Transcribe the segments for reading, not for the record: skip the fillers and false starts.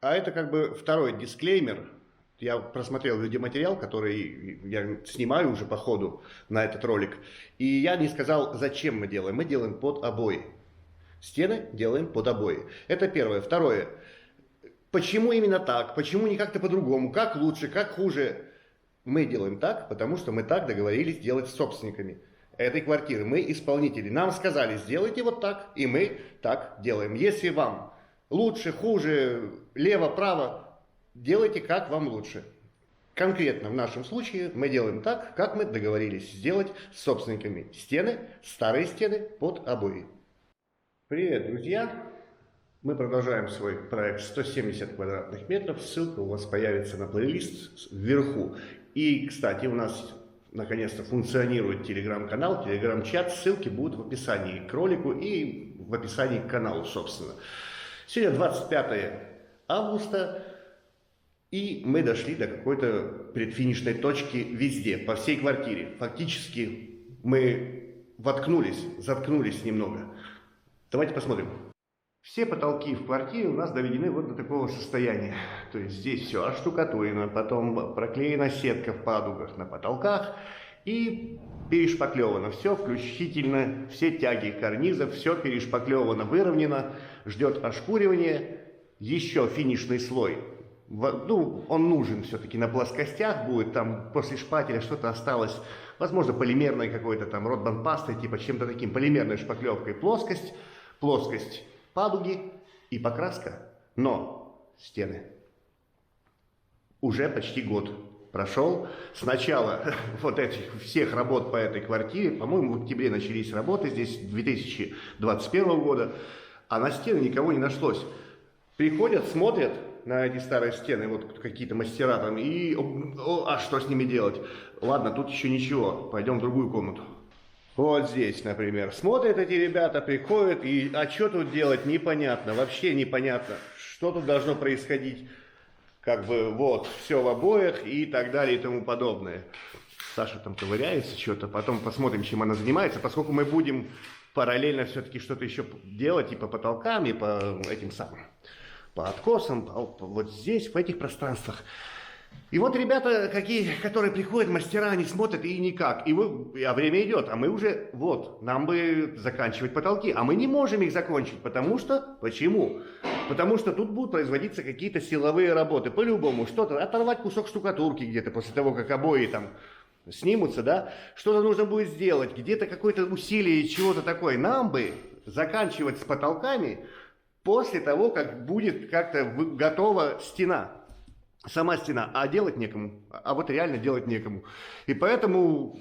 А это как бы второй дисклеймер. Я просмотрел видеоматериал, который я снимаю уже по ходу на этот ролик. И я не сказал, зачем мы делаем. Мы делаем под обои. Стены делаем под обои. Это первое. Второе. Почему именно так? Почему не как-то по-другому? Как лучше, как хуже? Мы делаем так, потому что мы так договорились делать с собственниками этой квартиры. Мы исполнители. Нам сказали, сделайте вот так, и мы так делаем. Если вам лучше, хуже, лево, право, делайте как вам лучше. Конкретно в нашем случае мы делаем так, как мы договорились сделать с собственниками. Стены, старые стены под обои. Привет, друзья! Мы продолжаем свой проект 170 квадратных метров. Ссылка у вас появится на плейлист вверху. И, кстати, у нас наконец-то функционирует телеграм-канал, телеграм-чат. Ссылки будут в описании к ролику и в описании к каналу, собственно. Сегодня 25 августа, и мы дошли до какой-то предфинишной точки везде, по всей квартире. Фактически мы заткнулись немного. Давайте посмотрим. Все потолки в квартире у нас доведены вот до такого состояния. То есть здесь все оштукатурено, потом проклеена сетка в падугах на потолках и перешпаклевано. Все включительно, все тяги карнизов, все перешпаклевано, выровнено, ждет ошкуривания. Еще финишный слой. Ну, он нужен все-таки на плоскостях будет, там после шпателя что-то осталось, возможно, полимерной какой-то там ротбанд-пастой, типа чем-то таким, полимерной шпаклевкой. Плоскость, падуги и покраска, но стены. Уже почти год прошел с начала вот этих всех работ по этой квартире. По-моему, в октябре начались работы здесь 2021 года, а на стены никого не нашлось. Приходят, смотрят на эти старые стены, вот какие-то мастера там, и а что с ними делать? Ладно, тут еще ничего, пойдем в другую комнату. Вот здесь, например, смотрят эти ребята, приходят, и а что тут делать, непонятно, вообще непонятно, что тут должно происходить, как бы вот, все в обоях и так далее и тому подобное. Саша там ковыряется что-то, потом посмотрим, чем она занимается, поскольку мы будем параллельно все-таки что-то еще делать и по потолкам, и по этим самым, по откосам, вот здесь, в этих пространствах. И вот ребята, которые приходят, мастера, они смотрят и никак. А время идет, а мы уже, вот, нам бы заканчивать потолки. А мы не можем их закончить, потому что, почему? Потому что тут будут производиться какие-то силовые работы. По-любому, что-то, оторвать кусок штукатурки где-то после того, как обои там снимутся, да. Что-то нужно будет сделать, где-то какое-то усилие, чего-то такое. Нам бы заканчивать с потолками после того, как будет как-то готова стена. Сама стена, а делать некому, а вот реально делать некому. И поэтому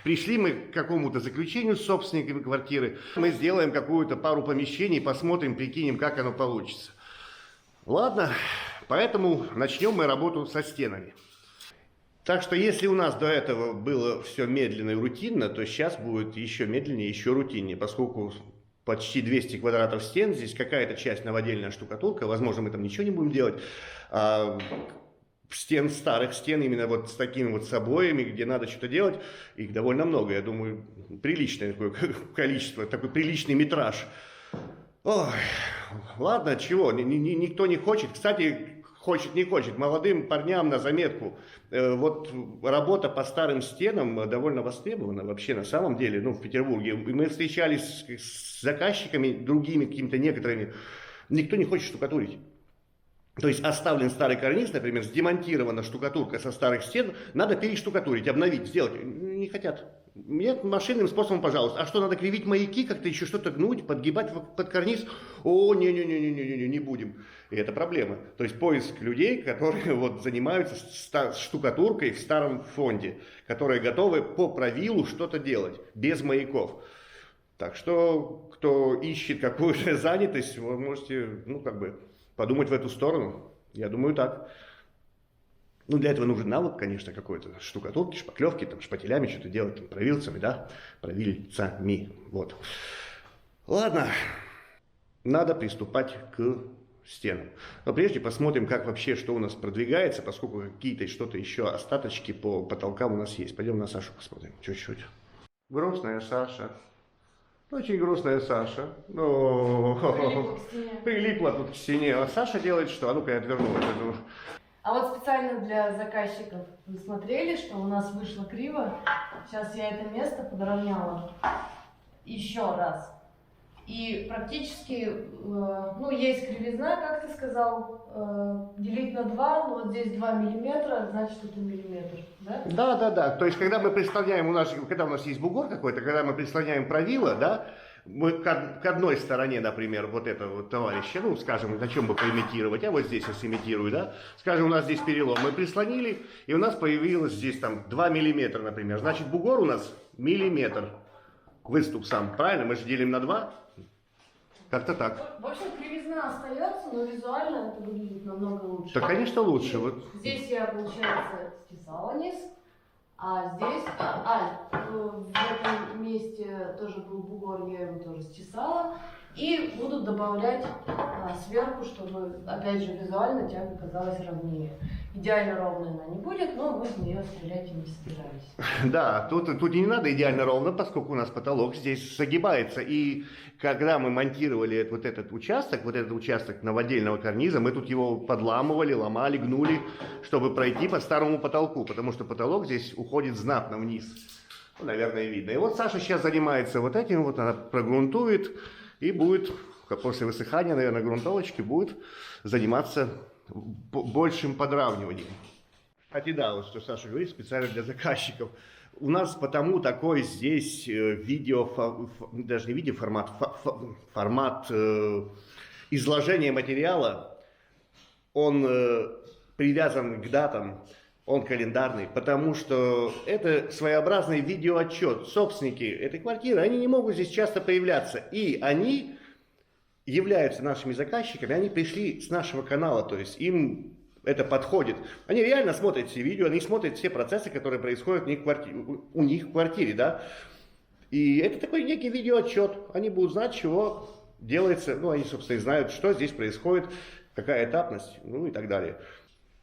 пришли мы к какому-то заключению с собственниками квартиры. Мы сделаем какую-то пару помещений, посмотрим, прикинем, как оно получится. Ладно, поэтому начнем мы работу со стенами. Так что если у нас до этого было все медленно и рутинно, то сейчас будет еще медленнее, еще рутиннее, поскольку почти 200 квадратов стен, здесь какая-то часть новодельная штукатурка, возможно, мы там ничего не будем делать, старых стен, именно вот с такими вот с обоями, где надо что-то делать, их довольно много, я думаю, приличное такое количество, такой приличный метраж. Ой, ладно, чего, никто не хочет, кстати, хочет, не хочет, молодым парням на заметку, вот работа по старым стенам довольно востребована вообще на самом деле, ну, в Петербурге. Мы встречались с заказчиками, другими какими-то некоторыми, никто не хочет штукатурить. То есть оставлен старый карниз, например, демонтирована штукатурка со старых стен, надо перештукатурить, обновить, сделать. Не хотят. Нет, машинным способом, пожалуйста. А что, надо кривить маяки, как-то еще что-то гнуть, подгибать под карниз? О, не будем. И это проблема. То есть поиск людей, которые вот занимаются штукатуркой в старом фонде, которые готовы по правилу что-то делать, без маяков. Так что, кто ищет какую-то занятость, вы можете, ну, как бы, подумать в эту сторону. Я думаю, так. Ну, для этого нужен навык, конечно, какой-то штукатурки, шпаклевки, там, шпателями что-то делать, там, провилцами, да, провильцами, вот. Ладно, надо приступать к стенам. Но прежде посмотрим, как вообще, что у нас продвигается, поскольку какие-то что-то еще остаточки по потолкам у нас есть. Пойдем на Сашу посмотрим, чуть-чуть. Грустная Саша. Очень грустная Саша. прилипла тут к стене. А Саша делает что? А ну-ка я отверну. А вот специально для заказчиков вы смотрели, что у нас вышло криво. Сейчас я это место подровняла еще раз. И практически, ну, есть кривизна, как ты сказал, делить на 2, но вот здесь 2 миллиметра, значит это миллиметр, да? Да. То есть, когда мы прислоняем, когда у нас есть бугор какой-то, когда мы прислоняем правило, да, мы к одной стороне, например, вот этого вот товарища, ну, скажем, на чем бы поимитировать, я вот здесь я сымитирую, да, скажем, у нас здесь перелом, мы прислонили, и у нас появилось здесь там 2 миллиметра, например, значит, бугор у нас миллиметр, выступ сам, правильно, мы же делим на 2, как-то так. В общем, кривизна остается, но визуально это выглядит намного лучше. Да, конечно, лучше. Вот. Здесь я, получается, стесала низ, а здесь, в этом месте тоже был бугор, я его тоже стесала. И буду добавлять сверху, чтобы, опять же, визуально тяга казалась ровнее. Идеально ровная она не будет, но мы в нее стрелять и не собирались. Да, тут не надо идеально ровно, поскольку у нас потолок здесь загибается. И когда мы монтировали вот этот участок новодельного карниза, мы тут его подламывали, ломали, гнули, чтобы пройти по старому потолку, потому что потолок здесь уходит знатно вниз. Ну, наверное, видно. И вот Саша сейчас занимается вот этим, вот она прогрунтует. И будет, после высыхания, наверное, грунтовочки, будет заниматься большим подравниванием. Кстати, да, вот что Саша говорит, специально для заказчиков. У нас потому такой здесь даже не видеоформат, формат изложения материала, он привязан к датам, он календарный, потому что это своеобразный видеоотчет. Собственники этой квартиры, они не могут здесь часто появляться. И они являются нашими заказчиками, они пришли с нашего канала, то есть им это подходит. Они реально смотрят все видео, они смотрят все процессы, которые происходят у них в квартире, да. И это такой некий видеоотчет. Они будут знать, чего делается, ну, они, собственно, знают, что здесь происходит, какая этапность, ну и так далее.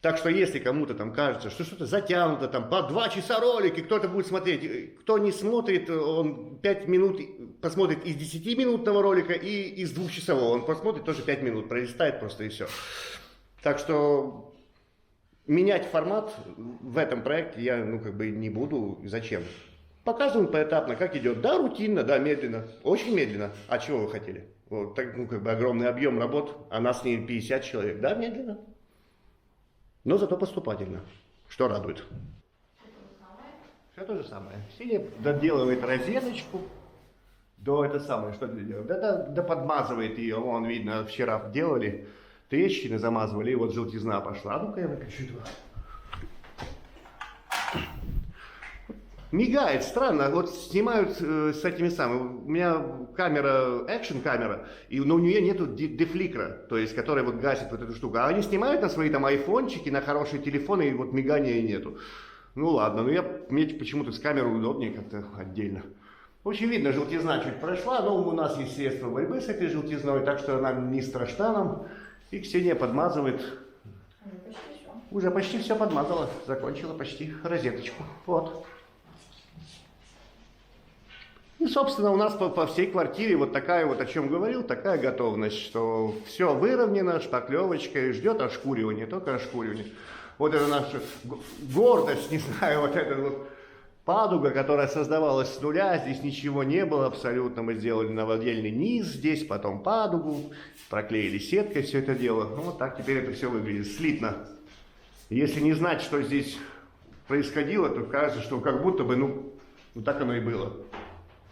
Так что если кому-то там кажется, что что-то затянуто, там по 2 часа ролики, кто-то будет смотреть, кто не смотрит, он 5 минут посмотрит из 10-минутного ролика и из 2-часового, он посмотрит тоже 5 минут, пролистает просто и все. Так что менять формат в этом проекте я, не буду, зачем? Показываем поэтапно, как идет, да, рутинно, да, медленно, очень медленно, а чего вы хотели? Вот, так, огромный объем работ, а нас не 50 человек, да, медленно. Но зато поступательно, что радует. Все то же самое. Синяя доделывает розеточку, что делает? Да подмазывает ее, вон видно, вчера делали, трещины замазывали, и вот желтизна пошла. А ну-ка я выключу его. Мигает, странно, вот снимают с этими самыми, у меня камера, экшн-камера, но у нее нету дефликра, то есть, которая вот гасит вот эту штуку, а они снимают на свои там айфончики, на хорошие телефоны, и вот мигания нету. Ну ладно, мне почему-то с камерой удобнее как-то отдельно. Очень видно, желтизна чуть прошла, но у нас есть средства борьбы с этой желтизной, так что она не страшна нам, и Ксения подмазывает. Уже почти все подмазала, закончила почти розеточку, вот. И, собственно, у нас по всей квартире вот такая вот, о чем говорил, такая готовность, что все выровнено, шпаклевочкой, ждет ошкуривания, только ошкуривание. Вот это наша гордость, не знаю, вот эта вот падуга, которая создавалась с нуля, здесь ничего не было абсолютно, мы сделали новодельный низ здесь, потом падугу, проклеили сеткой все это дело, ну вот так теперь это все выглядит слитно. Если не знать, что здесь происходило, то кажется, что как будто бы, ну так оно и было.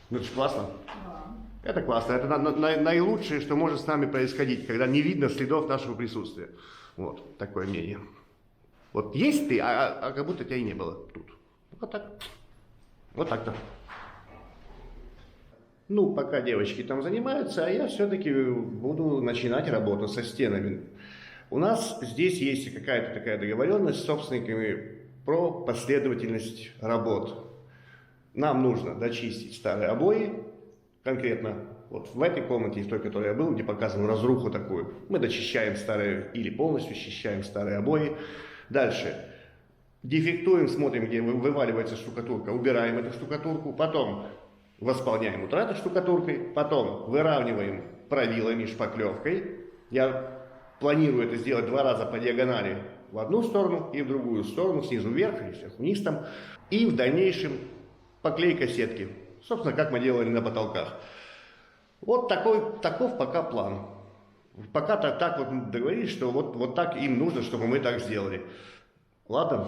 Ну это же классно. Да. Это классно. Это наилучшее, что может с нами происходить, когда не видно следов нашего присутствия. Вот, такое мнение. Вот есть ты, а как будто тебя и не было тут. Вот так. Вот так-то. Ну, пока девочки там занимаются, а я все-таки буду начинать работу со стенами. У нас здесь есть какая-то такая договоренность с собственниками про последовательность работ. Нам нужно дочистить старые обои, конкретно вот в этой комнате, в той, в которой я был, где показываю разруху такую. Мы дочищаем старые или полностью счищаем старые обои. Дальше дефектуем, смотрим, где вываливается штукатурка, убираем эту штукатурку, потом восполняем вот этой штукатуркой, потом выравниваем правилами, шпаклевкой, Я планирую это сделать 2 раза по диагонали в одну сторону и в другую сторону, снизу вверх и сверху вниз там. И в дальнейшем поклейка сетки. Собственно, как мы делали на потолках. Вот таков пока план. Пока так вот договорились, что вот так им нужно, чтобы мы так сделали. Ладно?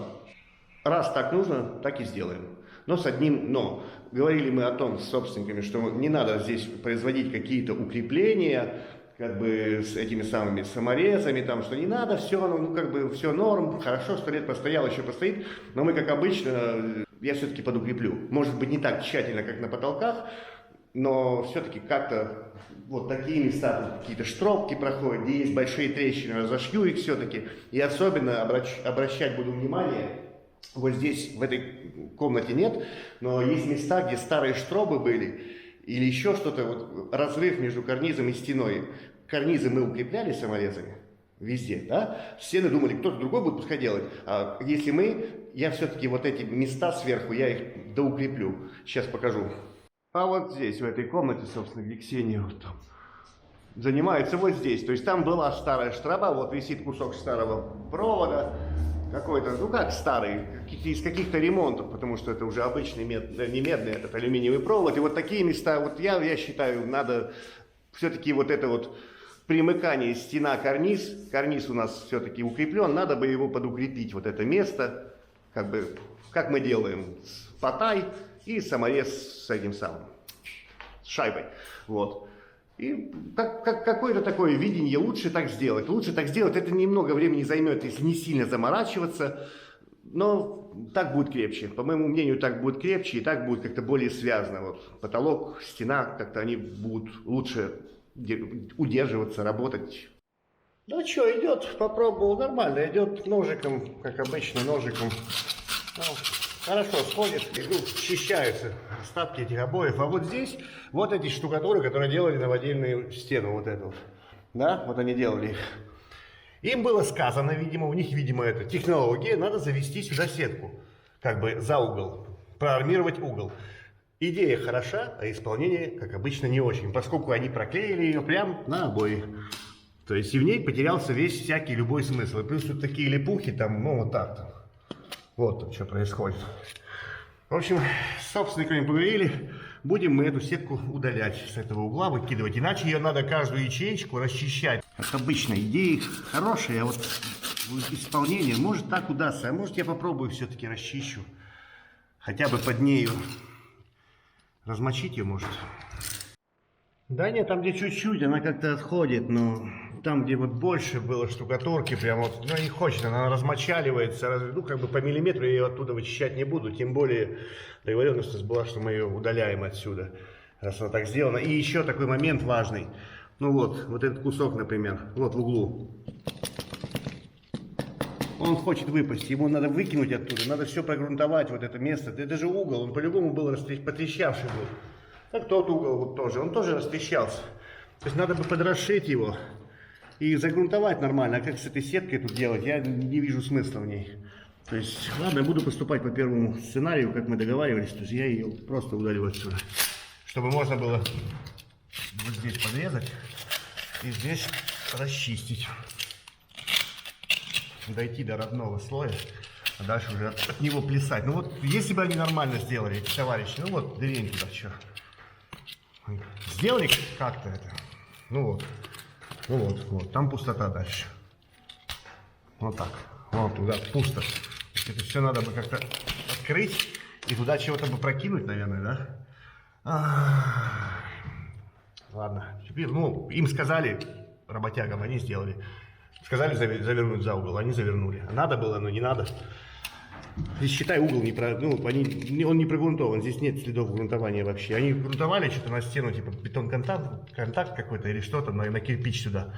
Раз так нужно, так и сделаем. Но с одним но. Говорили мы о том с собственниками, что не надо здесь производить какие-то укрепления, как бы с этими самыми саморезами, там, что не надо, все, ну как бы все норм, хорошо, 100 лет постоял, еще постоит. Но мы, как обычно, я все-таки подукреплю. Может быть, не так тщательно, как на потолках, но все-таки как-то вот такие места, какие-то штробки проходят, где есть большие трещины, разошью их все-таки. И особенно обращать буду внимание, вот здесь, в этой комнате нет, но есть места, где старые штробы были, или еще что-то, вот разрыв между карнизом и стеной. Карнизы мы укрепляли саморезами везде, да? Стены думали, кто-то другой будет пускай делать. А если я все-таки вот эти места сверху, я их доукреплю. Сейчас покажу. А вот здесь, в этой комнате, собственно, где Ксения вот там занимается, вот здесь. То есть там была старая штроба, вот висит кусок старого провода. Какой-то, ну как старый, из каких-то ремонтов, потому что это уже обычный не медный, этот алюминиевый провод. И вот такие места, вот я считаю, надо все-таки вот это вот примыкание стена-карниз, карниз у нас все-таки укреплен, надо бы его подукрепить, вот это место, как мы делаем с потай и саморез с этим самым, с шайбой, вот. И какое-то такое видение, лучше так сделать, это немного времени займет, если не сильно заморачиваться, но так будет крепче, по моему мнению, так будет крепче и так будет как-то более связано, вот, потолок, стена, как-то они будут лучше удерживаться, работать. Ну что, идет, попробовал, нормально, идет ножиком, как обычно, ножиком, ну, хорошо сходит, идут, счищаются остатки этих обоев. А вот здесь, вот эти штукатуры, которые делали новодельную стену, вот эту, да, вот они делали их. Им было сказано, видимо, у них, видимо, это технология, надо завести сюда сетку, как бы за угол, проармировать угол. Идея хороша, а исполнение, как обычно, не очень, поскольку они проклеили ее прямо на обои. То есть и в ней потерялся весь всякий любой смысл. И плюс тут такие липухи, там, ну вот так там. Вот там что происходит. В общем, с собственниками поговорили, будем мы эту сетку удалять с этого угла, выкидывать. Иначе ее надо каждую ячеечку расчищать. Как обычно, идеи хорошие, а вот исполнение может так удастся. А может я попробую все-таки расчищу. Хотя бы под нею. Размочить ее может. Да нет, там где чуть-чуть, она как-то отходит, но там, где вот больше было штукатурки, прям вот, ну не хочется, она размочаливается, ну как бы по миллиметру я ее оттуда вычищать не буду, тем более договоренность была, что мы ее удаляем отсюда, раз она так сделана. И еще такой момент важный, ну вот этот кусок, например, вот в углу, он хочет выпасть, ему надо выкинуть оттуда, надо все прогрунтовать, вот это место, это же угол, он по-любому был потрещавший был. Как тот угол вот тоже, он тоже растрещался. То есть надо бы подрасшить его и загрунтовать нормально. А как с этой сеткой тут делать, я не вижу смысла в ней. То есть, ладно, я буду поступать по первому сценарию, как мы договаривались. То есть я ее просто удалю отсюда. Чтобы можно было вот здесь подрезать и здесь расчистить. Дойти до родного слоя, а дальше уже от него плясать. Ну вот, если бы они нормально сделали, эти товарищи, ну вот, дырень туда что. Сделали как-то это. Ну вот, там пустота дальше. Вот так. Вот туда пусто. Это все надо бы как-то открыть и туда чего-то бы прокинуть, наверное, да? Ладно. Теперь, ну, им сказали, работягам, они сделали. Сказали завернуть за угол, они завернули. А надо было, но не надо. Здесь, считай, угол он не прогрунтован, здесь нет следов грунтования вообще. Они грунтовали что-то на стену, типа бетон-контакт какой-то или что-то на кирпич сюда.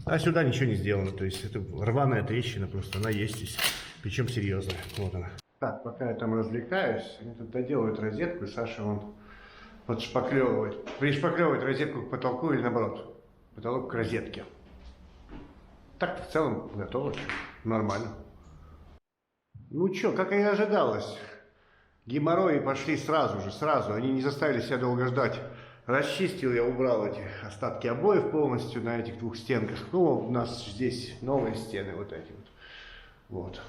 А сюда ничего не сделано, то есть это рваная трещина просто, она есть здесь, причем серьезная. Вот она. Так, пока я там развлекаюсь, они тут доделывают розетку, и Саша вон подшпаклевывает. Пришпаклевывает розетку к потолку или наоборот, потолок к розетке. Так в целом готово, нормально. Ну что, как и ожидалось, геморрои пошли сразу, они не заставили себя долго ждать. Расчистил я, убрал эти остатки обоев полностью на этих двух стенках. Ну, у нас здесь новые стены вот эти вот. Вот.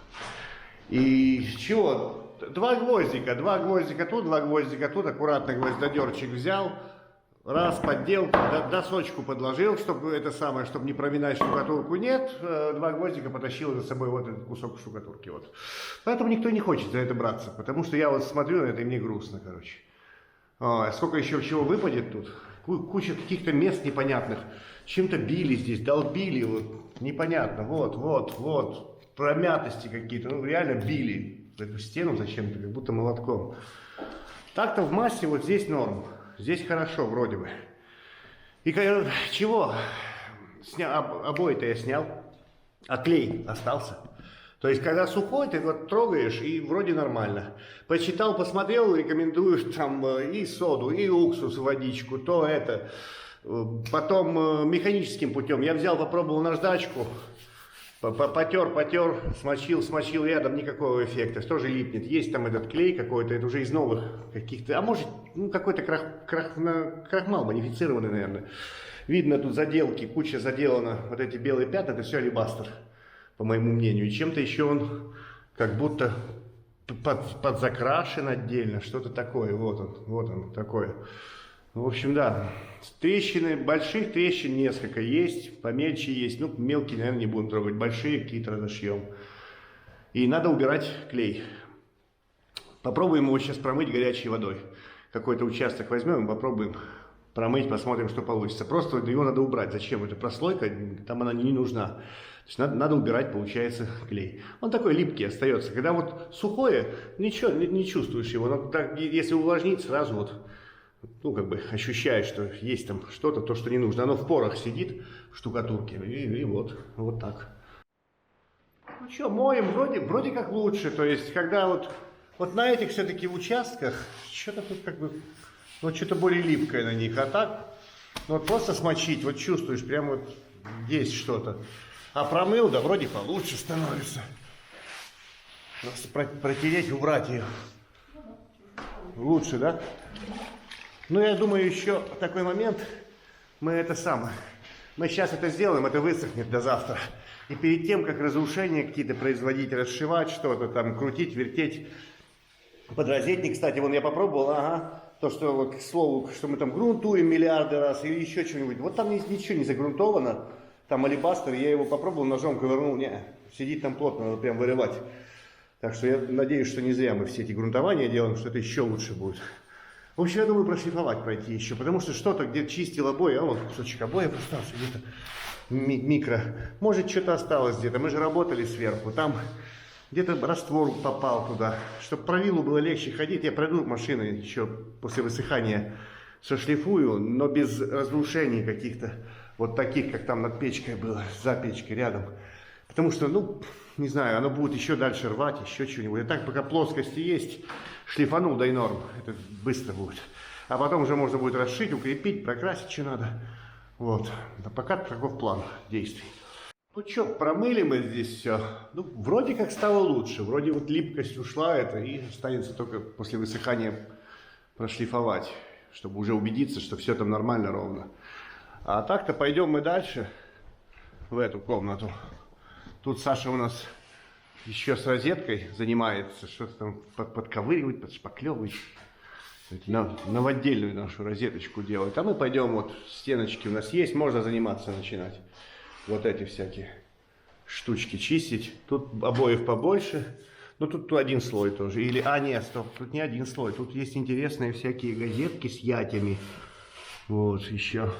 И чего? Два гвоздика тут, два гвоздика тут. Аккуратно гвоздодерчик взял. Раз, поддел, досочку подложил, чтобы это самое, чтобы не проминать штукатурку. Нет, два гвоздика потащил за собой вот этот кусок штукатурки. Вот. Поэтому никто не хочет за это браться, потому что я вот смотрю на это, и мне грустно, короче. Сколько еще чего выпадет тут. Куча каких-то мест непонятных. Чем-то били здесь, долбили, вот, непонятно. Вот. Промятости какие-то. Ну, реально били эту стену зачем-то, как будто молотком. Так-то в массе вот здесь норм. Здесь хорошо, вроде бы. И чего? Обои-то я снял, а клей остался. То есть, когда сухой, ты вот трогаешь, и вроде нормально. Почитал, посмотрел, рекомендуешь там и соду, и уксус, водичку, то это. Потом механическим путем. Я взял, попробовал наждачку, потер, смочил рядом, никакого эффекта. Тоже липнет. Есть там этот клей какой-то, это уже из новых каких-то, а может, ну, какой-то крахмал модифицированный, наверное. Видно тут заделки, куча заделана, вот эти белые пятна, это все алебастр, по моему мнению. И чем-то еще он как будто подзакрашен отдельно, что-то такое. Вот он такое. В общем, да, трещины, больших трещин несколько есть, помельче есть. Ну, мелкие, наверное, не будем трогать, большие какие-то разошьем. И надо убирать клей. Попробуем его сейчас промыть горячей водой. Какой-то участок возьмем и попробуем промыть, посмотрим, что получится. Просто его надо убрать. Зачем? Это прослойка, там она не нужна. То есть надо убирать, получается, клей. Он такой липкий остается. Когда вот сухое, ничего, не чувствуешь его. Но так, если увлажнить, сразу вот, ну, как бы ощущаешь, что есть там что-то, то, что не нужно. Оно в порах сидит, в штукатурке. И вот так. Ну что, моем, вроде как лучше. То есть, когда вот на этих все-таки участках, что-то тут как бы, ну, что-то более липкое на них. А так, ну, вот просто смочить, вот чувствуешь, прям вот есть что-то. А промыл, да вроде получше становится. Просто протереть, убрать ее. Лучше, да? Ну, я думаю, еще такой момент, мы сейчас это сделаем, это высохнет до завтра. И перед тем, как разрушения какие-то производить, расшивать что-то, там, крутить, вертеть, подрозетник, кстати, вон я попробовал, то, что, вот, к слову, что мы там грунтуем миллиарды раз или еще что-нибудь. Вот там ничего не загрунтовано, там алебастер, я его попробовал, ножом ковырнул, сидит там плотно, надо прям вырывать. Так что я надеюсь, что не зря мы все эти грунтования делаем, что это еще лучше будет. В общем, я думаю, прошлифовать пройти еще, потому что что-то, где чистил обои, а вон кусочек обоев остался где-то микро. Может, что-то осталось где-то, мы же работали сверху, там где-то раствор попал туда. Чтобы про виллу было легче ходить, я пройду машиной еще после высыхания, сошлифую, но без разрушений каких-то, вот таких, как там над печкой было, за печкой рядом. Потому что, ну, не знаю, оно будет еще дальше рвать, еще что-нибудь. И так, пока плоскости есть, шлифанул, да и норм. Это быстро будет. А потом уже можно будет расшить, укрепить, прокрасить, что надо. Вот. А пока таков план действий. Ну что, промыли мы здесь все. Ну, вроде как стало лучше. Вроде вот липкость ушла, это и останется только после высыхания прошлифовать, чтобы уже убедиться, что все там нормально, ровно. А так-то пойдем мы дальше в эту комнату. Тут Саша у нас еще с розеткой занимается, что-то там подковыривает, подшпаклевывает. Новодельную нашу розеточку делает. А мы пойдем, вот стеночки у нас есть, можно заниматься, начинать. Вот эти всякие штучки чистить. Тут обоев побольше, но тут один слой тоже. Или, нет, стоп, тут не один слой. Тут есть интересные всякие газетки с ятями. Вот еще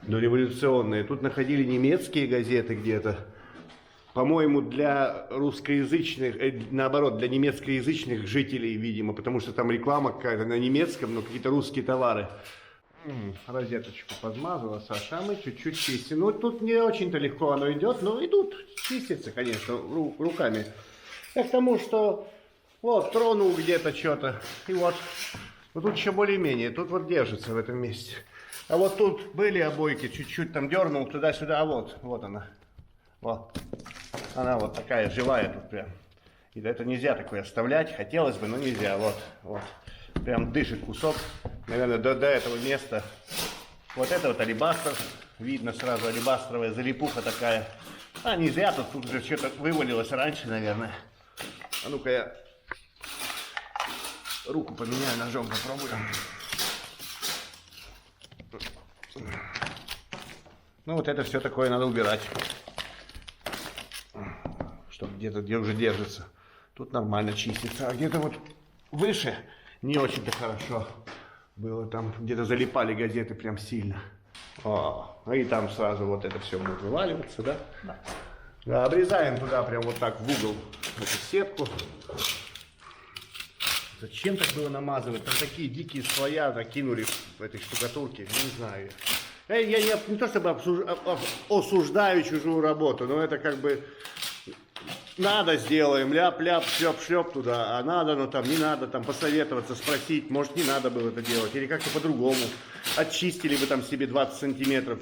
дореволюционные. Тут находили немецкие газеты где-то. По-моему, для русскоязычных, наоборот, для немецкоязычных жителей, видимо, потому что там реклама какая-то на немецком, но какие-то русские товары. Розеточку подмазала Саша, а мы чуть-чуть чистим. Ну, тут не очень-то легко оно идет, но и тут чистится, конечно, руками. Я к тому, что вот, тронул где-то что-то, и вот тут еще более-менее, тут вот держится в этом месте. А вот тут были обойки, чуть-чуть там дернул туда-сюда, а вот она. Вот. Она вот такая живая тут прям. И это нельзя такое оставлять. Хотелось бы, но нельзя. Вот. Прям дышит кусок. наверное, до этого места. Вот это вот алебастр. Видно сразу алебастровая залипуха такая. А, не зря тут уже что-то вывалилось раньше, наверное. А ну-ка я руку поменяю, ножом попробую. Ну вот это все такое надо убирать. Чтобы где-то, где уже держится. Тут нормально чистится. А где-то вот выше не очень-то хорошо было. Там где-то залипали газеты прям сильно. И там сразу вот это все будет вываливаться, да? Да. Да, обрезаем туда прям вот так в угол эту сетку. Зачем так было намазывать? Там такие дикие слоя накинули в этой штукатурке. Не знаю. Я не то чтобы осуждаю чужую работу, но это как бы надо сделаем, ляп-ляп, шлеп-шлеп туда, а надо, но там не надо, там посоветоваться, спросить, может не надо было это делать, или как-то по-другому. Очистили бы там себе 20 сантиметров,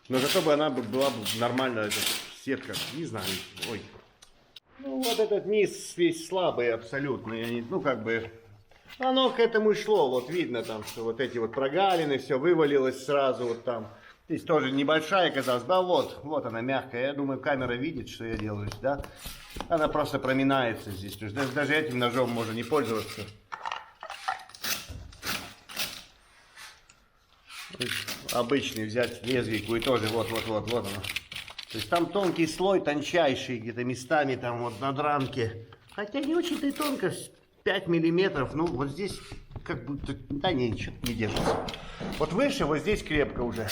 но зато бы она была бы нормальная, эта сетка, не знаю, ой. Ну вот этот низ весь слабый абсолютно, ну как бы, оно к этому и шло, вот видно там, что вот эти вот прогалины, все вывалилось сразу вот там. Здесь тоже небольшая, казалось, да, вот она мягкая, я думаю, камера видит, что я делаю, да. Она просто проминается здесь, то есть даже этим ножом можно не пользоваться. Обычный взять лезвийку и тоже вот оно. То есть там тонкий слой, тончайший, где-то местами там вот на дранке. Хотя не очень-то и тонко, 5 миллиметров, ну вот здесь как будто, да не, ничего не держится. Вот выше, вот здесь крепко уже.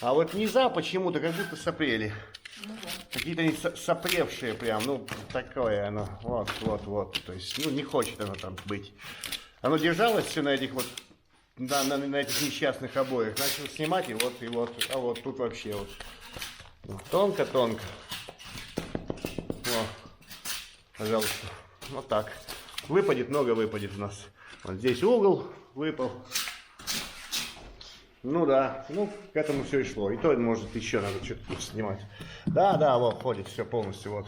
А вот низа почему-то как будто сопрели. Какие-то они сопревшие прям, ну такое оно, вот. То есть, ну не хочет оно там быть. Оно держалось все на этих вот, да, на этих несчастных обоях. Начал снимать и вот, а вот тут вообще вот. Тонко. О, пожалуйста, вот так. Выпадет, много выпадет у нас. Вот здесь угол выпал. Ну да, ну к этому все и шло. И то, может, еще надо что-то тут снимать. Да, вот ходит все полностью, вот.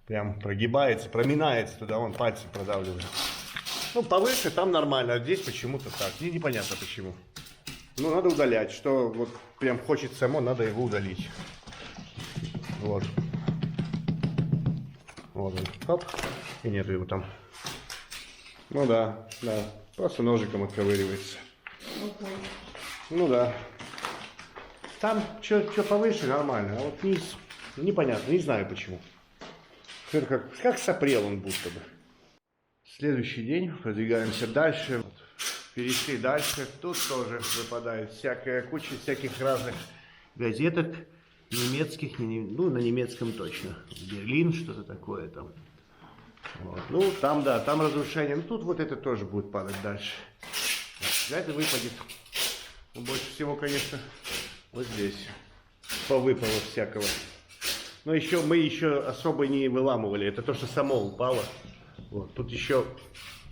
Прям прогибается, проминается туда, вон пальцы продавливает. Ну, повыше там нормально, а здесь почему-то так. Непонятно почему. Ну, надо удалять, что вот прям хочет само, надо его удалить. Вот. Вот он, хоп, и нету его там. Ну да, просто ножиком отковыривается. Ну да. Там что повыше нормально, а вот низ непонятно, не знаю почему. Как сопрел он будто бы. Следующий день, продвигаемся дальше. Перешли дальше, тут тоже выпадает всякая куча всяких разных газеток. Немецких, ну на немецком точно. Берлин, что-то такое там. Вот. Ну там, да, там разрушение. Ну тут вот это тоже будет падать дальше. Это выпадет. Ну, больше всего, конечно, вот здесь. Повыпало всякого. Но еще мы еще особо не выламывали. Это то, что само упало. Вот. Тут еще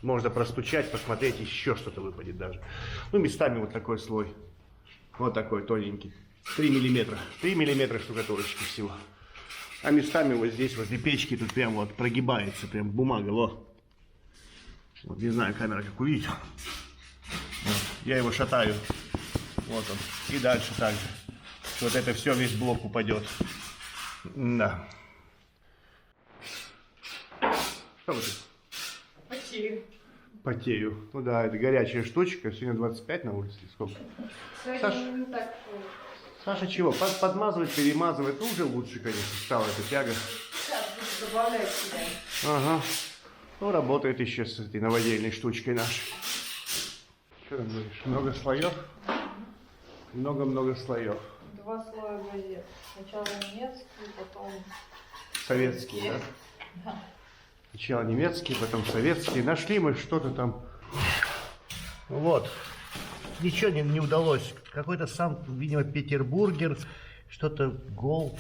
можно простучать, посмотреть, еще что-то выпадет даже. Ну местами вот такой слой. Вот такой тоненький. 3 миллиметра. 3 миллиметра штукатурочки всего. А местами вот здесь, возле печки, тут прям вот прогибается, прям бумага, вот. Вот не знаю, камера как увидит. Вот. Я его шатаю. Вот он. И дальше так же. Вот это все, весь блок упадет. Да. Что вы тут? Потею. Ну да, это горячая штучка. Сегодня 25 на улице. Сколько? Сегодня не так. Саша чего? Подмазывать, перемазывать. Ну, уже лучше, конечно, стала эта тяга. Сейчас буду добавлять сюда. Ага. Ну, работает еще с этой новодельной штучкой нашей. Что там говоришь? Много слоев? Много-много слоев. 2 слоя газет. Сначала немецкий, потом Советские, да? Да. Сначала немецкие, потом советские. Нашли мы что-то там. Вот. Ничего не удалось. Какой-то сам, видимо, Петербургер. Что-то Gold,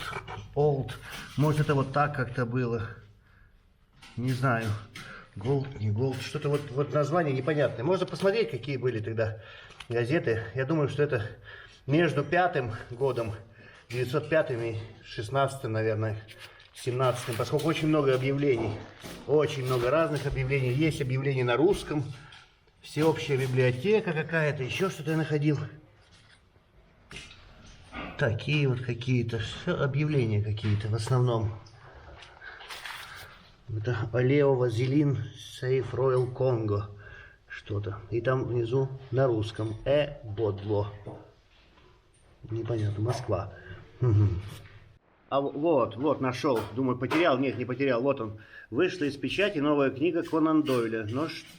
Old. Может, это вот так как-то было. Не знаю. Gold, не Gold. Что-то вот название непонятное. Можно посмотреть, какие были тогда газеты. Я думаю, что это между 5-м годом, 905 и 16-м, наверное, 17-м. Поскольку очень много объявлений. Очень много разных объявлений. Есть объявления на русском. Всеобщая библиотека какая-то, еще что-то я находил. Такие вот какие-то, объявления какие-то в основном. Это Олео Вазелин Сейф Роял Конго. Что-то. И там внизу на русском Бодло. Непонятно, Москва. Угу. А вот, нашел. Думаю, потерял. Нет, не потерял. Вот он. Вышла из печати новая книга Конан Дойля.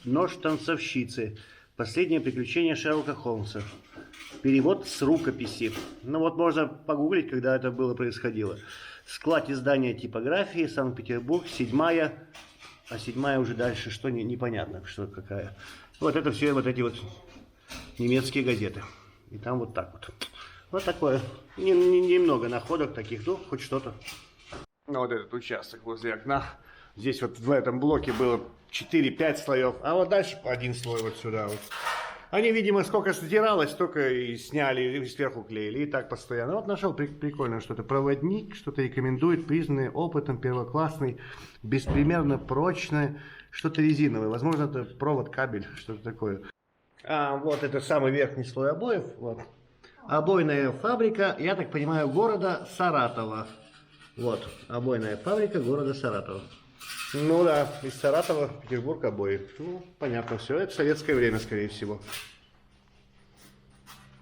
Нож танцовщицы. Последнее приключение Шерлока Холмса. Перевод с рукописи. Ну вот можно погуглить, когда это было происходило. Склад издания типографии, Санкт-Петербург, 7-я. А 7-я уже дальше, что непонятно, что какая. Вот это все вот эти вот немецкие газеты. И там вот так вот. Вот такое. Немного находок таких, ну, хоть что-то. Ну, вот этот участок возле окна. Здесь вот в этом блоке было 4-5 слоев, а вот дальше по один слой вот сюда вот. Они, видимо, сколько стиралось, столько и сняли, и сверху клеили, и так постоянно. Вот нашел прикольно что-то. Проводник, что-то рекомендует, признанный опытом, первоклассный, беспримерно прочное, что-то резиновое. Возможно, это провод, кабель, что-то такое. А вот это самый верхний слой обоев. Вот. Обойная фабрика, я так понимаю, города Саратова. Вот, обойная фабрика города Саратова. Ну да, из Саратова, Петербург, обои. Ну, понятно, все. Это советское время, скорее всего.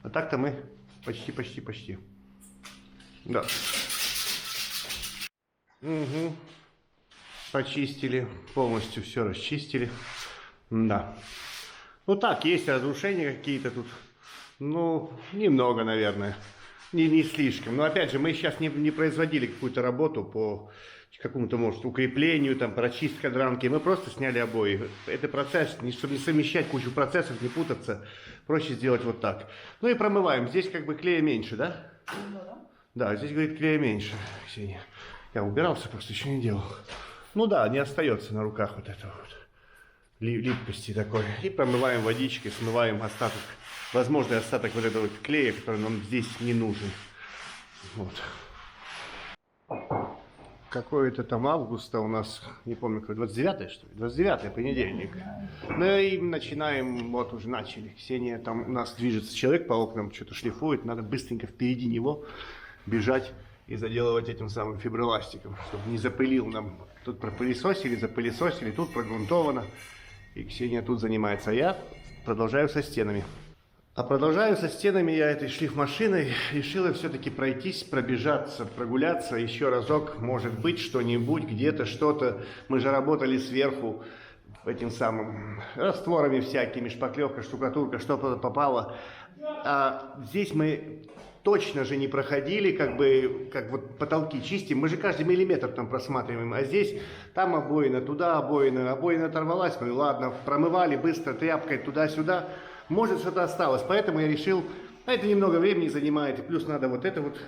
А так-то мы почти. Да. Угу. Почистили, полностью все расчистили. Да. Ну так, есть разрушения какие-то тут. Ну, немного, наверное. Не слишком. Но опять же, мы сейчас не производили какую-то работу по какому-то, может, укреплению, там, прочистка дранки. Мы просто сняли обои. Это процесс, чтобы не совмещать кучу процессов, не путаться, проще сделать вот так. Ну и промываем. Здесь как бы клея меньше, да? Да, здесь, говорит, клея меньше, Ксения. Я убирался, просто еще не делал. Ну да, не остается на руках вот этого вот липкости такой. И промываем водичкой, смываем остаток, возможный остаток вот этого клея, который нам здесь не нужен. Вот. Какое-то там августа у нас, не помню, 29-е, что ли? 29-е, понедельник. Ну и начинаем, вот уже начали. Ксения, там у нас движется человек по окнам, что-то шлифует. Надо быстренько впереди него бежать и заделывать этим самым фиброластиком, чтобы не запылил нам. Тут пропылесосили, запылесосили, тут прогрунтовано. И Ксения тут занимается. А я продолжаю со стенами. А продолжаю со стенами я этой шлифмашиной. Решила все-таки пройтись, пробежаться, прогуляться еще разок. Может быть, что-нибудь, где-то что-то. Мы же работали сверху этим самым растворами всякими, шпаклевка, штукатурка, что-то попало. А здесь мы точно же не проходили, как вот потолки чистим. Мы же каждый миллиметр там просматриваем. А здесь там обоина, туда обоина. Обоина оторвалась, ну и ладно, промывали быстро тряпкой туда-сюда. Может, что-то осталось, поэтому я решил, это немного времени занимает, и плюс надо вот эту вот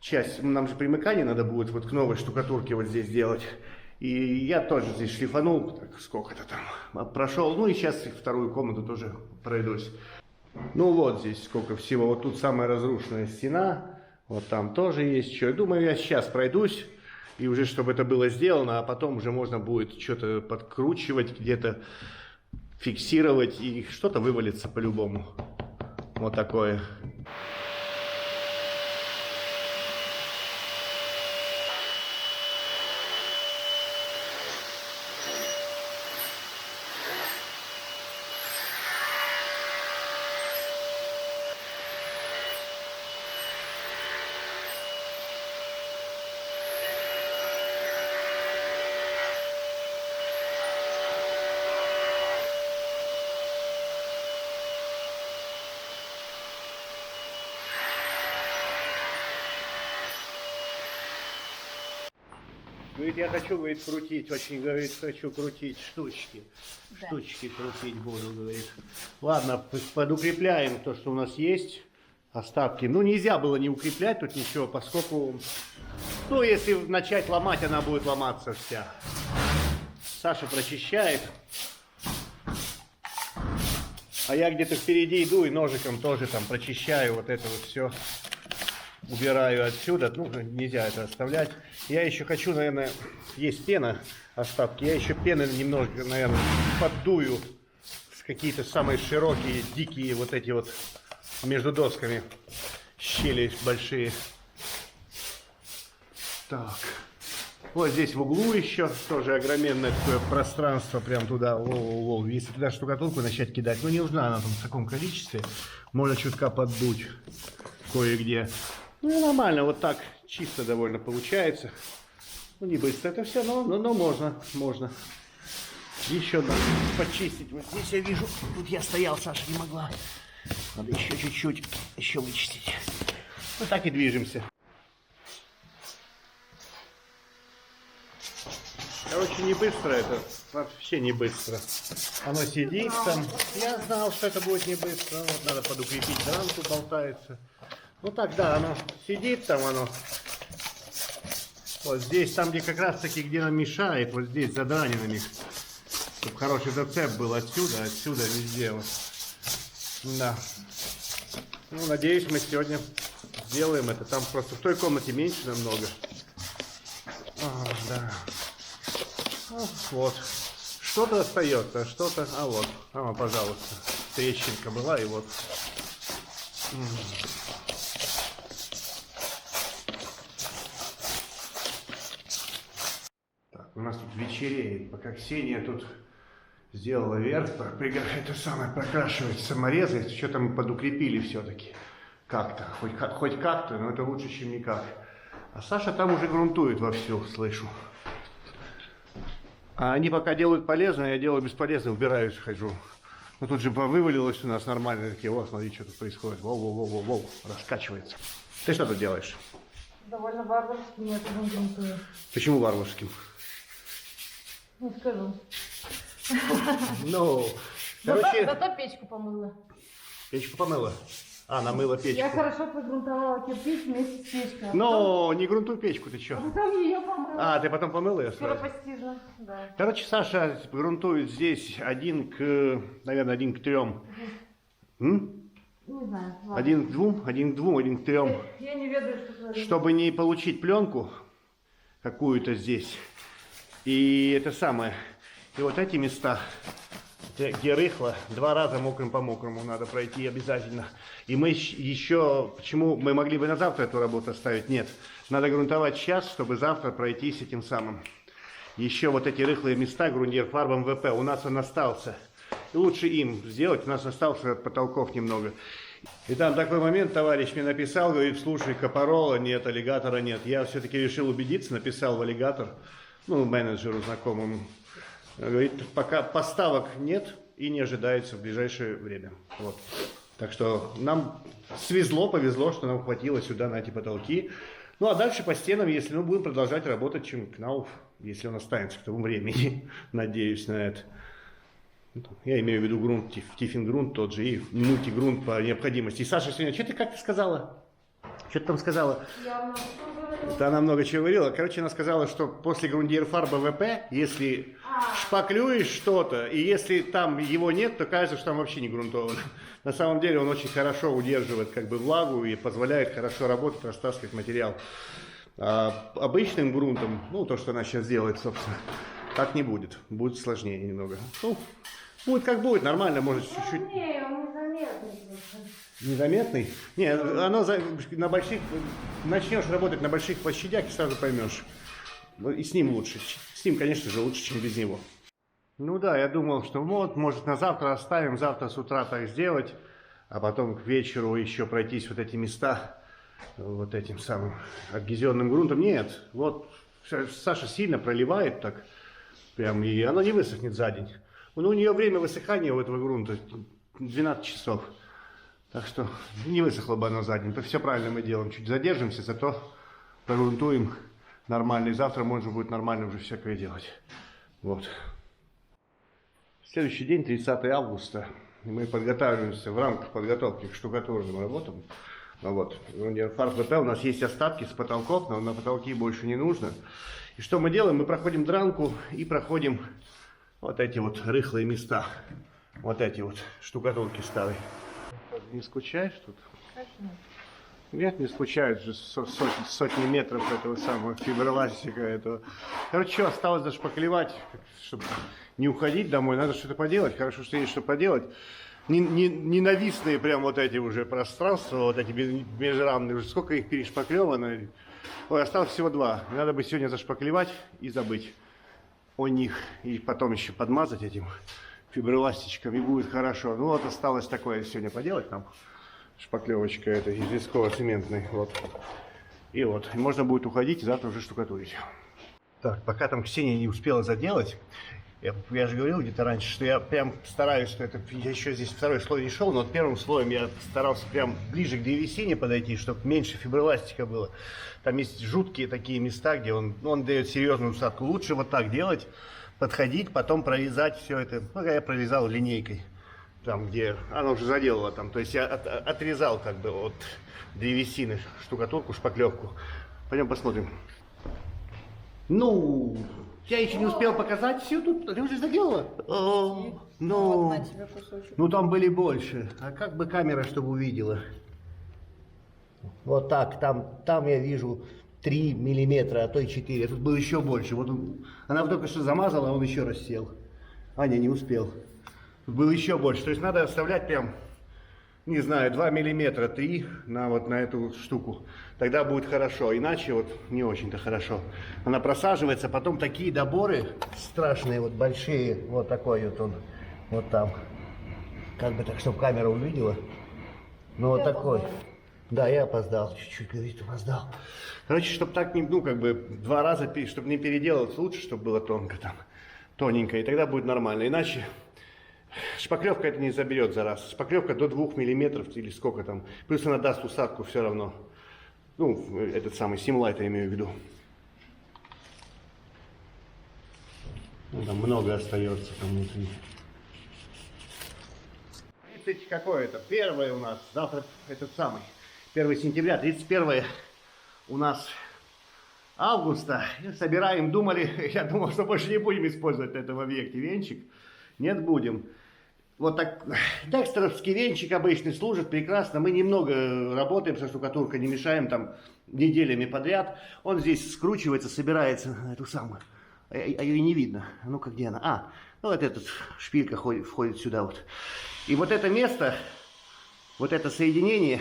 часть, нам же примыкание надо будет вот к новой штукатурке вот здесь делать. И я тоже здесь шлифанул, так, сколько-то там прошел, ну и сейчас вторую комнату тоже пройдусь. Ну вот здесь сколько всего, вот тут самая разрушенная стена, вот там тоже есть что. Я думаю, я сейчас пройдусь, и уже чтобы это было сделано, а потом уже можно будет что-то подкручивать где-то, фиксировать, и что-то вывалится по-любому. Вот такое. Говорит, я хочу, говорит, крутить, очень, говорит, хочу крутить штучки. Да. Штучки крутить буду, говорит. Ладно, подукрепляем то, что у нас есть, остатки. Ну, нельзя было не укреплять тут ничего, поскольку, ну, если начать ломать, она будет ломаться вся. Саша прочищает. А я где-то впереди иду и ножиком тоже там прочищаю вот это вот все. Убираю отсюда, ну, нельзя это оставлять. Я еще хочу, наверное, есть пена, остатки. Я еще пены немножко, наверное, поддую какие-то самые широкие, дикие вот эти вот между досками щели большие. Так. Вот здесь в углу еще тоже огроменное такое пространство, прям туда. Воу-воу-воу. Если туда штукатурку начать кидать, ну не нужна она там в таком количестве. Можно чутка поддуть кое-где. Ну нормально, вот так чисто довольно получается. Ну не быстро это все, но можно. Еще надо почистить. Вот здесь я вижу, тут я стоял, Саша не могла. Надо еще чуть-чуть, еще вычистить. Вот так и движемся. Короче, не быстро это, вообще не быстро. Оно сидит там. Я знал, что это будет не быстро. Вот надо подукрепить дранку, болтается. Ну так, да, оно сидит там, оно. Вот здесь, там, где как раз таки, где нам мешает, вот здесь задранено на них. Чтобы хороший зацеп был отсюда, везде. Вот. Да. Ну, надеюсь, мы сегодня сделаем это. Там просто в той комнате меньше намного. Да. Вот. Что-то остается, что-то... А вот, пожалуйста. Трещинка была, и вот. Так, у нас тут вечереет. Пока Ксения тут сделала верх, это самое, прокрашивать саморезы. Что-то мы подукрепили все-таки. Как-то. Хоть как-то, но это лучше, чем никак. А Саша там уже грунтует вовсю, слышу. А они пока делают полезное, я делаю бесполезное, убираюсь, хожу. Но тут же вывалилось у нас нормально. Такие, вот, смотри, что тут происходит. Воу, раскачивается. Ты что тут делаешь? Довольно варварским методом грунтую. Почему варварским? Не скажу. Ну, короче... Зато печку помыла. Печку помыла? А, намыла печку. Я хорошо прогрунтовала кирпич вместе с печкой. Но не грунтуй печку, ты что? Потом ее помыла. А, ты потом помыла ее сразу? Скоропостижно, да. Короче, Саша грунтует здесь 1 к, наверное, 1 к 3. Не знаю. Ладно. 1 к 2, 1 к 2, 1 к 3. Я не ведаю, что творить. Чтобы не получить пленку какую-то здесь. И это самое. И вот эти места, где рыхло, 2 раза мокрым по мокрому надо пройти обязательно. И мы еще, почему мы могли бы на завтра эту работу оставить? Нет. Надо грунтовать сейчас, чтобы завтра пройтись этим самым. Еще вот эти рыхлые места грундирфарбом ВП. У нас он остался. И лучше им сделать. У нас остался потолков немного. И там такой момент, товарищ мне написал, говорит, слушай, капорола нет, аллигатора нет. Я все-таки решил убедиться, написал в аллигатор, ну, менеджеру знакомому. Говорит, пока поставок нет и не ожидается в ближайшее время. Вот. Так что нам повезло, что нам хватило сюда на эти потолки. Ну, а дальше по стенам, если будем продолжать работать, чем Кнауф, если он останется к тому времени, надеюсь на это. Я имею в виду грунт, тифингрунт тот же, и мультигрунт по необходимости. И Саша сегодня, что ты сказала? Что ты там сказала? Да, она много чего говорила. Короче, она сказала, что после грундирфарба ВП, если шпаклюешь что-то, и если там его нет, то кажется, что там вообще не грунтовано. На самом деле он очень хорошо удерживает как бы влагу и позволяет хорошо работать, растаскивать материал. А обычным грунтом, ну то, что она сейчас делает, собственно, так не будет. Будет сложнее немного. Ну, будет как будет, нормально, может чуть-чуть. Не, он незаметный просто. Незаметный? Не, оно на больших, начнешь работать на больших площадях и сразу поймешь. И с ним лучше. С ним, конечно же, лучше, чем без него. Ну да, я думал, что вот, может, на завтра оставим, завтра с утра так сделать, а потом к вечеру еще пройтись вот эти места вот этим самым адгезионным грунтом. Нет, вот Саша сильно проливает так, прям, и оно не высохнет за день. Ну, у нее время высыхания у этого грунта 12 часов. Так что не высохло бы оно за день. То все правильно мы делаем. Чуть задержимся, зато прогрунтуем нормально. И завтра можно будет нормально уже всякое делать. Вот. Следующий день, 30 августа. Мы подготавливаемся в рамках подготовки к штукатурным работам. Вот. Фарб ВП, у нас есть остатки с потолков, но на потолки больше не нужно. И что мы делаем? Мы проходим дранку и проходим вот эти вот рыхлые места. Вот эти вот штукатурки старые. Не скучаешь тут? Конечно. Нет, не скучают же сотни метров этого самого фиброэластика этого. Короче, что, осталось даже поклевать, чтобы не уходить домой. Надо что-то поделать. Хорошо, что есть что поделать. Ненавистные прям вот эти уже пространства, вот эти межрамные, уже сколько их перешпаклевано. Ой, осталось всего 2. Надо бы сегодня зашпаклевать и забыть о них. И потом еще подмазать этим фиброэластичком, и будет хорошо. Ну вот осталось такое сегодня поделать нам. Шпаклевочка эта из висково-цементной. Вот. И вот. И можно будет уходить и завтра уже штукатурить. Так, пока там Ксения не успела заделать, я же говорил где-то раньше, что я прям стараюсь, что это я еще здесь второй слой не шел, но вот первым слоем я старался прям ближе к древесине подойти, чтобы меньше фиброэластика было. Там есть жуткие такие места, где он дает серьезную усадку. Лучше вот так делать, подходить, потом прорезать все это. Ну, я прорезал линейкой, там где она уже заделала там. То есть я отрезал как бы от древесины штукатурку, шпаклевку. Пойдем посмотрим. Ну, я еще не успел показать все тут. Ты уже заделала? О, ну, Вот на тебе кусочек. ну там были больше. А как бы камера, чтобы увидела? Вот так, там я вижу 3 миллиметра, а то и 4. Тут было еще больше. Вот она только что замазала, а он еще раз сел. Аня не успел. Тут было еще больше. То есть надо оставлять прям, не знаю, 2 миллиметра, 3 на эту штуку. Тогда будет хорошо. Иначе вот не очень-то хорошо. Она просаживается, потом такие доборы страшные, вот большие. Вот такой вот он. Вот там. Как бы так, чтобы камера увидела. Ну вот такой. Да, я опоздал, чуть-чуть, говорит, опоздал. Короче, чтобы так, ну, как бы 2 раза, чтобы не переделывать, лучше, чтобы было тонко там, тоненько, и тогда будет нормально. Иначе шпаклевка это не заберет за раз. Шпаклевка до 2 миллиметров или сколько там. Плюс она даст усадку все равно. Ну, этот самый Симлайт я имею в виду. Ну, там много остается там внутри. Какое-то первое у нас, завтра этот самый. 1 сентября, 31 у нас августа. Собираем, думали, я думал, что больше не будем использовать на этом объекте венчик. Нет, будем. Вот так, декстеровский венчик обычный служит прекрасно. Мы немного работаем со штукатуркой, не мешаем там неделями подряд. Он здесь скручивается, собирается на эту самую. А ее не видно. Ну-ка, где она? Ну вот эта шпилька входит сюда вот. И вот это место, вот это соединение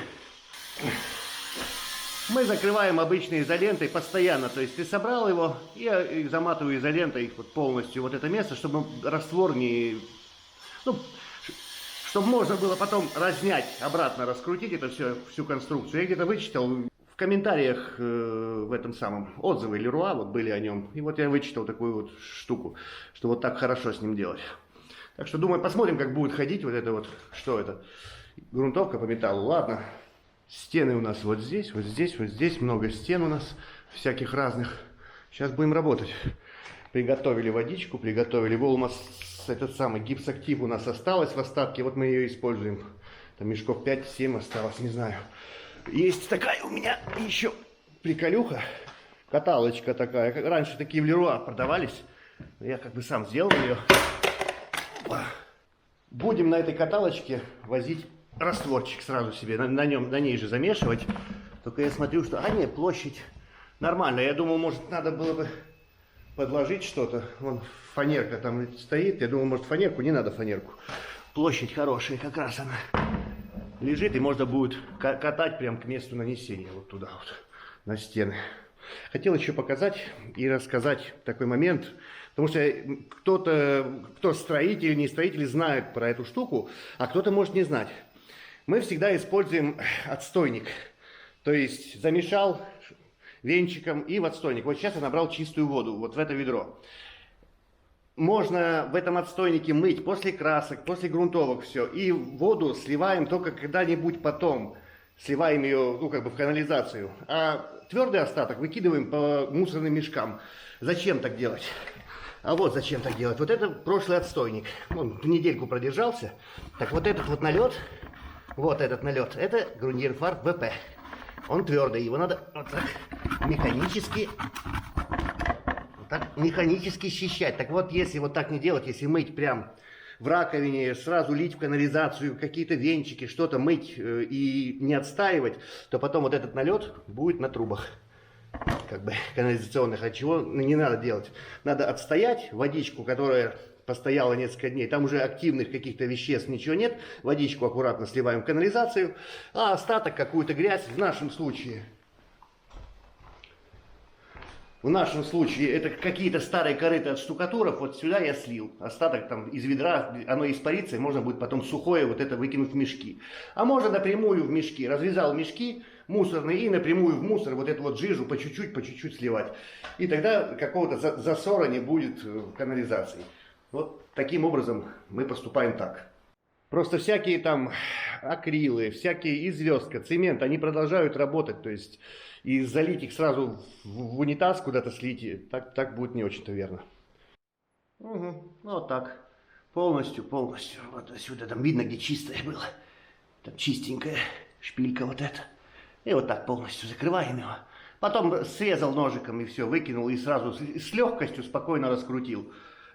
мы закрываем обычной изолентой постоянно. То есть ты собрал его, я заматываю изолентой вот полностью вот это место, чтобы раствор не... Ну, чтобы можно было потом разнять, обратно раскрутить это все, всю конструкцию. Я где-то вычитал в комментариях в этом самом отзывы Леруа, вот были о нем. И вот я вычитал такую вот штуку, что вот так хорошо с ним делать. Так что думаю, посмотрим, как будет ходить вот это вот, что это. Грунтовка по металлу, ладно. Стены у нас вот здесь, вот здесь, вот здесь. Много стен у нас, всяких разных. Сейчас будем работать. Приготовили водичку, приготовили волмас. Этот самый гипсактив у нас осталось в остатке. Вот мы ее используем. Там мешков 5-7 осталось, не знаю. Есть такая у меня еще приколюха. Каталочка такая. Раньше такие в Леруа продавались. Я как бы сам сделал ее. Будем на этой каталочке возить растворчик сразу себе, на ней же замешивать. Только я смотрю, что, нет, площадь нормальная. Я думал, может, надо было бы подложить что-то. Вон фанерка там стоит. Я думал, может, фанерку, не надо фанерку. Площадь хорошая, как раз она лежит, и можно будет катать прям к месту нанесения, вот туда вот, на стены. Хотел еще показать и рассказать такой момент. Потому что кто строитель, не строитель, знает про эту штуку, а кто-то может не знать. Мы всегда используем отстойник. То есть замешал венчиком и в отстойник. Вот сейчас я набрал чистую воду, вот в это ведро. Можно в этом отстойнике мыть после красок, после грунтовок все. И воду сливаем только когда-нибудь потом. Сливаем ее, ну, как бы в канализацию. А твердый остаток выкидываем по мусорным мешкам. Зачем так делать? А вот зачем так делать. Вот это прошлый отстойник. Он недельку продержался. Так вот этот вот налет, это Grundierfarbe ВП. Он твердый, его надо вот так механически счищать. Так вот, если вот так не делать, если мыть прям в раковине, сразу лить в канализацию, какие-то венчики, что-то мыть и не отстаивать, то потом вот этот налет будет на трубах, как бы канализационных, от чего не надо делать. Надо отстоять водичку, которая постояла несколько дней, там уже активных каких-то веществ ничего нет, водичку аккуратно сливаем в канализацию, а остаток, какую-то грязь, в нашем случае это какие-то старые корыты от штукатурок, вот сюда я слил. Остаток там из ведра, оно испарится, и можно будет потом сухое вот это выкинуть в мешки. А можно напрямую в мешки. Развязал мешки мусорные и напрямую в мусор вот эту вот жижу по чуть-чуть сливать. И тогда какого-то засора не будет в канализации. Вот таким образом мы поступаем так. Просто всякие там акрилы, всякие звездка, цемент, они продолжают работать, то есть и залить их сразу в унитаз куда-то слить, так будет не очень-то верно. Угу, вот так, полностью, вот отсюда, там видно, где чистое было, там чистенькая шпилька вот эта, и вот так полностью закрываем его. Потом срезал ножиком и все, выкинул и сразу с легкостью спокойно раскрутил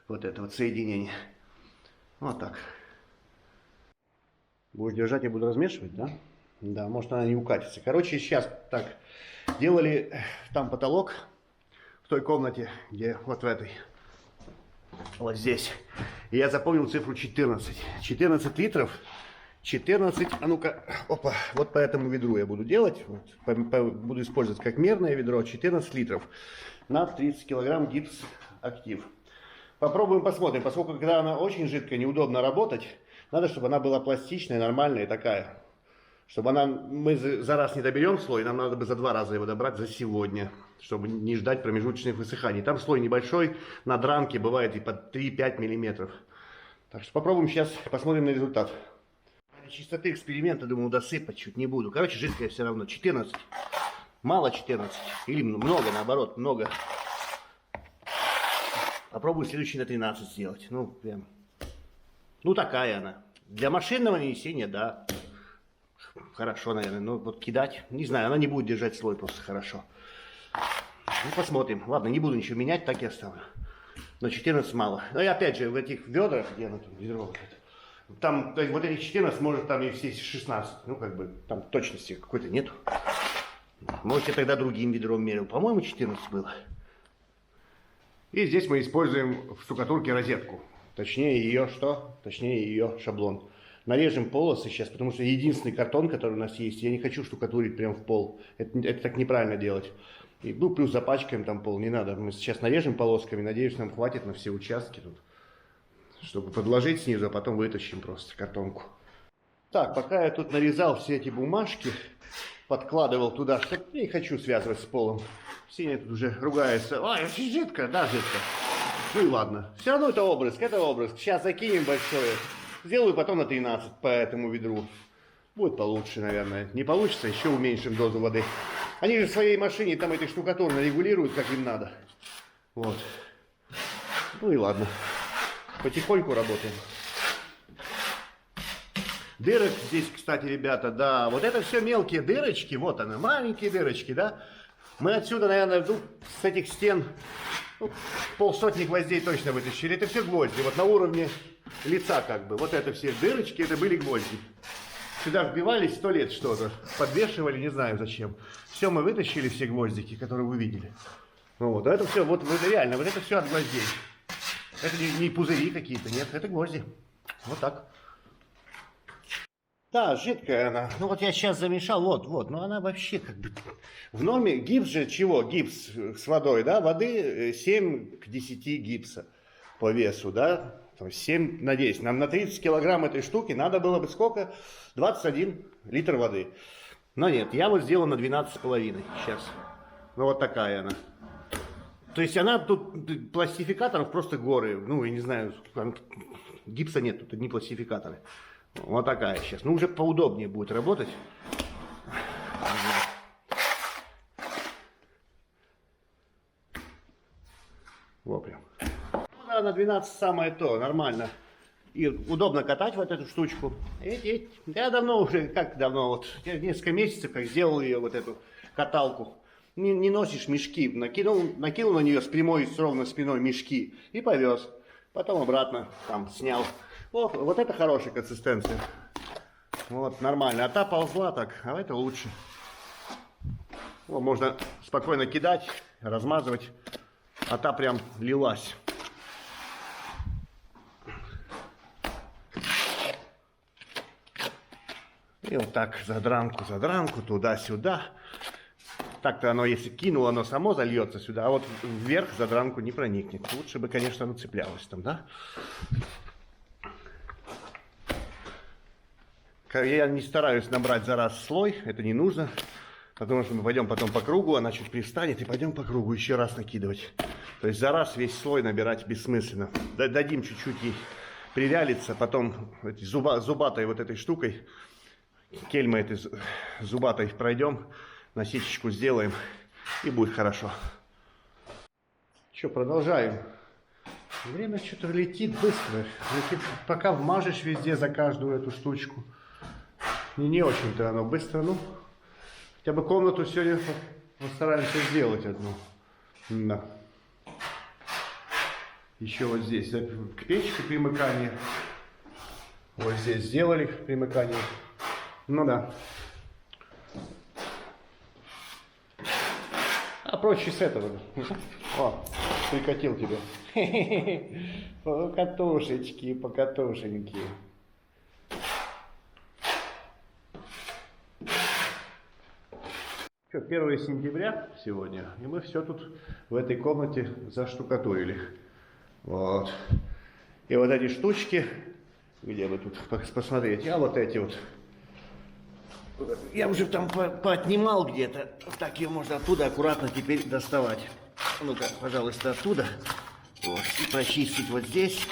вот это вот соединение. Вот так. Будешь держать, я буду размешивать, да? Да, может она не укатится. Короче, сейчас так, делали там потолок в той комнате, где вот в этой, вот здесь. И я запомнил цифру 14. 14 литров, 14, а ну-ка, опа, вот по этому ведру я буду делать. Вот, буду использовать как мерное ведро, 14 литров на 30 килограмм гипс актив. Попробуем, посмотрим, поскольку когда она очень жидкая, неудобно работать. Надо, чтобы она была пластичная, нормальная такая. Чтобы мы за раз не доберем слой, нам надо бы за 2 раза его добрать за сегодня. Чтобы не ждать промежуточных высыханий. Там слой небольшой, на дранке бывает и по 3-5 миллиметров. Так что попробуем сейчас, посмотрим на результат. Для чистоты эксперимента, думаю, досыпать чуть не буду. Короче, жидкая все равно. 14. Мало 14. Или много, наоборот, много. Попробую следующий на 13 сделать. Ну, прям. Ну, такая она. Для машинного нанесения, да. Хорошо, наверное. Но вот кидать, не знаю, она не будет держать слой просто хорошо. Ну, посмотрим. Ладно, не буду ничего менять, так и оставлю. Но 14 мало. Ну, и опять же, в этих ведрах, где оно там, ведро вот это, там, то есть, вот этих 14, может, там и все 16. Ну, как бы, там точности какой-то нету. Может, я тогда другим ведром мерил. По-моему, 14 было. И здесь мы используем в штукатурке розетку. Точнее ее что? Точнее ее шаблон. Нарежем полосы сейчас, потому что единственный картон, который у нас есть, я не хочу штукатурить прям в пол. Это так неправильно делать. И, ну, плюс запачкаем там пол, не надо. Мы сейчас нарежем полосками, надеюсь, нам хватит на все участки тут. Чтобы подложить снизу, а потом вытащим просто картонку. Так, пока я тут нарезал все эти бумажки, подкладывал туда, что я не хочу связывать с полом. Сеня тут уже ругается. Ой, очень жидко, да, жидко. Ну и ладно. Все равно это обрызг. Сейчас закинем большое. Сделаю потом на 13 по этому ведру. Будет получше, наверное. Не получится, еще уменьшим дозу воды. Они же в своей машине там эти штукатурно регулируют, как им надо. Вот. Ну и ладно. Потихоньку работаем. Дырок здесь, кстати, ребята, да. Вот это все мелкие дырочки. Вот они, маленькие дырочки, да. Мы отсюда, наверное, ну, с этих стен, ну, 50 гвоздей точно вытащили. Это все гвозди. Вот на уровне лица как бы. Вот это все дырочки, это были гвозди. Сюда вбивались 100 лет что-то. Подвешивали, не знаю зачем. Все мы вытащили, все гвоздики, которые вы видели. Ну, вот, а это все, вот реально, вот это все от гвоздей. Это не пузыри какие-то, нет, это гвозди. Вот так. Да, жидкая она. Ну вот я сейчас замешал, вот, но она вообще как бы в норме. Гипс же чего? Гипс с водой, да? Воды 7 к 10 гипса по весу, да? То есть 7 на 10. Нам на 30 килограмм этой штуки надо было бы сколько? 21 литр воды. Но нет, я вот сделал на 12,5 сейчас. Ну вот такая она. То есть она тут пластификаторов просто горы. Ну, я не знаю, гипса нет, тут одни пластификаторы. Вот такая сейчас. Ну, уже поудобнее будет работать. Вот прям. Ну, да, на 12 самое то, нормально. И удобно катать вот эту штучку. Я давно уже, вот, я несколько месяцев как сделал ее, вот эту каталку. Не носишь мешки, накинул на нее с прямой, с ровной спиной мешки и повез. Потом обратно там снял. Вот это хорошая консистенция. Вот, нормально. А та ползла так, а это лучше. Вот, можно спокойно кидать, размазывать. А та прям лилась. И вот так задранку, туда-сюда. Так-то оно, если кинуло, оно само зальется сюда, а вот вверх задранку не проникнет. Лучше бы, конечно, оно цеплялось там, да? Я не стараюсь набрать за раз слой, это не нужно. Потому что мы пойдем потом по кругу, она чуть привстанет, и пойдем по кругу еще раз накидывать. То есть за раз весь слой набирать бессмысленно. Дадим чуть-чуть ей привялиться, потом зубатой вот этой штукой, кельмой этой зубатой пройдем, насечечку сделаем, и будет хорошо. Что, продолжаем. Время что-то летит быстро. Летит, пока вмажешь везде за каждую эту штучку. Не очень-то оно быстро, ну. Хотя бы комнату сегодня постараемся сделать одну. Да. Еще вот здесь к печке примыкание. Вот здесь сделали примыкание. Ну да. А проще с этого. О, прикатил тебя. Покатушечки, покатушеньки. Что, 1 сентября сегодня, и мы все тут в этой комнате заштукатурили. Вот. И вот эти штучки, где бы тут посмотреть, а вот эти вот. Я уже там поотнимал где-то, так ее можно оттуда аккуратно теперь доставать. Ну-ка, пожалуйста, оттуда. Вот. И прочистить вот здесь.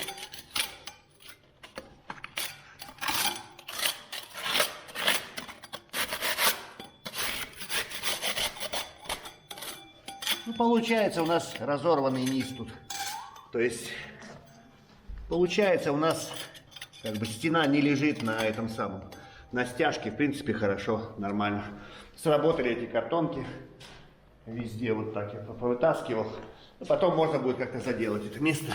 Ну, получается у нас разорванный низ тут. То есть, получается у нас как бы стена не лежит на этом самом. На стяжке, в принципе, хорошо, нормально. Сработали эти картонки. Везде вот так я повытаскивал. Но потом можно будет как-то заделать это место.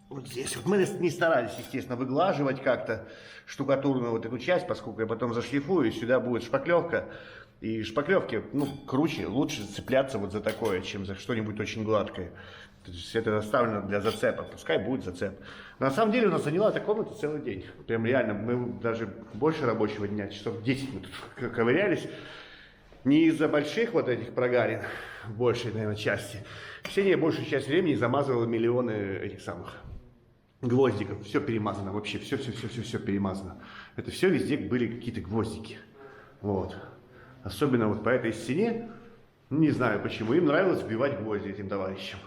Вот здесь вот. Мы не старались, естественно, выглаживать как-то штукатурную вот эту часть, поскольку я потом зашлифую, и сюда будет шпаклевка. И шпаклевки, ну, круче, лучше цепляться вот за такое, чем за что-нибудь очень гладкое. То есть это оставлено для зацепа, пускай будет зацеп. Но на самом деле у нас заняла эта комната целый день. Прям реально, мы даже больше рабочего дня, часов 10 мы тут ковырялись. Не из-за больших вот этих прогарин, большей, наверное, части. Ксения большую часть времени замазывала миллионы этих самых гвоздиков. Все перемазано вообще, все перемазано. Это все везде были какие-то гвоздики. Вот. Особенно вот по этой стене, не знаю почему, им нравилось вбивать гвозди этим товарищам.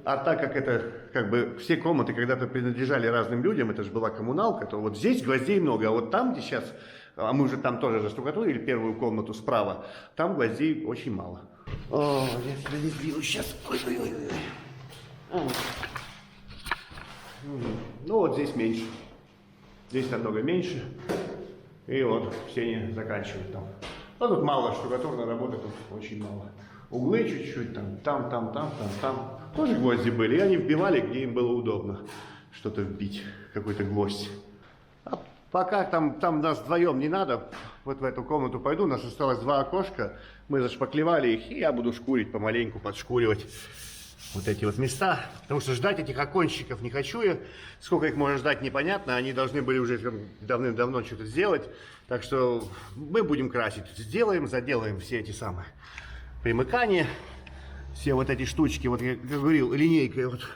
А так как это, как бы, все комнаты когда-то принадлежали разным людям, это же была коммуналка, то вот здесь гвоздей много, а вот там, где сейчас, а мы уже там тоже заштукатурили первую комнату справа, там гвоздей очень мало. О, я тебя не сбил сейчас. Ой. Ну вот здесь меньше. Здесь намного меньше. И вот все не заканчивают там. Ну тут мало штукатурной работы, тут очень мало. Углы чуть-чуть, там. Тоже гвозди были, и они вбивали, где им было удобно что-то вбить, какой-то гвоздь. А пока там нас вдвоем не надо, вот в эту комнату пойду, у нас осталось 2 окошка, мы зашпаклевали их, и я буду шкурить помаленьку, подшкуривать вот эти вот места, потому что ждать этих окончиков не хочу я, сколько их можно ждать непонятно, они должны были уже давным-давно что-то сделать, так что мы будем красить, заделаем все эти самые примыкания, все вот эти штучки, вот я говорил, линейкой вот,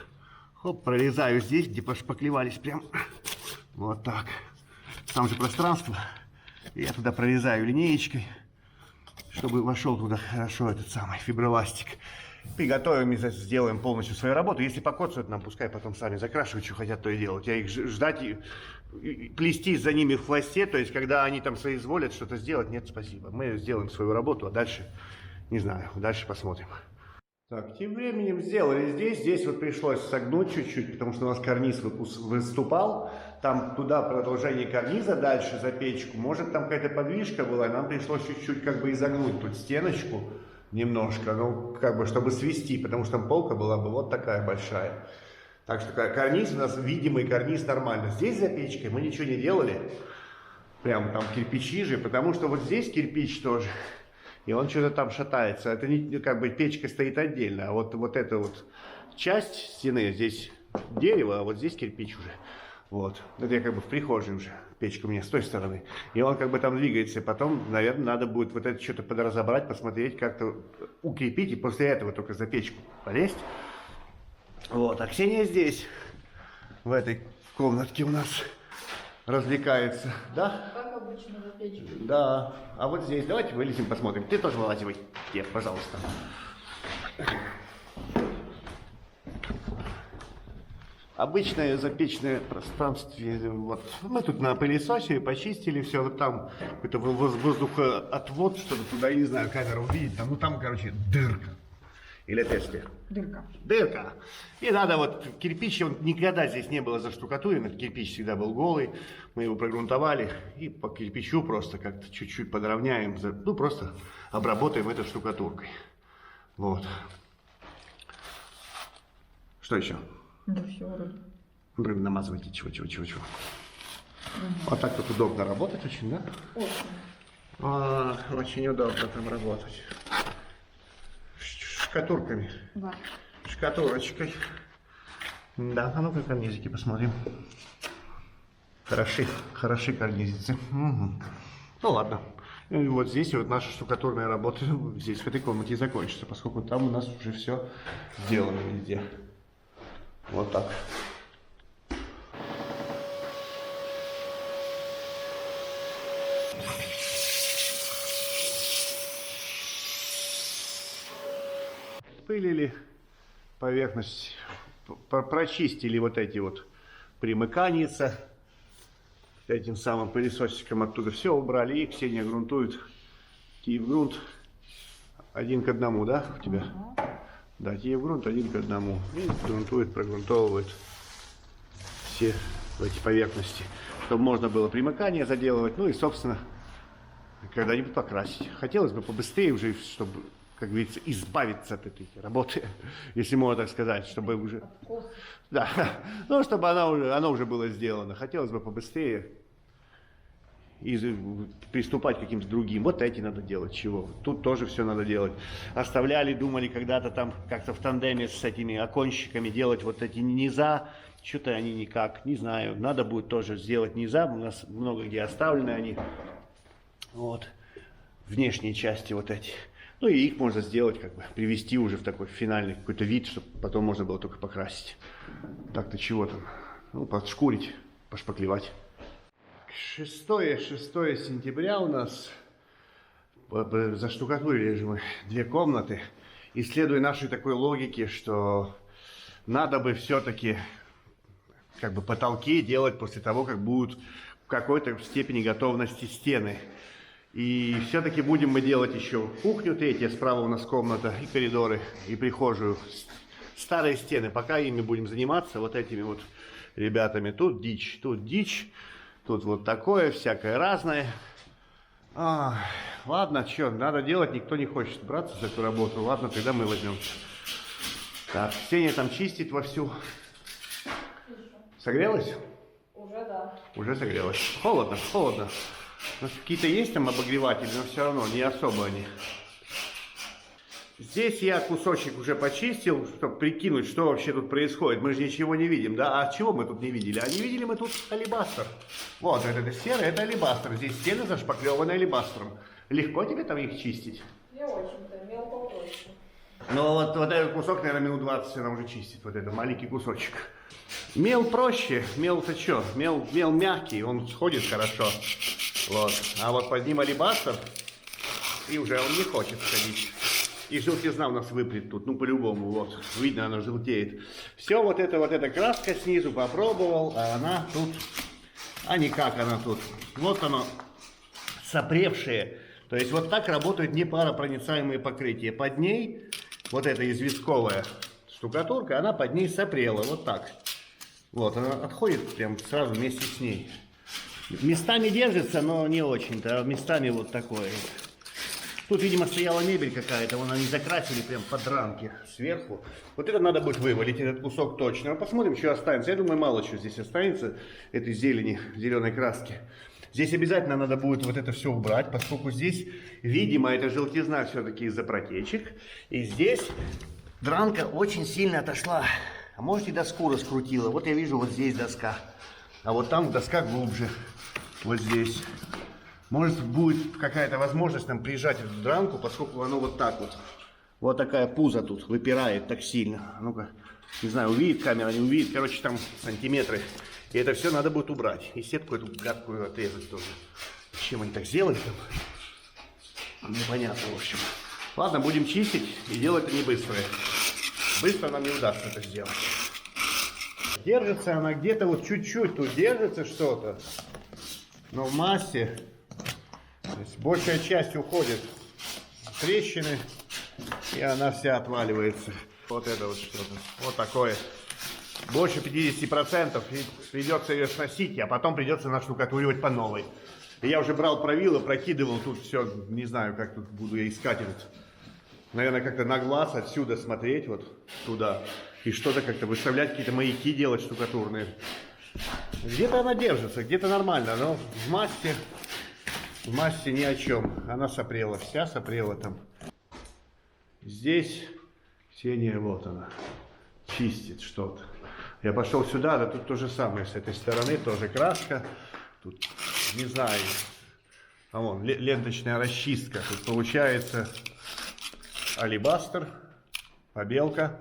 хоп, прорезаю здесь, где пошпаклевались прям, вот так, там же пространство, я туда прорезаю линеечкой, чтобы вошел туда хорошо этот самый фиброластик. Приготовим и сделаем полностью свою работу. Если покоцают нам, пускай потом сами закрашивают, что хотят, то и делать. Я их ждать и плестись за ними в хвосте, то есть когда они там соизволят что-то сделать, нет, спасибо. Мы сделаем свою работу, а дальше, не знаю, дальше посмотрим. Так, тем временем сделали здесь вот пришлось согнуть чуть-чуть, потому что у нас карниз выступал, там туда продолжение карниза дальше за печку, может там какая-то подвижка была, нам пришлось чуть-чуть как бы изогнуть тут стеночку немножко, ну как бы чтобы свести, потому что там полка была бы вот такая большая. Так что карниз у нас, видимый карниз нормально. Здесь за печкой мы ничего не делали. Прям там кирпичи же, потому что вот здесь кирпич тоже. И он что-то там шатается. Это не, как бы печка стоит отдельно. А вот эта вот часть стены, здесь дерево, а вот здесь кирпич уже. Вот. Это я как бы в прихожей уже. Печка у меня с той стороны. И он как бы там двигается. Потом, наверное, надо будет вот это что-то подразобрать, посмотреть, как-то укрепить. И после этого только за печку полезть. Вот. А Ксения здесь, в этой комнатке у нас развлекается. Да? Как обычно за печкой. Да. А вот здесь, давайте вылезем, посмотрим. Ты тоже вылазивай. Пожалуйста. Обычное запечное пространство. Вот. Мы тут на пылесосе почистили все. Вот там какой-то воздухоотвод, что-то туда, я не знаю, камера увидит. Там, ну там, короче, дырка. Или тесты. Дырка. Дырка. И надо вот кирпич, он никогда здесь не было заштукатурен, кирпич всегда был голый. Мы его прогрунтовали и по кирпичу просто как-то чуть-чуть подровняем, ну просто обработаем это штукатуркой. Вот. Что еще? Да все вроде. Блин, намазывайте чего. Вот так тут удобно работать очень, да? Очень. Очень удобно там работать. Шкатурками. Да. Шкатурочкой. Да, а ну-ка карнизики посмотрим. Хороши карнизицы. Угу. Ну ладно. И вот здесь вот наша штукатурная работа здесь в этой комнате и закончится, поскольку там у нас уже все сделано везде. Вот так. Пылили поверхность, прочистили вот эти вот примыканица. Этим самым пылесосиком оттуда все убрали, и Ксения грунтует. Киевгрунт 1 к 1, да, у тебя? Да, Киевгрунт 1 к 1. И грунтует, прогрунтовывает все эти поверхности, чтобы можно было примыкание заделывать, ну и, собственно, когда-нибудь покрасить. Хотелось бы побыстрее уже, чтобы, как говорится, избавиться от этой работы, если можно так сказать, чтобы уже... Да, ну, чтобы оно уже было сделано. Хотелось бы побыстрее и приступать к каким-то другим. Вот эти надо делать, чего. Тут тоже все надо делать. Оставляли, думали когда-то там как-то в тандеме с этими окончиками делать вот эти низа. Что-то они никак, не знаю. Надо будет тоже сделать низа. У нас много где оставлены они. Вот. Внешние части вот эти. Ну и их можно сделать, как бы, привести уже в такой финальный какой-то вид, чтобы потом можно было только покрасить. Так-то чего там? Ну, подшкурить, пошпаклевать. 6 сентября у нас. Заштукатурили же мы 2 комнаты. Исследуя нашей такой логике, что надо бы все-таки как бы потолки делать после того, как будут в какой-то степени готовности стены. И все-таки будем мы делать еще кухню, 3-я, справа у нас комната, и коридоры, и прихожую. Старые стены, пока ими будем заниматься, вот этими вот ребятами. Тут дичь, тут вот такое, всякое разное. Ладно, что, надо делать, никто не хочет браться за эту работу. Ладно, тогда мы возьмемся. Так, Ксения там чистит вовсю. Согрелась? Уже да. Уже согрелась. Холодно. Какие-то есть там обогреватели, но все равно не особо они. Здесь я кусочек уже почистил, чтобы прикинуть, что вообще тут происходит. Мы же ничего не видим, да? А чего мы тут не видели? А не видели мы тут алебастр. Вот, это серый, это алебастр. Здесь стены зашпаклеваны алебастром. Легко тебе там их чистить? Не очень-то, мел попроще. Ну вот этот кусок, наверное, минут 20 она уже чистит. Вот этот маленький кусочек. Мел проще, мел-то что? Мел мягкий, он сходит хорошо. Вот. А вот под ним алебастр, и уже он не хочет сходить. И желтизна у нас выпрет тут, ну по-любому, вот. Видно, она желтеет. Все, вот эта краска снизу попробовал, а она тут... А никак она тут. Вот оно, сопревшее. То есть вот так работают непаропроницаемые покрытия. Под ней, вот эта известковая штукатурка, она под ней сопрела, вот так. Вот, она отходит прям сразу вместе с ней. Местами держится, но не очень-то, а местами вот такое. Тут, видимо, стояла мебель какая-то, вон они закрасили прям под рамки сверху. Вот это надо будет вывалить, этот кусок точно. А посмотрим, что останется. Я думаю, мало чего здесь останется, этой зелени, зеленой краски. Здесь обязательно надо будет вот это все убрать, поскольку здесь, видимо, это желтизна все-таки из-за протечек. И здесь дранка очень сильно отошла. А может и доску раскрутила. Вот я вижу, вот здесь доска. А вот там доска глубже. Вот здесь. Может будет какая-то возможность нам прижать эту дранку, поскольку оно вот так вот. Вот такая пузо тут выпирает так сильно. Ну-ка, не знаю, увидит камера, не увидит. Короче, там сантиметры. И это все надо будет убрать. И сетку эту гадкую отрезать тоже. Чем они так сделали там? Непонятно, в общем. Ладно, будем чистить. И дело это не быстрое. Быстро нам не удастся это сделать. Держится она где-то вот чуть-чуть. Тут держится что-то. Но в массе... То есть большая часть уходит в трещины, и она вся отваливается. Вот это вот что-то. Вот такое. Больше 50%. И придется ее сносить, а потом придется наштукатуривать по новой. И я уже брал правило, прокидывал тут все. Не знаю, как тут буду я искать этот. Наверное, как-то на глаз отсюда смотреть вот туда. И что-то как-то выставлять, какие-то маяки делать штукатурные. Где-то она держится, где-то нормально, но в массе ни о чем. Она сопрела, вся сопрела там. Здесь Ксения, вот она, чистит что-то. Я пошел сюда, да тут то же самое. С этой стороны тоже краска. Тут, не знаю, а вон ленточная расчистка. Тут получается алебастр, побелка.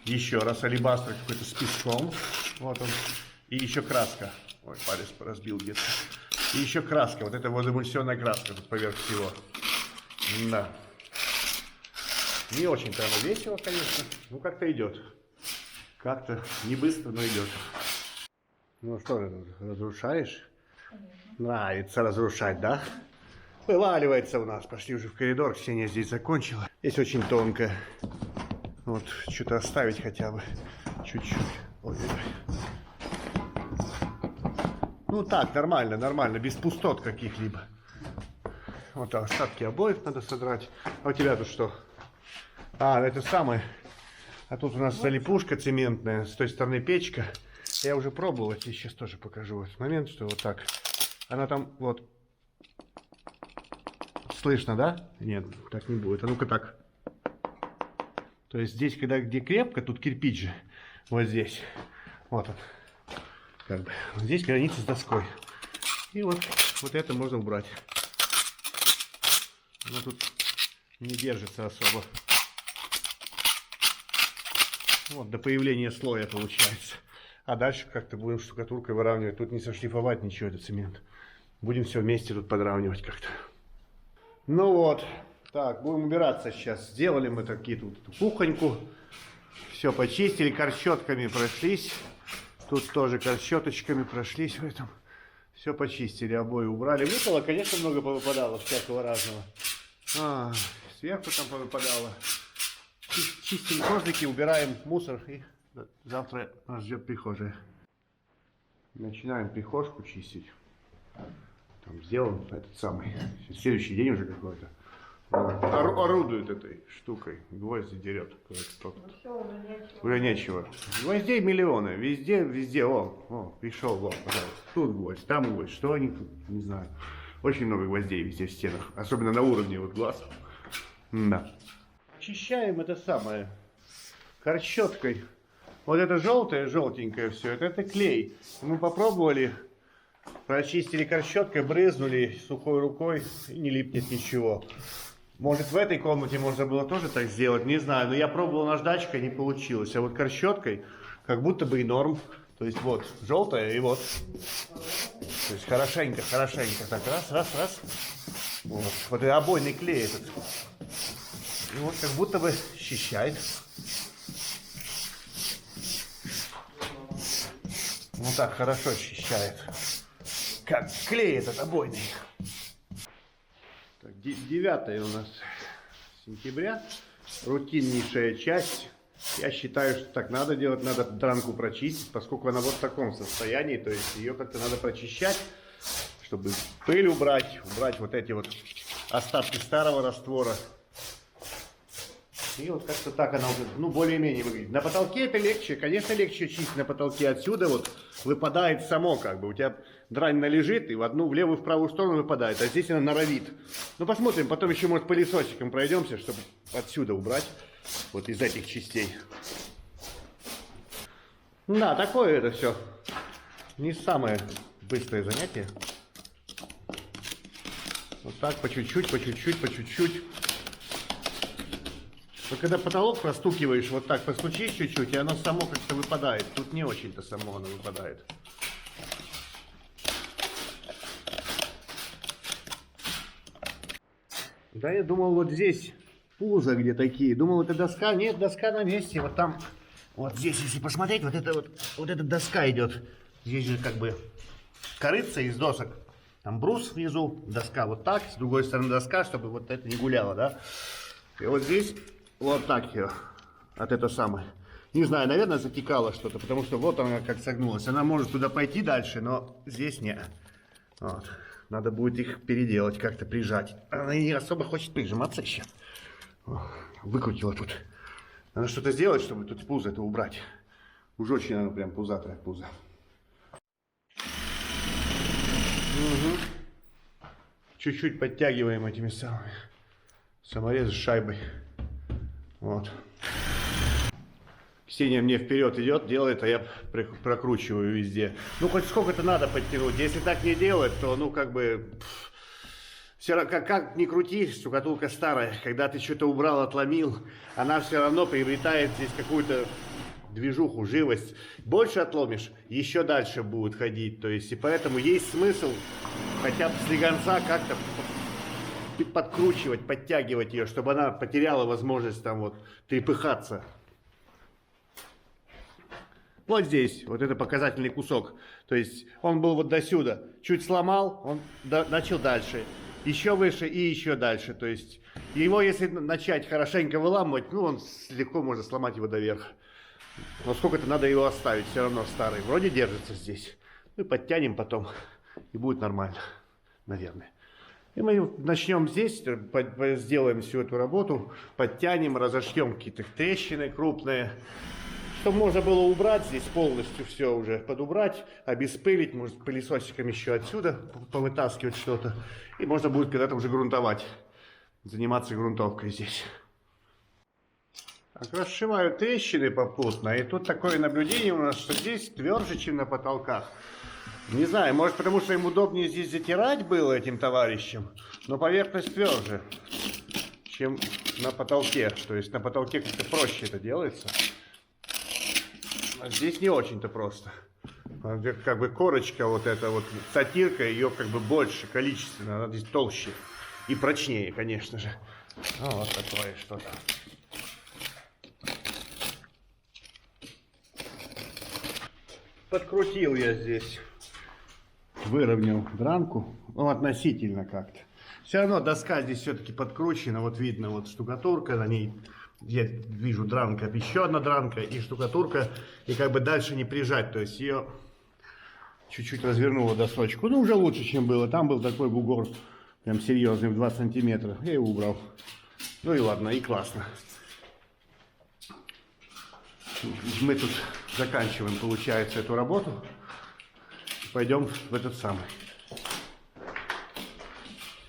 Еще раз алебастр какой-то с песком. Вот он. И еще краска. Ой, палец разбил где-то. И еще краска. Вот это вот эмульсионная краска тут поверх всего. Да. Не очень-то оно весело, конечно. Ну, как-то идет. Как-то не быстро, но идет. Ну, что ты тут разрушаешь? Нравится разрушать, да? Вываливается у нас. Пошли уже в коридор. Ксения здесь закончила. Здесь очень тонко. Вот, что-то оставить хотя бы. Чуть-чуть. Ой-ой-ой. Ну так, нормально, нормально, без пустот каких-либо. Вот остатки обоев надо содрать. А у тебя тут что? А, это самое. А тут у нас залипушка цементная, с той стороны печка. Я уже пробовал, я тебе сейчас тоже покажу в этот момент, что вот так. Она там вот. Слышно, да? Нет, так не будет. А ну-ка так. То есть здесь, где крепко, тут кирпич же. Вот здесь. Вот он. Как бы. Здесь граница с доской. И вот это можно убрать. Она тут не держится особо. Вот до появления слоя получается. А дальше как-то будем штукатуркой выравнивать. Тут не сошлифовать ничего, это цемент. Будем все вместе тут подравнивать как-то. Ну вот. Так, будем убираться сейчас. Сделали мы такие тут кухоньку. Все почистили, корщетками прошлись. Тут тоже корщеточками прошлись в этом. Все почистили, обои убрали. Выпало, конечно, много повыпадало всякого разного. Сверху там повыпадало. Чистим козлики, убираем мусор. И завтра нас ждет прихожая. Начинаем прихожку чистить. Там сделан этот самый. Следующий день уже какой-то. Орудует этой штукой. Гвозди дерет. Уже нечего. Гвоздей миллионы. Везде, везде. О, пришел, вот, пожалуйста. Тут гвоздь, там гвоздь. Что они тут, не знаю. Очень много гвоздей везде в стенах. Особенно на уровне вот глаз. Да. Очищаем это самое корщеткой. Вот это желтое, желтенькое все. Это клей. Мы попробовали. Прочистили корщеткой, брызнули сухой рукой. И не липнет ничего. Может, в этой комнате можно было тоже так сделать, не знаю. Но я пробовал наждачкой, не получилось. А вот корщеткой как будто бы и норм. То есть вот желтое и вот. То есть хорошенько, хорошенько. Так, раз. Вот и обойный клей этот. И вот как будто бы счищает. Вот так хорошо счищает. Как клей этот обойный. Так, 9 у нас сентября. Рутиннейшая часть. Я считаю, что так надо делать. Надо дранку прочистить, поскольку она вот в таком состоянии. То есть ее как-то надо прочищать, чтобы пыль убрать. Убрать вот эти вот остатки старого раствора. И вот как-то так она уже, ну, более-менее выглядит. На потолке это легче, конечно, легче чистить на потолке. Отсюда вот выпадает само, как бы. У тебя дрань належит, и в одну, в левую, в правую сторону выпадает. А здесь она норовит. Ну, посмотрим, потом еще, может, пылесосиком пройдемся, чтобы отсюда убрать. Вот из этих частей. Да, такое это все. Не самое быстрое занятие. Вот так, по чуть-чуть, по чуть-чуть, по чуть-чуть. Но когда потолок простукиваешь, вот так постучишь чуть-чуть, и оно само как-то выпадает. Тут не очень-то само оно выпадает. Да, я думал, вот здесь пузо где такие. Думал, это доска. Нет, доска на месте. Вот там, вот здесь, если посмотреть, вот эта доска идет. Здесь же как бы корыца из досок. Там брус внизу, доска вот так, с другой стороны доска, чтобы вот это не гуляло, да. И вот здесь вот так ее, от это самое. Не знаю, наверное, затекало что-то, потому что вот она как согнулась. Она может туда пойти дальше, но здесь не. Вот. Надо будет их переделать, как-то прижать. Она не особо хочет прижиматься еще. Выкрутила тут. Надо что-то сделать, чтобы тут пузо это убрать. Уж очень оно прям пузатое пузо. Угу. Чуть-чуть подтягиваем этими самыми. Саморез с шайбой. Вот. Ксения мне вперед идет, делает, а я прокручиваю везде. Ну, хоть сколько-то надо подтянуть. Если так не делать, то, ну, как бы... Все равно, как ни крути, штукатурка старая. Когда ты что-то убрал, отломил, она все равно приобретает здесь какую-то движуху, живость. Больше отломишь, еще дальше будет ходить. То есть, и поэтому есть смысл хотя бы с слегонца как-то подкручивать, подтягивать ее, чтобы она потеряла возможность там вот трепыхаться. Вот здесь, вот это показательный кусок. То есть он был вот до сюда. Чуть сломал, он начал дальше. Еще выше и еще дальше. То есть его, если начать хорошенько выламывать, ну он легко можно сломать его до верха. Но сколько-то надо его оставить, все равно старый. Вроде держится здесь. Мы подтянем потом, и будет нормально, наверное. И мы начнем здесь, сделаем всю эту работу, подтянем, разошьем какие-то трещины крупные, чтобы можно было убрать здесь полностью все уже, подубрать, обеспылить, может пылесосиком еще отсюда повытаскивать что-то. И можно будет когда-то уже грунтовать, заниматься грунтовкой здесь. Так, расшиваю трещины попутно, и тут такое наблюдение у нас, что здесь тверже, чем на потолках. Не знаю, может потому что им удобнее здесь затирать было этим товарищам, но поверхность тверже, чем на потолке. То есть на потолке как-то проще это делается. А здесь не очень-то просто. Как бы корочка вот эта вот, затирка, ее как бы больше количественно, она здесь толще и прочнее, конечно же. Ну, вот такое что-то. Подкрутил я здесь. Выровнял дранку, ну, относительно как-то. Все равно доска здесь все-таки подкручена, вот видно, вот штукатурка, на ней я вижу дранка, еще одна дранка и штукатурка, и как бы дальше не прижать, то есть ее чуть-чуть развернула досочку, ну уже лучше, чем было, там был такой бугор, прям серьезный, в 2 сантиметра, я его убрал. Ну и ладно, и классно. Мы тут заканчиваем, получается, эту работу. Пойдем в этот самый,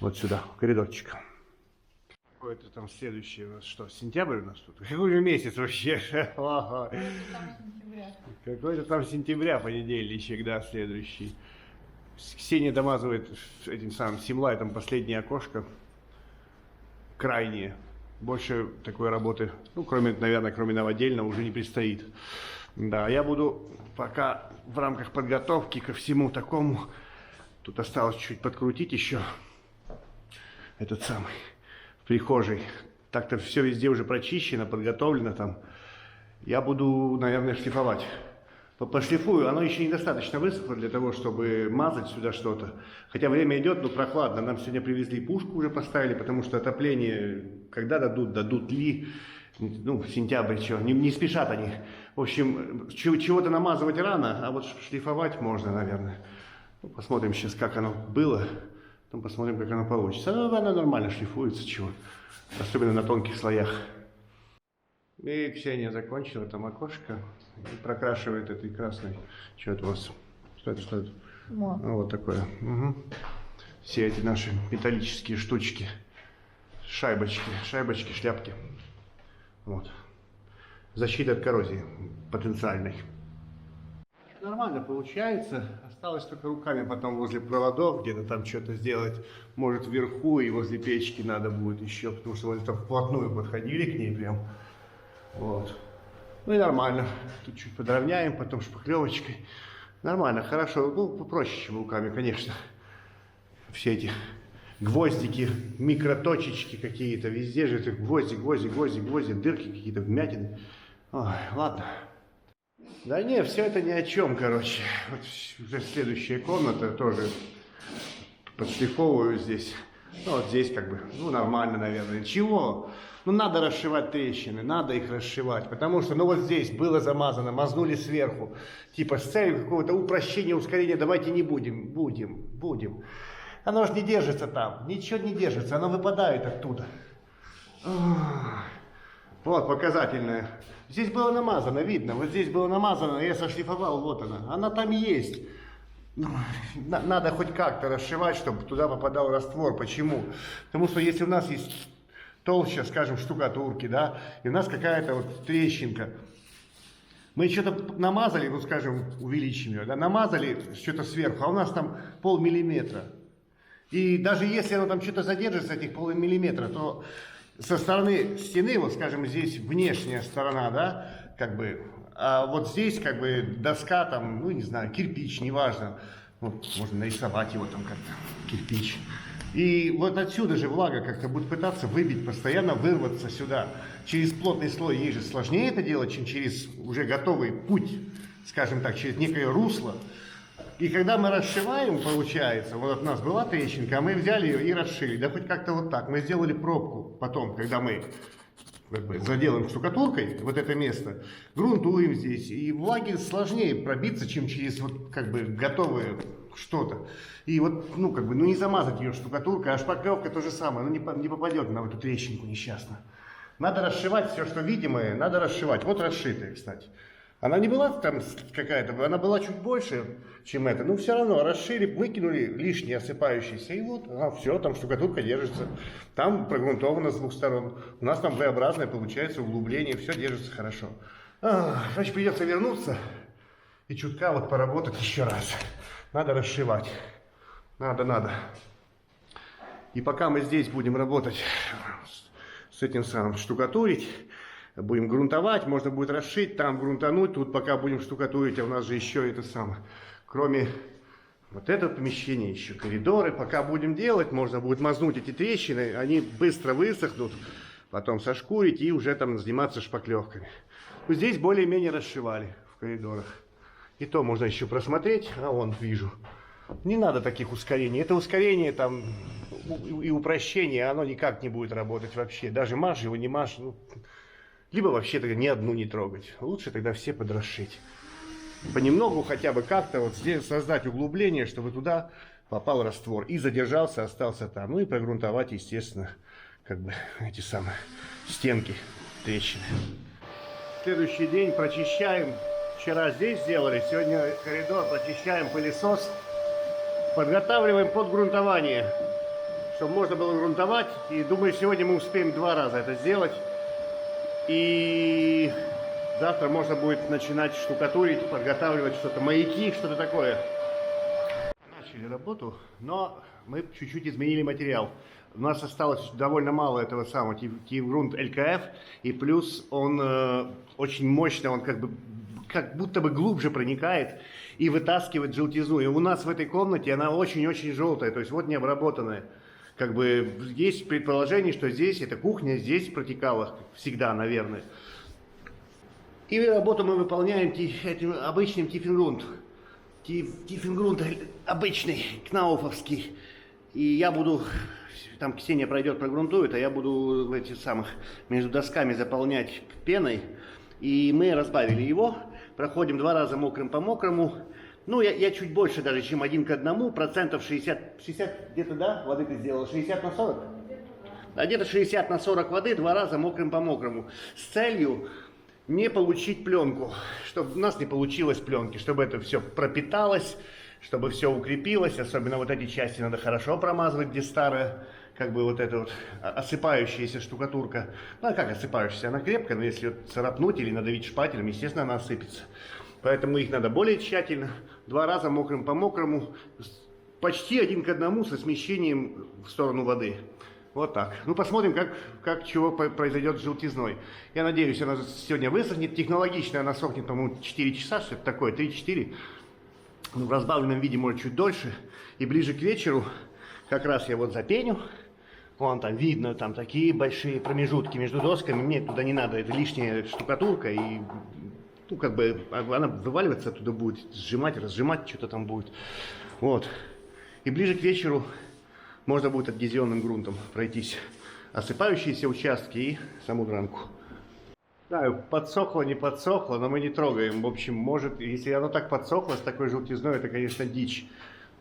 вот сюда, в коридорчик. Какой-то там следующий у нас, что, сентябрь у нас тут? Какой же месяц вообще? Какой-то там сентября, понедельничек, да, следующий. Ксения домазывает этим самым симлайтом последнее окошко, крайнее. Больше такой работы, ну, кроме, наверное, кроме новодельного, уже не предстоит. Да, я буду пока в рамках подготовки ко всему такому, тут осталось чуть подкрутить еще, этот самый, в прихожей. Так-то все везде уже прочищено, подготовлено там. Я буду, наверное, шлифовать. Пошлифую, оно еще недостаточно высохло для того, чтобы мазать сюда что-то. Хотя время идет, но прохладно. Нам сегодня привезли пушку, уже поставили, потому что отопление, когда дадут ли, ну, сентябрь, что, не спешат они. В общем, чего-то намазывать рано, а вот шлифовать можно, наверное. Ну, посмотрим сейчас, как оно было. Потом посмотрим, как оно получится. Ну, она нормально шлифуется, чего. Особенно на тонких слоях. И Ксения закончила там окошко и прокрашивает этой красной. Что это у вас? Что это? Что это? Вот такое. Угу. Все эти наши металлические штучки. Шайбочки, шляпки. Вот. Защита от коррозии потенциальной. Нормально получается. Осталось только руками потом возле проводов где-то там что-то сделать. Может вверху и возле печки надо будет еще, потому что вот там вплотную подходили к ней прям. Вот. Ну и нормально. Тут чуть подровняем, потом шпаклевочкой. Нормально, хорошо. Ну, попроще, чем руками, конечно. Все эти гвоздики, микроточечки какие-то. Везде же эти гвозди, дырки какие-то, вмятины. Ой, ладно. Да не, все это ни о чем, короче. Вот уже следующая комната тоже подшлифовываю здесь. Ну, вот здесь как бы, ну, нормально, наверное. Чего? Ну, надо расшивать трещины, надо их расшивать. Потому что, ну, вот здесь было замазано, мазнули сверху. Типа с целью какого-то упрощения, ускорения. Давайте не будем. Будем. Оно же не держится там. Ничего не держится, оно выпадает оттуда. Вот, показательное. Здесь было намазано, видно. Вот здесь было намазано, я сошлифовал, вот она. Она там есть. Надо хоть как-то расшивать, чтобы туда попадал раствор. Почему? Потому что если у нас есть толща, скажем, штукатурки, да, и у нас какая-то вот трещинка, мы что-то намазали, ну, скажем, увеличим ее, да, намазали что-то сверху, а у нас там полмиллиметра. И даже если оно там что-то задержится, этих полмиллиметра, то со стороны стены, вот, скажем, здесь внешняя сторона, да, как бы, а вот здесь, как бы, доска там, ну, не знаю, кирпич, неважно, вот, можно нарисовать его там как-то, кирпич. И вот отсюда же влага как-то будет пытаться выбить, постоянно вырваться сюда. Через плотный слой ей же сложнее это делать, чем через уже готовый путь, скажем так, через некое русло. И когда мы расшиваем, получается, вот у нас была трещинка, а мы взяли ее и расшили, да хоть как-то вот так. Мы сделали пробку потом, когда мы как бы заделаем штукатуркой вот это место, грунтуем здесь, и влаге сложнее пробиться, чем через вот как бы готовое что-то. И вот, ну как бы, ну не замазать ее штукатуркой, а шпаклевка то же самое, ну не попадет на эту трещинку несчастно. Надо расшивать все, что видимое, надо расшивать. Вот расшитая, кстати. Она не была там какая-то, она была чуть больше, чем это. Но все равно расшили, выкинули лишнее осыпающееся. И вот, все, там штукатурка держится. Там прогрунтовано с двух сторон. У нас там V-образное получается углубление, все держится хорошо. Значит, придется вернуться и чутка вот поработать еще раз. Надо расшивать. Надо. И пока мы здесь будем работать с этим самым штукатурить, будем грунтовать, можно будет расшить, там грунтануть, тут пока будем штукатурить, а у нас же еще это самое. Кроме вот этого помещения, еще коридоры. Пока будем делать, можно будет мазнуть эти трещины, они быстро высохнут, потом сошкурить и уже там заниматься шпаклевками. Вот здесь более-менее расшивали в коридорах. И то можно еще просмотреть, а вон вижу. Не надо таких ускорений. Это ускорение там и упрощение, оно никак не будет работать вообще. Даже машь его, не машь. Ну, либо вообще тогда ни одну не трогать. Лучше тогда все подрасшить. Понемногу хотя бы как-то вот здесь создать углубление, чтобы туда попал раствор. И задержался, остался там. Ну и прогрунтовать, естественно, как бы эти самые стенки, трещины. Следующий день прочищаем. Вчера здесь сделали, сегодня коридор прочищаем, пылесос. Подготавливаем под грунтование, чтобы можно было грунтовать. И думаю, сегодня мы успеем 2 раза это сделать. И завтра можно будет начинать штукатурить, подготавливать что-то, маяки, что-то такое. Начали работу, но мы чуть-чуть изменили материал. У нас осталось довольно мало этого самого Киевгрунт ЛКФ, и плюс он очень мощно, он как будто бы глубже проникает и вытаскивает желтизну. И у нас в этой комнате она очень-очень желтая, то есть вот не обработанная. Как бы есть предположение, что здесь эта кухня, здесь протекала всегда, наверное. И работу мы выполняем этим обычным Тиффенгрунт. Тиффенгрунт обычный, кнауфовский. И я буду, там Ксения пройдет, прогрунтует, а я буду в этих самых между досками заполнять пеной. И мы разбавили его, проходим 2 раза мокрым по мокрому. Ну, я чуть больше даже, чем 1 к 1, процентов 60, 60 где-то, да, воды ты сделала, 60 на 40? А где-то 60 на 40 воды 2 раза мокрым по мокрому. С целью не получить пленку, чтобы у нас не получилось пленки, чтобы это все пропиталось, чтобы все укрепилось. Особенно вот эти части надо хорошо промазывать, где старая, как бы вот эта вот осыпающаяся штукатурка. Ну, а как осыпающаяся? Она крепкая, но если вот царапнуть или надавить шпателем, естественно, она осыпется. Поэтому их надо более тщательно. 2 раза мокрым по мокрому, почти 1 к 1 со смещением в сторону воды. Вот так. Ну, посмотрим, как чего произойдет с желтизной. Я надеюсь, она сегодня высохнет. Технологично она сохнет, по-моему, 4 часа, что-то такое, 3-4. Ну, в разбавленном виде, может, чуть дольше. И ближе к вечеру как раз я вот запеню. Вон там видно, там такие большие промежутки между досками. Мне туда не надо, это лишняя штукатурка. И, ну, как бы, она вываливаться оттуда будет, сжимать, разжимать, что-то там будет. Вот. И ближе к вечеру можно будет адгезионным грунтом пройтись осыпающиеся участки и саму дранку. Знаю, подсохло, не подсохло, но мы не трогаем. В общем, может, если оно так подсохло с такой желтизной, это, конечно, дичь.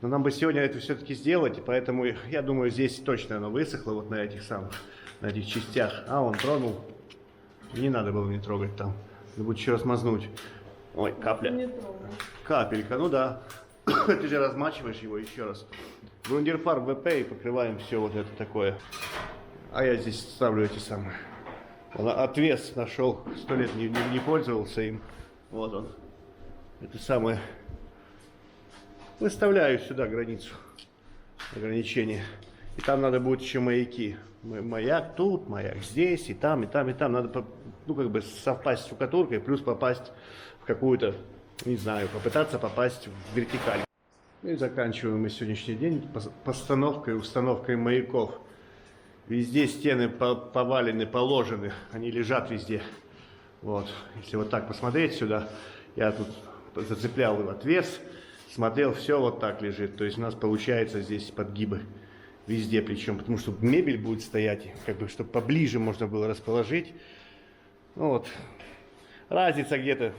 Но нам бы сегодня это все-таки сделать, и поэтому, я думаю, здесь точно оно высохло, вот на этих самых, на этих частях. А, он тронул. Не надо было мне трогать там. Надо будет еще размазнуть. Ой, капля. Капелька, ну да. Ты же размачиваешь его еще раз. Грундерфарб ВП и покрываем все вот это такое. А я здесь ставлю эти самые. Отвес нашел, 100 лет не пользовался им. Вот он. Это самое. Выставляю сюда границу ограничения. И там надо будет еще маяки. Маяк тут, маяк здесь, и там, и там, и там. Надо, ну, как бы совпасть с штукатуркой, плюс попасть в какую-то, не знаю, попытаться попасть в вертикаль. И заканчиваем мы сегодняшний день постановкой и установкой маяков. Везде стены повалены, положены, они лежат везде. Вот, если вот так посмотреть сюда, я тут зацеплял в отвес, смотрел, все вот так лежит. То есть у нас получается здесь подгибы везде, причем, потому что мебель будет стоять, как бы, чтобы поближе можно было расположить. Ну, вот, разница где-то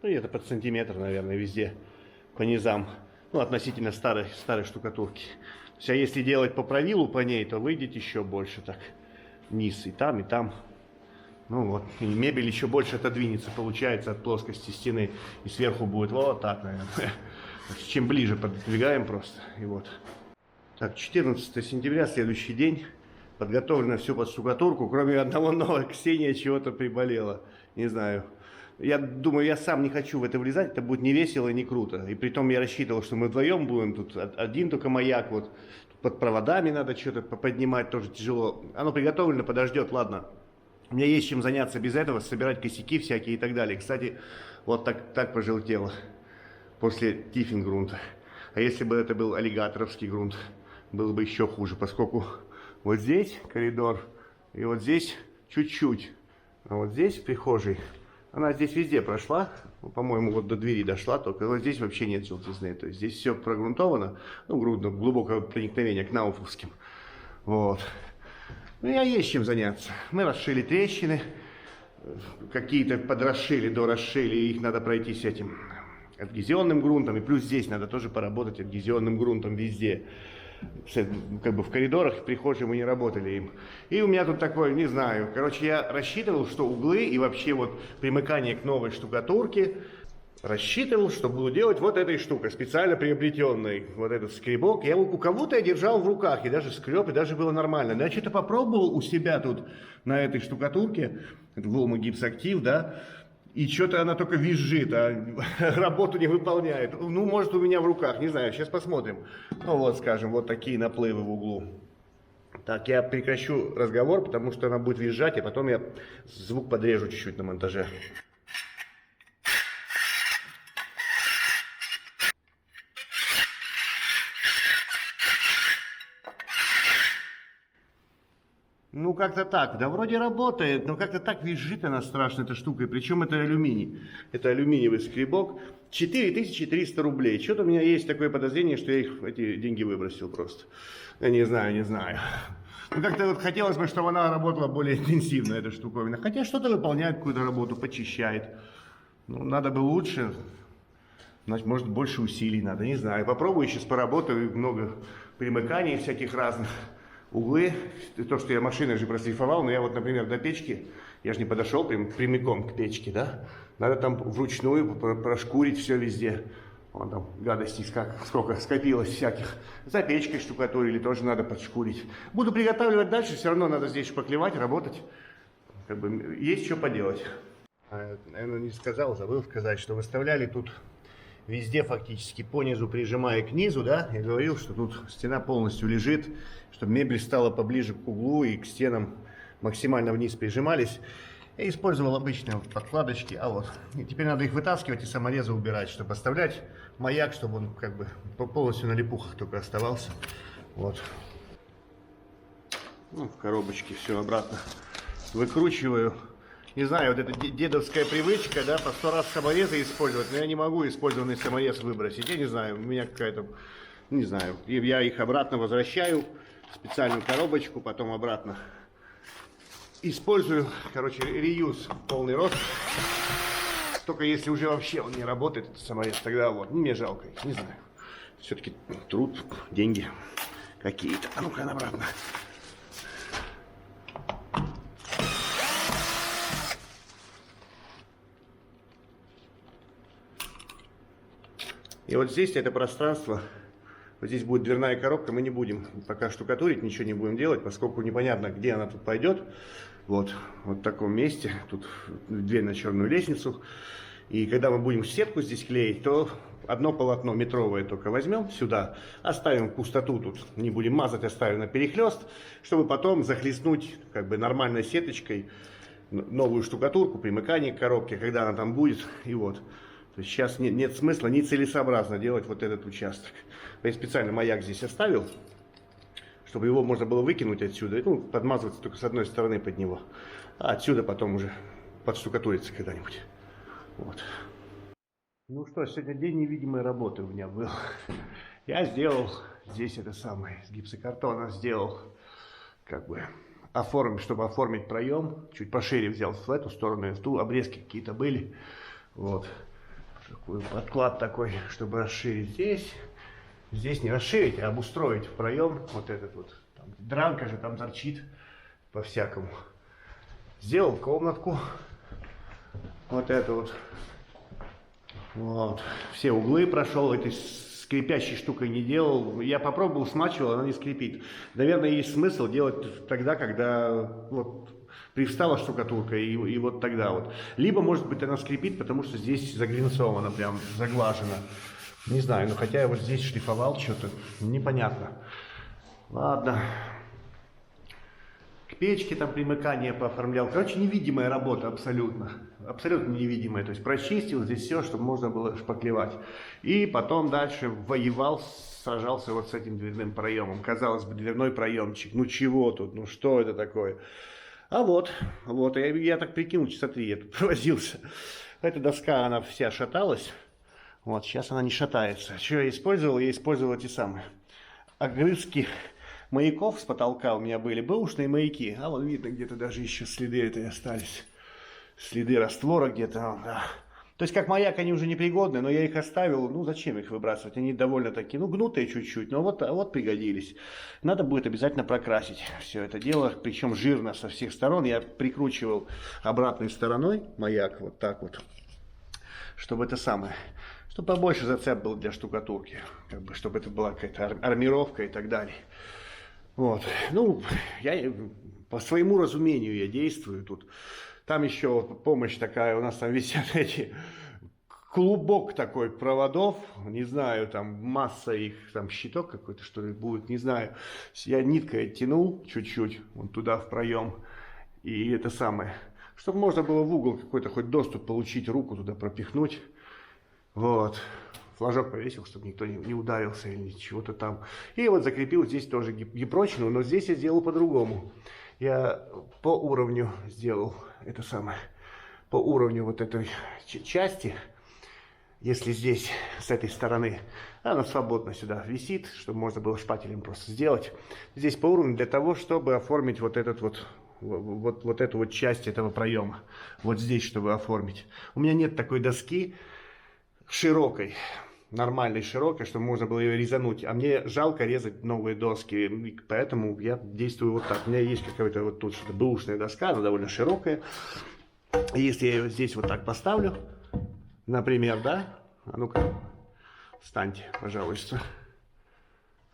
под сантиметр, наверное, везде по низам. Ну, относительно старой штукатурки. То есть, а если делать по правилу по ней, то выйдет еще больше так. Вниз и там, и там. Ну вот. И мебель еще больше отодвинется, получается, от плоскости стены. И сверху будет вот так, наверное. Чем ближе подвигаем просто. И вот. Так, 14 сентября, следующий день. Подготовлено все под штукатурку. Кроме одного нового, Ксения чего-то приболела. Не знаю. Я думаю, я сам не хочу в это влезать, это будет не весело и не круто. И притом я рассчитывал, что мы вдвоем будем, тут один только маяк, вот под проводами надо что-то поднимать, тоже тяжело. Оно приготовлено, подождет, ладно. У меня есть чем заняться без этого, собирать косяки всякие и так далее. Кстати, вот так пожелтело после тиффингрунта. А если бы это был аллигаторовский грунт, было бы еще хуже, поскольку вот здесь коридор, и вот здесь чуть-чуть, а вот здесь в прихожей. Она здесь везде прошла, по-моему, вот до двери дошла, только вот здесь вообще нет желтизны. То есть здесь все прогрунтовано, ну, глубокое проникновение к науфовским. Вот. Ну, я есть чем заняться. Мы расшили трещины, какие-то подрасшили, дорасшили, их надо пройти с этим адгезионным грунтом. И плюс здесь надо тоже поработать адгезионным грунтом везде. Как бы в коридорах, в прихожей мы не работали им. И у меня тут такое, не знаю, короче, я рассчитывал, что углы и вообще вот примыкание к новой штукатурке, рассчитывал, что буду делать вот этой штукой, специально приобретенной, вот этот скребок. Я у кого-то я держал в руках, и даже скреб, и даже было нормально. Но я что-то попробовал у себя тут на этой штукатурке, это Волма Гипсактив, да, и что-то она только визжит, а работу не выполняет. Ну, может, у меня в руках, не знаю, сейчас посмотрим. Ну, вот, скажем, вот такие наплывы в углу. Так, я прекращу разговор, потому что она будет визжать, и потом я звук подрежу чуть-чуть на монтаже. Ну, как-то так. Да, вроде работает, но как-то так визжит она страшно, эта штука. И причем это алюминий. Это алюминиевый скребок. 4300 рублей. Что-то у меня есть такое подозрение, что я эти деньги выбросил просто. Я не знаю. Ну, как-то вот хотелось бы, чтобы она работала более интенсивно, эта штуковина. Хотя что-то выполняет какую-то работу, почищает. Ну, надо бы лучше. Значит, может, больше усилий надо, не знаю. Попробую сейчас поработаю, много примыканий всяких разных, углы. То, что я машиной же прошлифовал, но я вот, например, до печки, я же не подошел прямиком к печке, да? Надо там вручную прошкурить все везде. Вон там гадостей сколько скопилось всяких. За печкой штукатурили, тоже надо подшкурить. Буду приготавливать дальше, все равно надо здесь шпаклевать, работать. Как бы есть что поделать. Наверное, не сказал, забыл сказать, что выставляли тут везде фактически по низу, прижимая к низу, да, я говорил, что тут стена полностью лежит, чтобы мебель стала поближе к углу и к стенам максимально вниз прижимались. Я использовал обычные вот подкладочки, а вот и теперь надо их вытаскивать и саморезы убирать, чтобы оставлять маяк, чтобы он как бы полностью на липухах только оставался. Вот. Ну, в коробочке все обратно выкручиваю. Не знаю, вот эта дедовская привычка, да, по 100 раз саморезы использовать, но я не могу использованный саморез выбросить. Я не знаю, у меня какая-то, не знаю, я их обратно возвращаю в специальную коробочку, потом обратно использую, короче, реюз полный рост. Только если уже вообще он не работает, этот саморез, тогда вот, мне жалко их, не знаю. Все-таки труд, деньги какие-то. А ну-ка, обратно. И вот здесь это пространство, вот здесь будет дверная коробка, мы не будем пока штукатурить, ничего не будем делать, поскольку непонятно, где она тут пойдет. Вот в таком месте, тут дверь на черную лестницу. И когда мы будем сетку здесь клеить, то одно полотно метровое только возьмем сюда, оставим пустоту тут, не будем мазать, оставим на перехлест, чтобы потом захлестнуть как бы нормальной сеточкой новую штукатурку, примыкание к коробке, когда она там будет, и вот. То есть сейчас нет смысла, не целесообразно делать вот этот участок. Я специально маяк здесь оставил, чтобы его можно было выкинуть отсюда, ну, подмазываться только с одной стороны под него, а отсюда потом уже подштукатуриться когда-нибудь. Вот. Ну что, сегодня день невидимой работы у меня был. Я сделал здесь это самое, из гипсокартона сделал, как бы, чтобы оформить проем, чуть пошире взял в эту сторону и в ту, обрезки какие-то были, вот. Такой подклад такой, чтобы расширить здесь. Здесь не расширить, а обустроить в проем. Вот этот вот. Там, дранка же там торчит по-всякому. Сделал комнатку. Вот это вот. Вот. Все углы прошел. Этой скрипящей штукой не делал. Я попробовал, смачивал, она не скрипит. Наверное, есть смысл делать тогда, когда вот привстала штукатурка, и вот тогда вот. Либо, может быть, она скрипит, потому что здесь заглинцовано, прям заглажено. Не знаю, но хотя я вот здесь шлифовал что-то, непонятно. Ладно. К печке там примыкание пооформлял. Короче, невидимая работа абсолютно. Абсолютно невидимая. То есть прочистил здесь все, чтобы можно было шпаклевать. И потом дальше воевал, сражался вот с этим дверным проемом. Казалось бы, дверной проемчик. Ну чего тут? Ну что это такое? А вот, я так прикинул, часа 3 я тут провозился. Эта доска, она вся шаталась. Вот, сейчас она не шатается. Что я использовал? Я использовал эти самые огрызки маяков с потолка у меня были. Бэушные маяки. А вот видно, где-то даже еще следы этой остались. Следы раствора где-то. Да. То есть, как маяк, они уже непригодны, но я их оставил. Ну, зачем их выбрасывать? Они довольно-таки, ну, гнутые чуть-чуть, но вот пригодились. Надо будет обязательно прокрасить все это дело, причем жирно со всех сторон. Я прикручивал обратной стороной маяк, вот так вот, чтобы это самое, чтобы побольше зацеп был для штукатурки, как бы, чтобы это была какая-то армировка и так далее. Вот, ну, я по своему разумению я действую тут. Там еще помощь такая, у нас там висят эти, клубок такой проводов, не знаю, там масса их, там щиток какой-то, что ли, будет, не знаю. Я ниткой оттянул чуть-чуть, вот туда в проем, и это самое, чтобы можно было в угол какой-то хоть доступ получить, руку туда пропихнуть, вот. Флажок повесил, чтобы никто не ударился или чего-то там. И вот закрепил здесь тоже гипрочину, но здесь я сделал по-другому. Я по уровню сделал это самое, по уровню вот этой части, если здесь с этой стороны, она свободно сюда висит, чтобы можно было шпателем просто сделать. Здесь по уровню для того, чтобы оформить вот этот вот эту вот часть этого проема. Вот здесь, чтобы оформить. У меня нет такой доски, широкой, нормальной широкой, чтобы можно было ее резануть. А мне жалко резать новые доски, поэтому я действую вот так. У меня есть какая-то вот тут что-то бэушная доска, она довольно широкая. Если я ее здесь вот так поставлю, например, да, а ну-ка, встаньте, пожалуйста.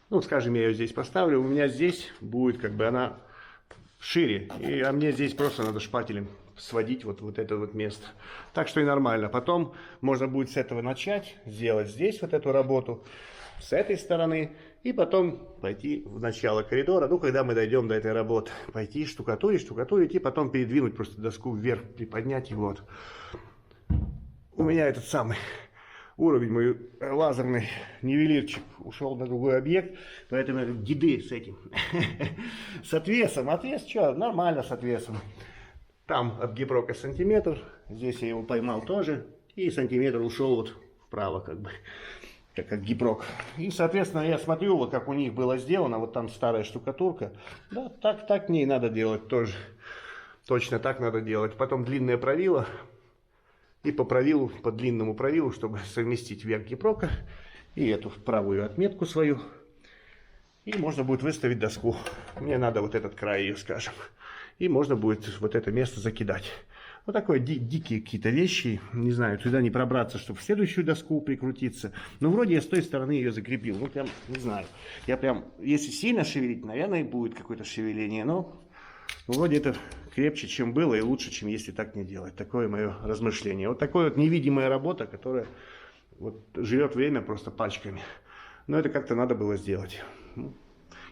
Ну, скажем, я ее здесь поставлю, у меня здесь будет как бы она шире, а мне здесь просто надо шпателем сводить вот это вот место. Так что и нормально. Потом можно будет с этого начать, сделать здесь вот эту работу, с этой стороны, и потом пойти в начало коридора, ну, когда мы дойдем до этой работы, пойти штукатурить, и потом передвинуть просто доску вверх, приподнять, и вот. У меня этот самый уровень, мой лазерный нивелирчик ушел на другой объект, поэтому деды с этим, с отвесом, отвес, что, нормально с отвесом. Там от гиброка сантиметр, здесь я его поймал тоже, и сантиметр ушел вот вправо, как бы, как гипрок. И, соответственно, я смотрю, вот как у них было сделано, вот там старая штукатурка, да, так мне и надо делать тоже, точно так надо делать. Потом длинное правило, и по правилу, по длинному правилу, чтобы совместить верх гипрока и эту правую отметку свою, и можно будет выставить доску. Мне надо вот этот край ее, скажем, и можно будет вот это место закидать. Вот такое дикие какие-то вещи, не знаю, туда не пробраться, чтобы в следующую доску прикрутиться. Но вроде я с той стороны ее закрепил, ну прям, не знаю, я прям, если сильно шевелить, наверное, будет какое-то шевеление, но вроде это крепче, чем было, и лучше, чем если так не делать. Такое мое размышление. Вот такая вот невидимая работа, которая вот живет время просто пачками. Но это как-то надо было сделать.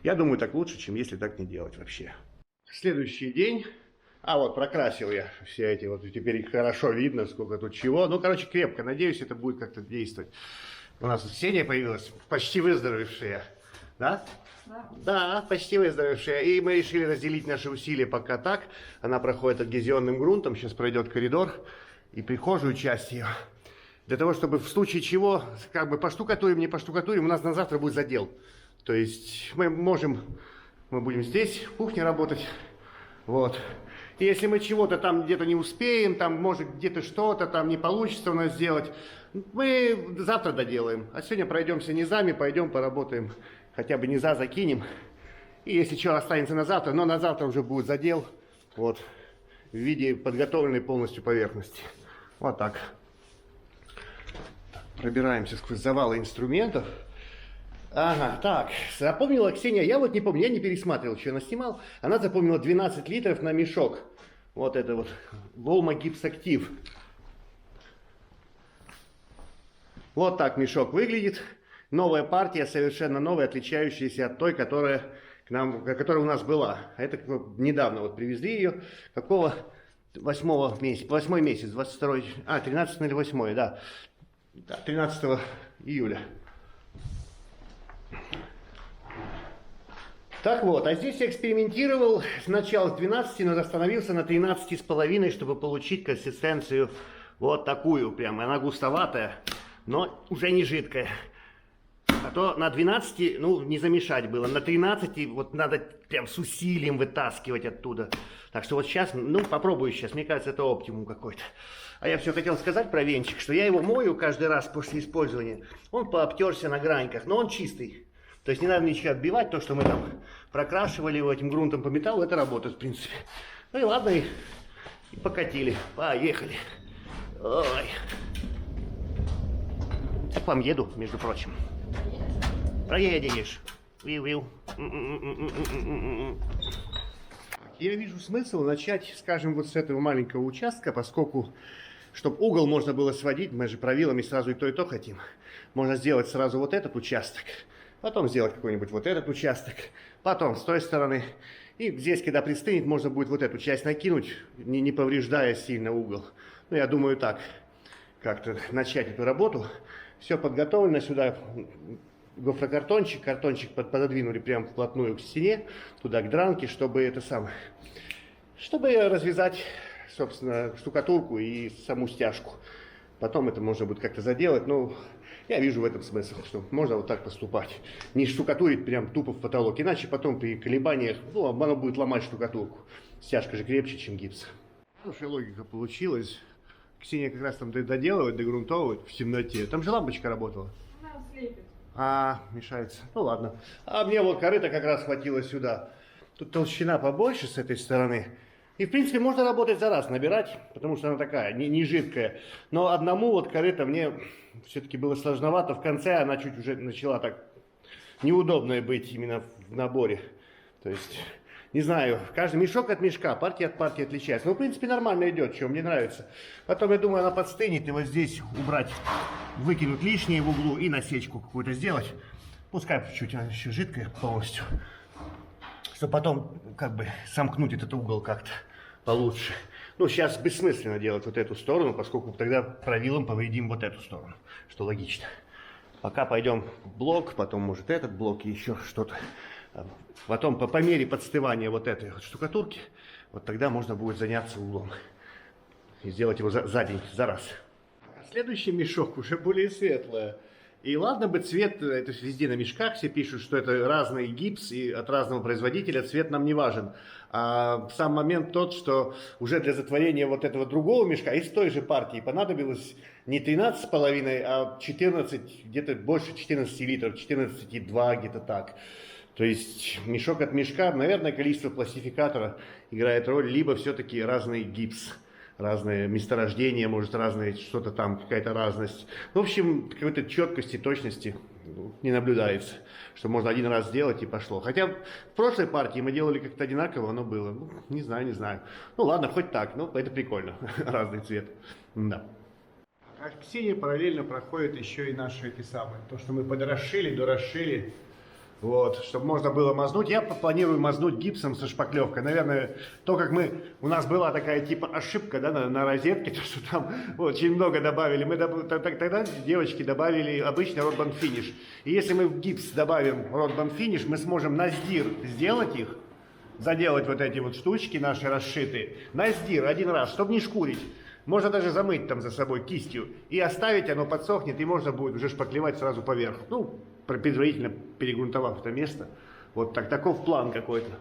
Я думаю, так лучше, чем если так не делать вообще. Следующий день. А вот прокрасил я все эти вот, теперь хорошо видно, сколько тут чего. Ну, короче, крепко. Надеюсь, это будет как-то действовать. У нас Ксения появилась, почти выздоровевшая. Да? Да, почти выздоровевшая. И мы решили разделить наши усилия пока так. Она проходит адгезионным грунтом, сейчас пройдет коридор и прихожую часть ее. Для того, чтобы в случае чего, как бы поштукатурим, не поштукатурим, у нас на завтра будет задел. То есть мы будем здесь, в кухне работать. Вот. И если мы чего-то там где-то не успеем, там может где-то что-то там не получится у нас сделать, мы завтра доделаем. А сегодня пройдемся низами, пойдем поработаем, хотя бы низа закинем. И если что, останется на завтра, но на завтра уже будет задел, вот, в виде подготовленной полностью поверхности. Вот так. Пробираемся сквозь завалы инструментов. Ага, так, запомнила Ксения, я вот не помню, я не пересматривал, что она снимала. Она запомнила 12 литров на мешок. Вот это вот, Волма Гипс Актив. Вот так мешок выглядит. Новая партия, совершенно новая, отличающаяся от той, которая у нас была. Это недавно вот привезли ее. Какого? 8 месяц, 22, 13 или 8, да. 13 июля. Так вот, а здесь я экспериментировал сначала с 12, но остановился на 13,5, чтобы получить консистенцию вот такую прям. Она густоватая, но уже не жидкая. А то на 12, ну, не замешать было. На 13 вот надо прям с усилием вытаскивать оттуда. Так что вот сейчас, ну, попробую сейчас. Мне кажется, это оптимум какой-то. А я все хотел сказать про венчик, что я его мою каждый раз после использования. Он пообтерся на граньках, но он чистый. То есть не надо ничего отбивать, то, что мы там прокрашивали его этим грунтом по металлу, это работает в принципе. Ну и ладно, и покатили, поехали. Ой. Я к вам еду, между прочим. Проедешь. Вил-вил. Я вижу смысл начать, скажем, вот с этого маленького участка, поскольку, чтобы угол можно было сводить, мы же правилами сразу и то хотим. Можно сделать сразу вот этот участок. Потом сделать какой-нибудь вот этот участок, потом с той стороны. И здесь, когда пристынет, можно будет вот эту часть накинуть, не повреждая сильно угол. Ну, я думаю, так, как-то начать эту работу. Все подготовлено сюда. Гофрокартончик, пододвинули прямо вплотную к стене, туда к дранке, чтобы развязать, собственно, штукатурку и саму стяжку. Потом это можно будет как-то заделать, но я вижу в этом смысл, что можно вот так поступать. Не штукатурить прям тупо в потолок, иначе потом при колебаниях, ну, оно будет ломать штукатурку. Стяжка же крепче, чем гипс. Хорошая логика получилась. Ксения как раз там доделывает, догрунтовывает в темноте. Там же лампочка работала. Она слепит. А, мешается. Ну ладно. А мне вот корыто как раз хватило сюда. Тут толщина побольше с этой стороны. И, в принципе, можно работать за раз, набирать, потому что она такая, не жидкая. Но одному вот корыто мне все-таки было сложновато. В конце она чуть уже начала так неудобной быть именно в наборе. То есть, не знаю, каждый мешок от мешка, партия от партии отличается. Но, в принципе, нормально идет, что мне нравится. Потом, я думаю, она подстынет, и вот здесь убрать, выкинуть лишнее в углу и насечку какую-то сделать. Пускай чуть она еще жидкая полностью. Чтобы потом, как бы, сомкнуть этот угол как-то получше. Ну, сейчас бессмысленно делать вот эту сторону, поскольку тогда правилом повредим вот эту сторону, что логично. Пока пойдем в блок, потом, может, этот блок и еще что-то. Потом, по мере подстывания вот этой вот штукатурки, вот тогда можно будет заняться углом. И сделать его за день, за раз. Следующий мешок уже более светлый. И ладно бы цвет, это везде на мешках все пишут, что это разный гипс и от разного производителя, цвет нам не важен. А сам момент тот, что уже для затворения вот этого другого мешка из той же партии понадобилось не 13,5, а 14, где-то больше 14 литров, 14,2, где-то так. То есть мешок от мешка, наверное, количество пластификатора играет роль, либо все-таки разный гипс. Разные месторождения, может, разные, что-то там, какая-то разность. В общем, какой-то четкости, точности не наблюдается, что можно один раз сделать и пошло. Хотя в прошлой партии мы делали как-то одинаково, оно было. Ну, не знаю. Ну ладно, хоть так, но это прикольно, разный цвет. Да. А Ксения параллельно проходит еще и наши эти самые, то, что мы подрошили, дорасшили. Вот, чтобы можно было мазнуть. Я планирую мазнуть гипсом со шпаклевкой. Наверное, то, как у нас была такая типа ошибка, да, на розетке, то, что там вот, очень много добавили. Мы тогда девочки добавили обычный рот-банд финиш. И если мы в гипс добавим рот-банд финиш, мы сможем на сдир сделать их, заделать вот эти вот штучки наши расшитые, на сдир один раз, чтобы не шкурить. Можно даже замыть там за собой кистью и оставить, оно подсохнет, и можно будет уже шпаклевать сразу поверх. Ну, предварительно перегрунтовав это место. Вот таков план какой-то.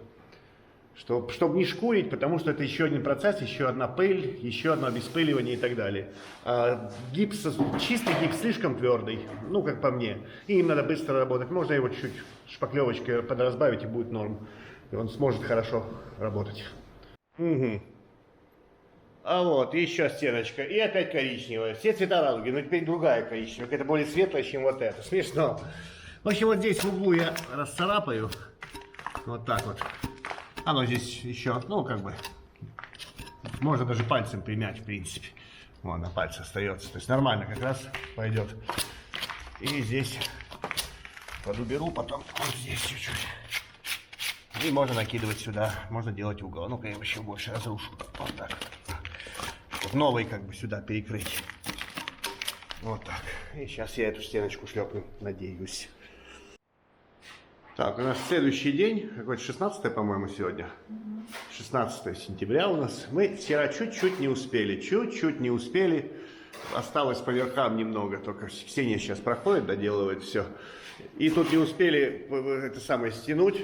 Чтобы не шкурить, потому что это еще один процесс, еще одна пыль, еще одно обеспыливание и так далее. А чистый гипс слишком твердый, ну, как по мне. И им надо быстро работать. Можно его чуть шпаклевочкой подразбавить, и будет норм. И он сможет хорошо работать. Угу. А вот, еще стеночка. И опять коричневая. Все цвета радуги, но теперь другая коричневая. Это более светлая, чем вот это. Смешно. В общем, вот здесь в углу я расцарапаю. Вот так вот. Оно здесь еще, ну, как бы, можно даже пальцем примять, в принципе. Вон, на пальце остается. То есть нормально как раз пойдет. И здесь подуберу, потом вот здесь чуть-чуть. И можно накидывать сюда. Можно делать угол. Ну-ка, я его еще больше разрушу. Вот так. Новый как бы сюда перекрыть. Вот так. И сейчас я эту стеночку шлепну, надеюсь. Так, у нас следующий день, какой-то 16, по-моему, сегодня. 16 сентября у нас. Мы вчера чуть-чуть не успели. Осталось по верхам немного, только Ксения сейчас проходит, доделывает все. И тут не успели это самое стянуть.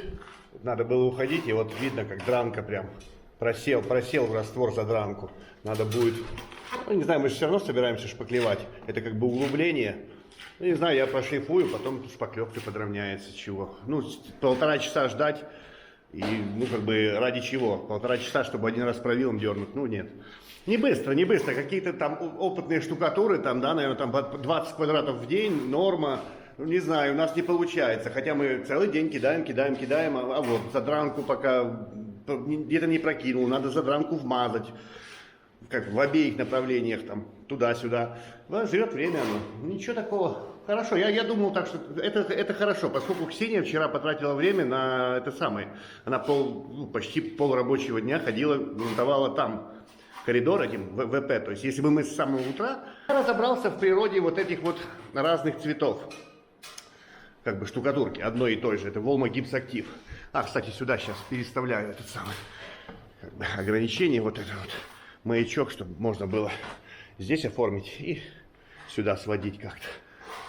Надо было уходить, и вот видно, как дранка прям просел в раствор за дранку. Надо будет, ну, не знаю, мы же все равно собираемся шпаклевать. Это как бы углубление. Ну, не знаю, я прошлифую, потом шпаклевкой подровняется, чего. Ну, 1,5 часа ждать, и, ну, как бы, ради чего? 1,5 часа, чтобы один раз правилом дернуть, ну, нет. Не быстро. Какие-то там опытные штукатуры, там, да, наверное, там 20 квадратов в день, норма. Ну, не знаю, у нас не получается, хотя мы целый день кидаем, а вот задранку пока где-то не прокинул, надо задранку вмазать, как в обеих направлениях, там, туда-сюда. Жрет время оно, ничего такого. Хорошо, я думал так, что это хорошо, поскольку Ксения вчера потратила время на это самое, она почти пол рабочего дня ходила, грунтовала там коридор этим ВП, то есть если бы мы с самого утра разобрался в природе вот этих вот разных цветов, как бы штукатурки, одной и той же, это Волма Гипс Актив. А, кстати, сюда сейчас переставляю этот самый, как бы, ограничение, вот это вот, маячок, чтобы можно было здесь оформить и сюда сводить как-то.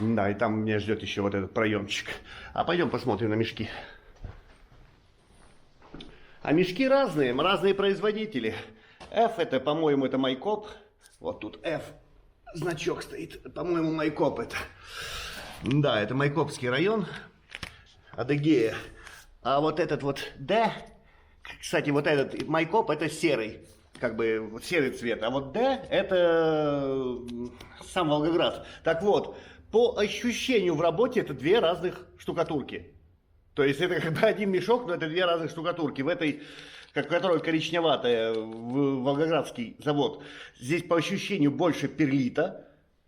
Да, и там меня ждет еще вот этот проемчик. А пойдем посмотрим на мешки. А мешки разные производители. F это, по-моему, это Майкоп. Вот тут F значок стоит. По-моему, Майкоп это. Да, это Майкопский район. Адыгея. А вот этот вот D, кстати, вот этот Майкоп это серый. Как бы серый цвет. А вот D это сам Волгоград. Так вот, по ощущению в работе это две разных штукатурки. То есть это как бы один мешок, но это две разных штукатурки. В этой, которая коричневатая, в Волгоградский завод, здесь по ощущению больше перлита,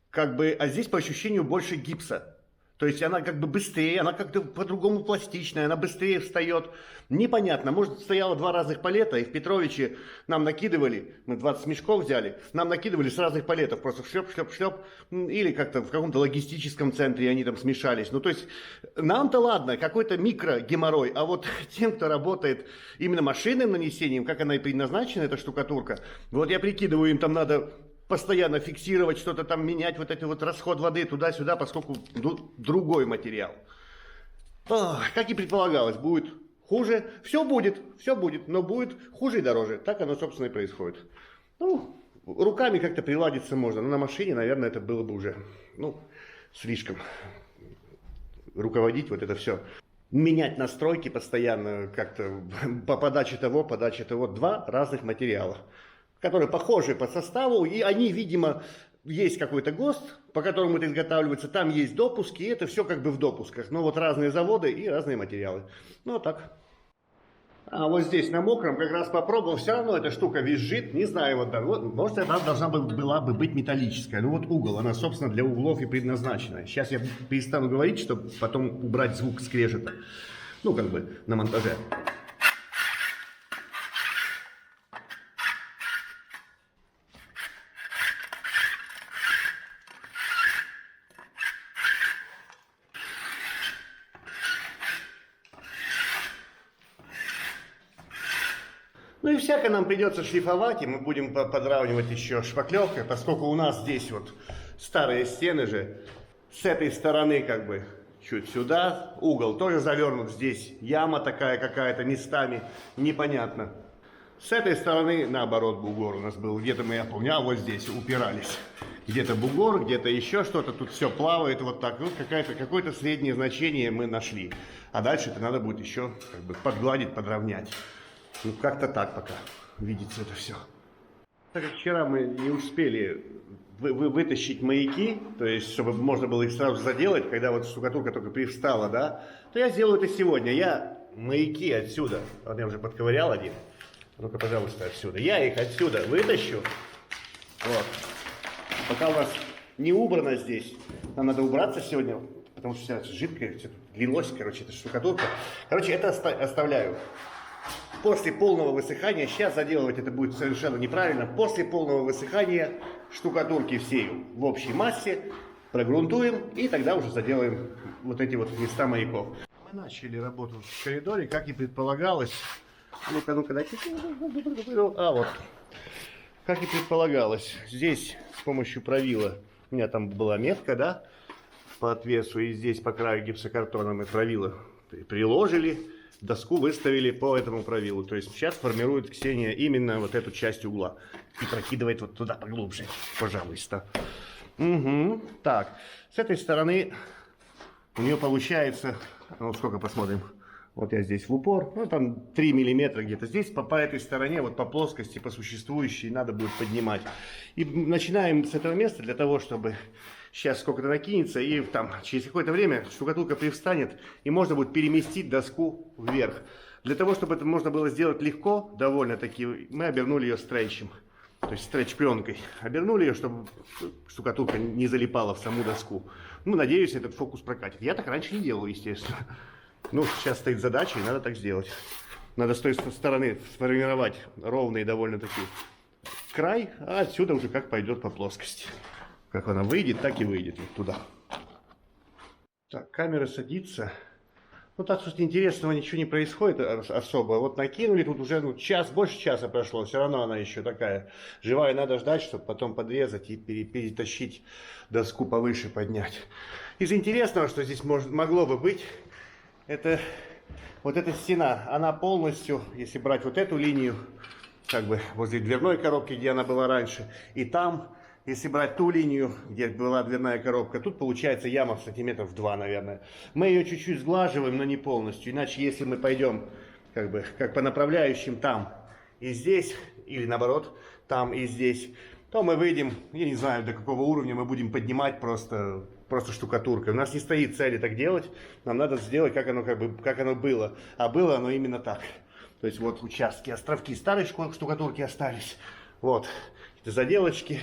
как бы, а здесь по ощущению больше гипса. То есть она как бы быстрее, она как-то по-другому пластичная, она быстрее встает. Непонятно, может стояло два разных палета, и в Петровиче нам накидывали, мы 20 мешков взяли, нам накидывали с разных палетов, просто шлеп, или как-то в каком-то логистическом центре они там смешались. Ну то есть нам-то ладно, какой-то микро-геморрой, а вот тем, кто работает именно машинным нанесением, как она и предназначена, эта штукатурка, вот я прикидываю, им там надо постоянно фиксировать, что-то там менять, вот этот вот расход воды туда-сюда, поскольку другой материал. Как и предполагалось, будет хуже. Все будет, но будет хуже и дороже. Так оно, собственно, и происходит. Ну, руками как-то приладиться можно, но на машине, наверное, это было бы уже, слишком. Руководить вот это все. Менять настройки постоянно как-то по подаче того. Два разных материала, которые похожи по составу, и они, видимо, есть какой-то ГОСТ, по которому это изготавливается, там есть допуски, и это все как бы в допусках. Но вот разные заводы и разные материалы. Ну, вот так. А вот здесь на мокром как раз попробовал, все равно эта штука визжит, не знаю, вот, может, она должна была бы быть металлическая. Ну, вот угол, она, собственно, для углов и предназначена. Сейчас я перестану говорить, чтобы потом убрать звук скрежета. Ну, как бы, на монтаже. Ну и всяко нам придется шлифовать, и мы будем подравнивать еще шпаклевкой, поскольку у нас здесь вот старые стены же, с этой стороны как бы чуть сюда, угол тоже завернут, здесь яма такая какая-то местами, непонятно. С этой стороны, наоборот, бугор у нас был, где-то мы, я помню, вот здесь упирались. Где-то бугор, где-то еще что-то, тут все плавает вот так, вот какое-то среднее значение мы нашли. А дальше это надо будет еще как бы подгладить, подровнять. Ну, как-то так пока видится это все. Так как вчера мы не успели вытащить маяки, то есть, чтобы можно было их сразу заделать, когда вот штукатурка только привстала, да, то я сделаю это сегодня. Я маяки отсюда, вот я уже подковырял один, ну-ка, пожалуйста, отсюда. Я их отсюда вытащу, вот. Пока у нас не убрано здесь, нам надо убраться сегодня, потому что вся жидкая, все лилось, короче, это штукатурка. Короче, это оставляю. После полного высыхания, сейчас заделывать это будет совершенно неправильно, после полного высыхания штукатурки всей в общей массе прогрунтуем и тогда уже заделаем вот эти вот места маяков. Мы начали работу в коридоре, как и предполагалось. Ну-ка, дайте. А вот. Как и предполагалось, здесь с помощью правила, у меня там была метка, да, по отвесу, и здесь по краю гипсокартона мы правило приложили. Доску выставили по этому правилу. То есть сейчас формирует Ксения именно вот эту часть угла. И прокидывает вот туда поглубже. Пожалуйста. Угу. Так, с этой стороны у нее получается, ну сколько посмотрим. Вот я здесь в упор, ну там 3 миллиметра где-то. Здесь по этой стороне, вот по плоскости, по существующей, надо будет поднимать. И начинаем с этого места для того, чтобы сейчас сколько-то накинется, и там через какое-то время штукатурка привстанет, и можно будет переместить доску вверх. Для того, чтобы это можно было сделать легко, довольно-таки, мы обернули ее стрейчем, то есть стретч-пленкой. Обернули ее, чтобы штукатурка не залипала в саму доску. Ну, надеюсь, этот фокус прокатит. Я так раньше не делал, естественно. Ну, сейчас стоит задача, и надо так сделать. Надо с той стороны сформировать ровный довольно-таки край, а отсюда уже как пойдет по плоскости. Как она выйдет, так и выйдет вот туда. Так, камера садится. Ну, так что интересного ничего не происходит особо. Вот накинули, тут уже больше часа прошло. Все равно она еще такая живая. Надо ждать, чтобы потом подрезать и перетащить доску повыше, поднять. Из интересного, что здесь могло бы быть, это вот эта стена. Она полностью, если брать вот эту линию, как бы возле дверной коробки, где она была раньше, и там если брать ту линию, где была дверная коробка, тут получается яма сантиметров 2, наверное. Мы ее чуть-чуть сглаживаем, но не полностью. Иначе, если мы пойдем как по направляющим там и здесь, или наоборот, там и здесь, то мы выйдем, я не знаю, до какого уровня мы будем поднимать просто штукатуркой. У нас не стоит цели так делать, нам надо сделать, как оно было. А было оно именно так. То есть вот участки, островки старой штукатурки остались. Вот, это заделочки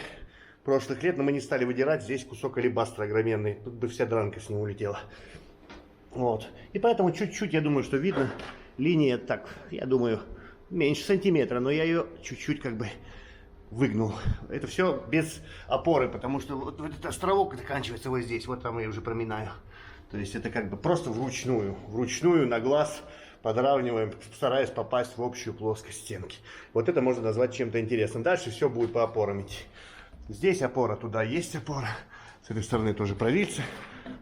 прошлых лет, но мы не стали выдирать. Здесь кусок алебастра огроменный, тут бы вся дранка с него улетела. Вот, и поэтому чуть-чуть, я думаю, что видно, линия так, я думаю, меньше сантиметра, но я ее чуть-чуть как бы выгнул. Это все без опоры, потому что вот этот островок заканчивается вот здесь, вот там я уже проминаю. То есть это как бы просто вручную на глаз подравниваем, стараясь попасть в общую плоскость стенки. Вот это можно назвать чем-то интересным. Дальше все будет по опорам идти. Здесь опора, туда есть опора. С этой стороны тоже провильцы.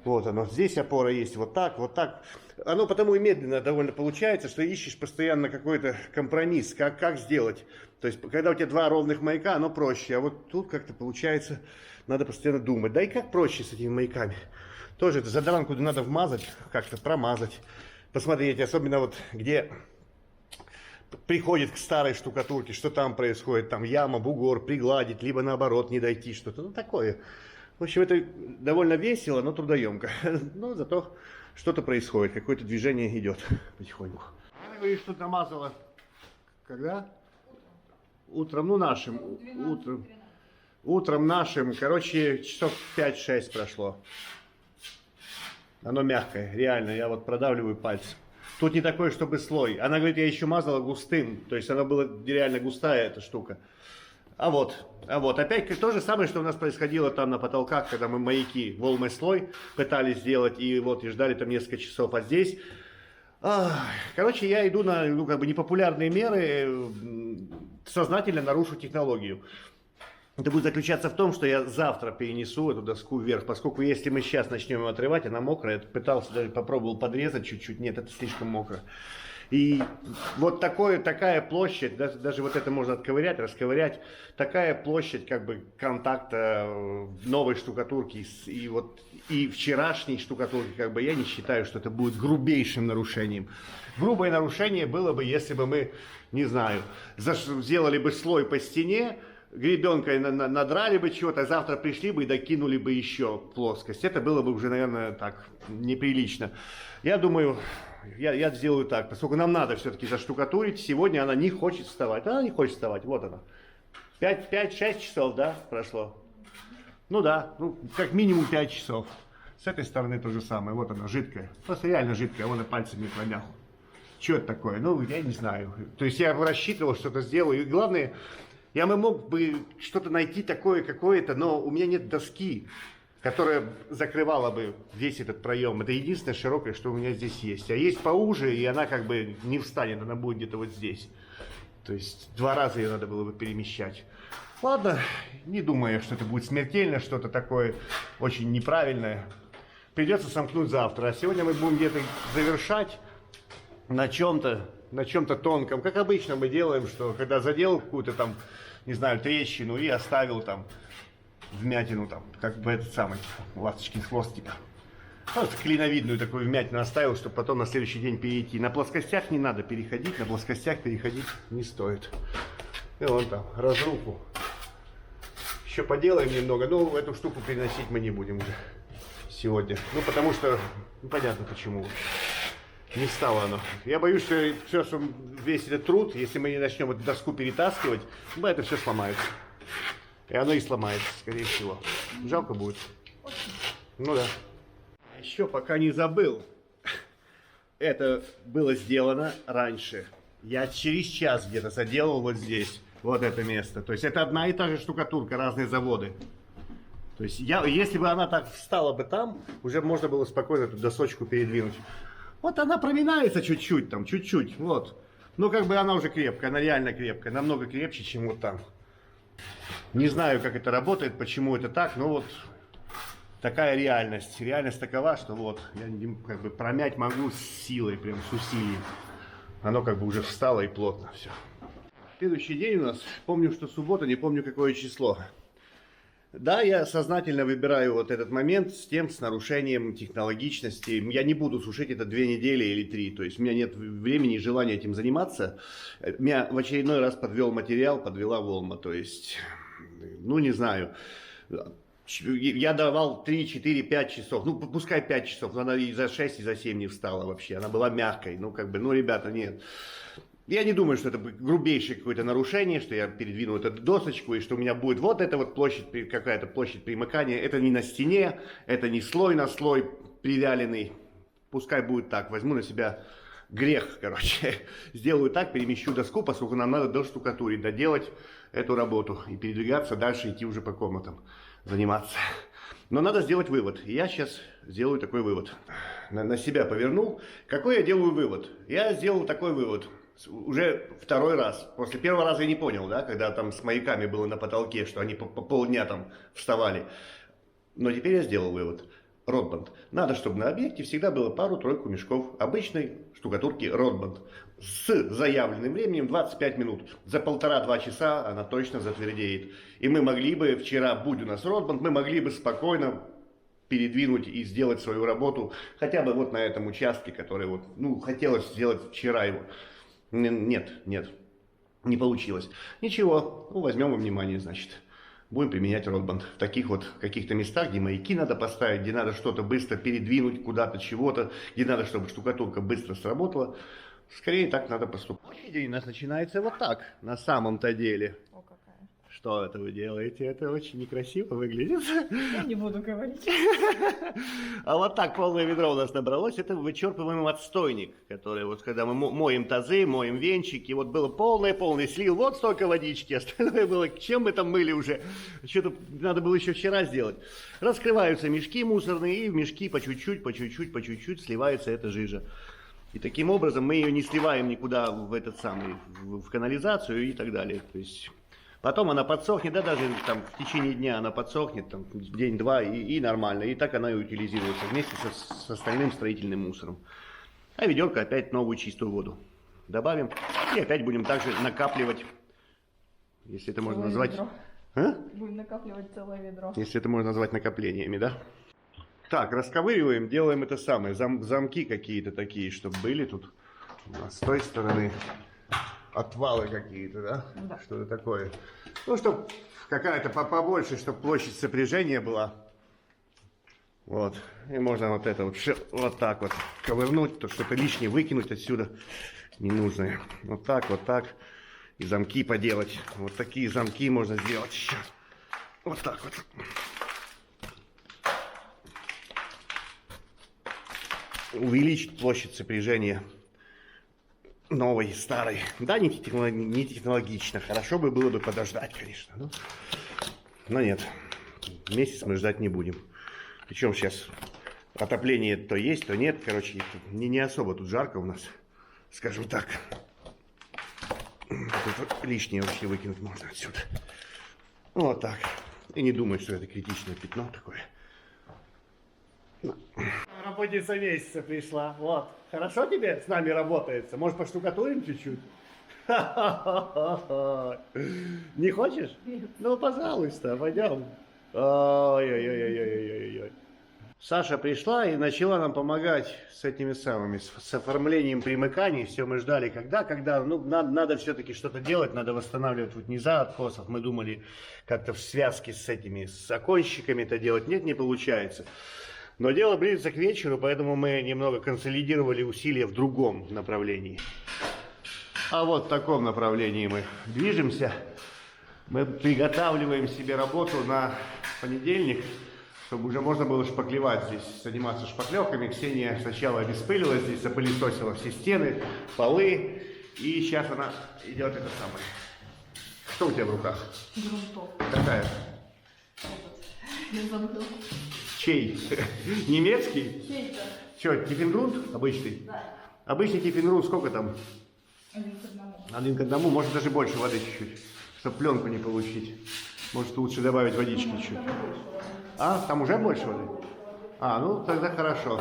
Вот оно. Здесь опора есть. Вот так, вот так. Оно потому и медленно довольно получается, что ищешь постоянно какой-то компромисс. Как сделать. То есть, когда у тебя два ровных маяка, оно проще. А вот тут как-то получается, надо постоянно думать. Да и как проще с этими маяками. Тоже это задранку надо вмазать, как-то промазать. Посмотреть, особенно вот где приходит к старой штукатурке, что там происходит, там яма, бугор, пригладить, либо наоборот не дойти, что-то, ну такое. В общем, это довольно весело, но трудоемко. Но зато что-то происходит, какое-то движение идет потихоньку. Она говорит, что намазала. Когда? Утром, ну нашим. Утром нашим, короче, часов 5-6 прошло. Оно мягкое, реально, я вот продавливаю пальцем. Тут не такой, чтобы слой. Она говорит, я еще мазала густым. То есть она была реально густая, эта штука. А вот, опять то же самое, что у нас происходило там на потолках, когда мы маяки, волмый слой пытались сделать, и вот, и ждали там несколько часов. А здесь, короче, я иду на, ну, как бы непопулярные меры, сознательно нарушу технологию. Это будет заключаться в том, что я завтра перенесу эту доску вверх, поскольку если мы сейчас начнем ее отрывать, она мокрая. Я пытался, даже попробовал подрезать чуть-чуть, нет, это слишком мокро. И вот такая площадь, даже вот это можно отковырять, расковырять, такая площадь как бы контакта новой штукатурки и вчерашней штукатурки, как бы я не считаю, что это будет грубейшим нарушением. Грубое нарушение было бы, если бы мы, не знаю, сделали бы слой по стене, гребенкой надрали бы чего-то, а завтра пришли бы и докинули бы еще плоскость. Это было бы уже, наверное, так, неприлично. Я думаю, я сделаю так, поскольку нам надо все-таки заштукатурить. Сегодня она не хочет вставать. Она не хочет вставать, вот она. 5-6 часов, да, прошло? Ну да, ну как минимум 5 часов. С этой стороны то же самое, вот она, жидкая. Просто реально жидкая, вон и пальцами промял. Что это такое? Ну, я не знаю. То есть я рассчитывал, что-то сделаю. И главное, я мог бы что-то найти такое какое-то, но у меня нет доски, которая закрывала бы весь этот проем. Это единственное широкое, что у меня здесь есть. А есть поуже, и она как бы не встанет, она будет где-то вот здесь. То есть 2 раза ее надо было бы перемещать. Ладно, не думаю, что это будет смертельно, что-то такое очень неправильное. Придется сомкнуть завтра. А сегодня мы будем где-то завершать на чем-то тонком. Как обычно мы делаем, что когда задел какую-то там, не знаю, трещину и оставил там вмятину, там, как бы этот самый ласточкин хвост, типа. Просто клиновидную такую вмятину оставил, чтобы потом на следующий день перейти. На плоскостях не надо переходить, на плоскостях переходить не стоит. И вон там, разруху. Еще поделаем немного, но эту штуку переносить мы не будем уже сегодня. Ну, потому что, ну, понятно почему. Не стало оно. Я боюсь, что все, что весь этот труд, если мы не начнем эту доску перетаскивать, ну, это все сломается. И оно и сломается, скорее всего. Жалко будет. Ну да. А еще пока не забыл. Это было сделано раньше. Я через час где-то заделал вот здесь. Вот это место. То есть это одна и та же штукатурка, разные заводы. То есть если бы она так встала бы там, уже можно было спокойно эту досочку передвинуть. Вот она проминается чуть-чуть там, чуть-чуть, вот. Ну, как бы она уже крепкая, она реально крепкая, намного крепче, чем вот там. Не знаю, как это работает, почему это так, но вот такая реальность. Реальность такова, что вот, я как бы промять могу с силой, прям с усилием. Оно как бы уже встало и плотно все. Следующий день у нас, помню, что суббота, не помню какое число. Да, я сознательно выбираю вот этот момент с нарушением технологичности. Я не буду сушить это 2 недели или 3. То есть у меня нет времени и желания этим заниматься. Меня в очередной раз подвел материал, подвела Волма. То есть, ну не знаю. Я давал 3, 4, 5 часов. Ну, пускай 5 часов. Но она и за 6, и за 7 не встала вообще. Она была мягкой. Ну, как бы, ну, ребята, нет. Я не думаю, что это грубейшее какое-то нарушение, что я передвину эту досочку, и что у меня будет вот эта вот площадь, какая-то площадь примыкания. Это не на стене, это не слой на слой привяленный. Пускай будет так, возьму на себя грех, короче. Сделаю так, перемещу доску, поскольку нам надо доштукатурить, доделать эту работу и передвигаться дальше, идти уже по комнатам, заниматься. Но надо сделать вывод. И я сейчас сделаю такой вывод. На себя повернул. Какой я делаю вывод? Я сделал такой вывод. Уже второй раз. После первого раза я не понял, да, когда там с маяками было на потолке, что они по полдня там вставали. Но теперь я сделал вывод. Ротбанд. Надо, чтобы на объекте всегда было пару-тройку мешков обычной штукатурки Ротбанд. С заявленным временем 25 минут. За 1,5-2 часа она точно затвердеет. И мы могли бы, вчера, будь у нас Ротбанд, мы могли бы спокойно передвинуть и сделать свою работу хотя бы вот на этом участке, который вот, ну, хотелось сделать вчера его. Нет, не получилось. Ничего, ну, возьмем во внимание, значит. Будем применять Ротбанд в таких вот каких-то местах, где маяки надо поставить, где надо что-то быстро передвинуть куда-то, чего-то, где надо, чтобы штукатурка быстро сработала. Скорее так надо поступать. День у нас начинается вот так, на самом-то деле. О, какая. Что это вы делаете? Это очень некрасиво выглядит. Я не буду говорить. А вот так полное ведро у нас набралось. Это вычерпываем отстойник, который вот когда мы моем тазы, моем венчики, вот было полный слил, вот столько водички, остальное было, чем мы там мыли уже. Что-то надо было еще вчера сделать. Раскрываются мешки мусорные, и в мешки по чуть-чуть сливается эта жижа. И таким образом мы ее не сливаем никуда в этот самый, в канализацию и так далее. То есть потом она подсохнет, да, даже там в течение дня она подсохнет, там, день-два, и нормально. И так она и утилизируется вместе с остальным строительным мусором. А ведерко опять новую чистую воду добавим. И опять будем также накапливать, если это можно назвать... А? Будем накапливать целое ведро. Если это можно назвать накоплениями, да? Так, расковыриваем, делаем это самое. Замки какие-то такие, чтобы были тут. А с той стороны отвалы какие-то, да? Да. Что-то такое. Ну, чтобы какая-то побольше, чтобы площадь сопряжения была. Вот. И можно вот это вот так вот ковырнуть, то что-то лишнее выкинуть отсюда. Ненужное. Вот так. И замки поделать. Вот такие замки можно сделать сейчас. Вот так вот. Увеличить площадь сопряжения новой, старой. Да, не технологично. Хорошо бы было бы подождать, конечно. Но нет. Месяц мы ждать не будем. Причем сейчас отопление то есть, то нет. Короче, не особо тут жарко у нас. Скажем так. Тут лишнее вообще выкинуть можно отсюда. Вот так. И не думаю, что это критичное пятно такое. Работница месяца пришла. Вот. Хорошо тебе с нами работается? Может, поштукатурим чуть-чуть? Не хочешь? Нет. Ну, пожалуйста, пойдем. Ой-ой-ой-ой-ой-ой-ой. Саша пришла и начала нам помогать с этими самыми, с оформлением примыканий. Все мы ждали, когда, ну, надо все-таки что-то делать, надо восстанавливать вот низа откосов. Мы думали как-то в связке с этими, с оконщиками это делать. Нет, не получается. Но дело близится к вечеру, поэтому мы немного консолидировали усилия в другом направлении. А вот в таком направлении мы движемся. Мы приготавливаем себе работу на понедельник, чтобы уже можно было шпаклевать здесь, заниматься шпаклевками. Ксения сначала обеспылила здесь, запылесосила все стены, полы. И сейчас она идет это самое. Что у тебя в руках? Грунтовка. Какая? Я забыла. Чей? Немецкий? Чей-то. Что, тиффенгрунт обычный? Да. Обычный тиффенгрунт сколько там? 1:1. 1:1, может даже больше воды чуть-чуть, чтобы пленку не получить. Может лучше добавить водички чуть. А, там уже больше воды? А, ну тогда хорошо.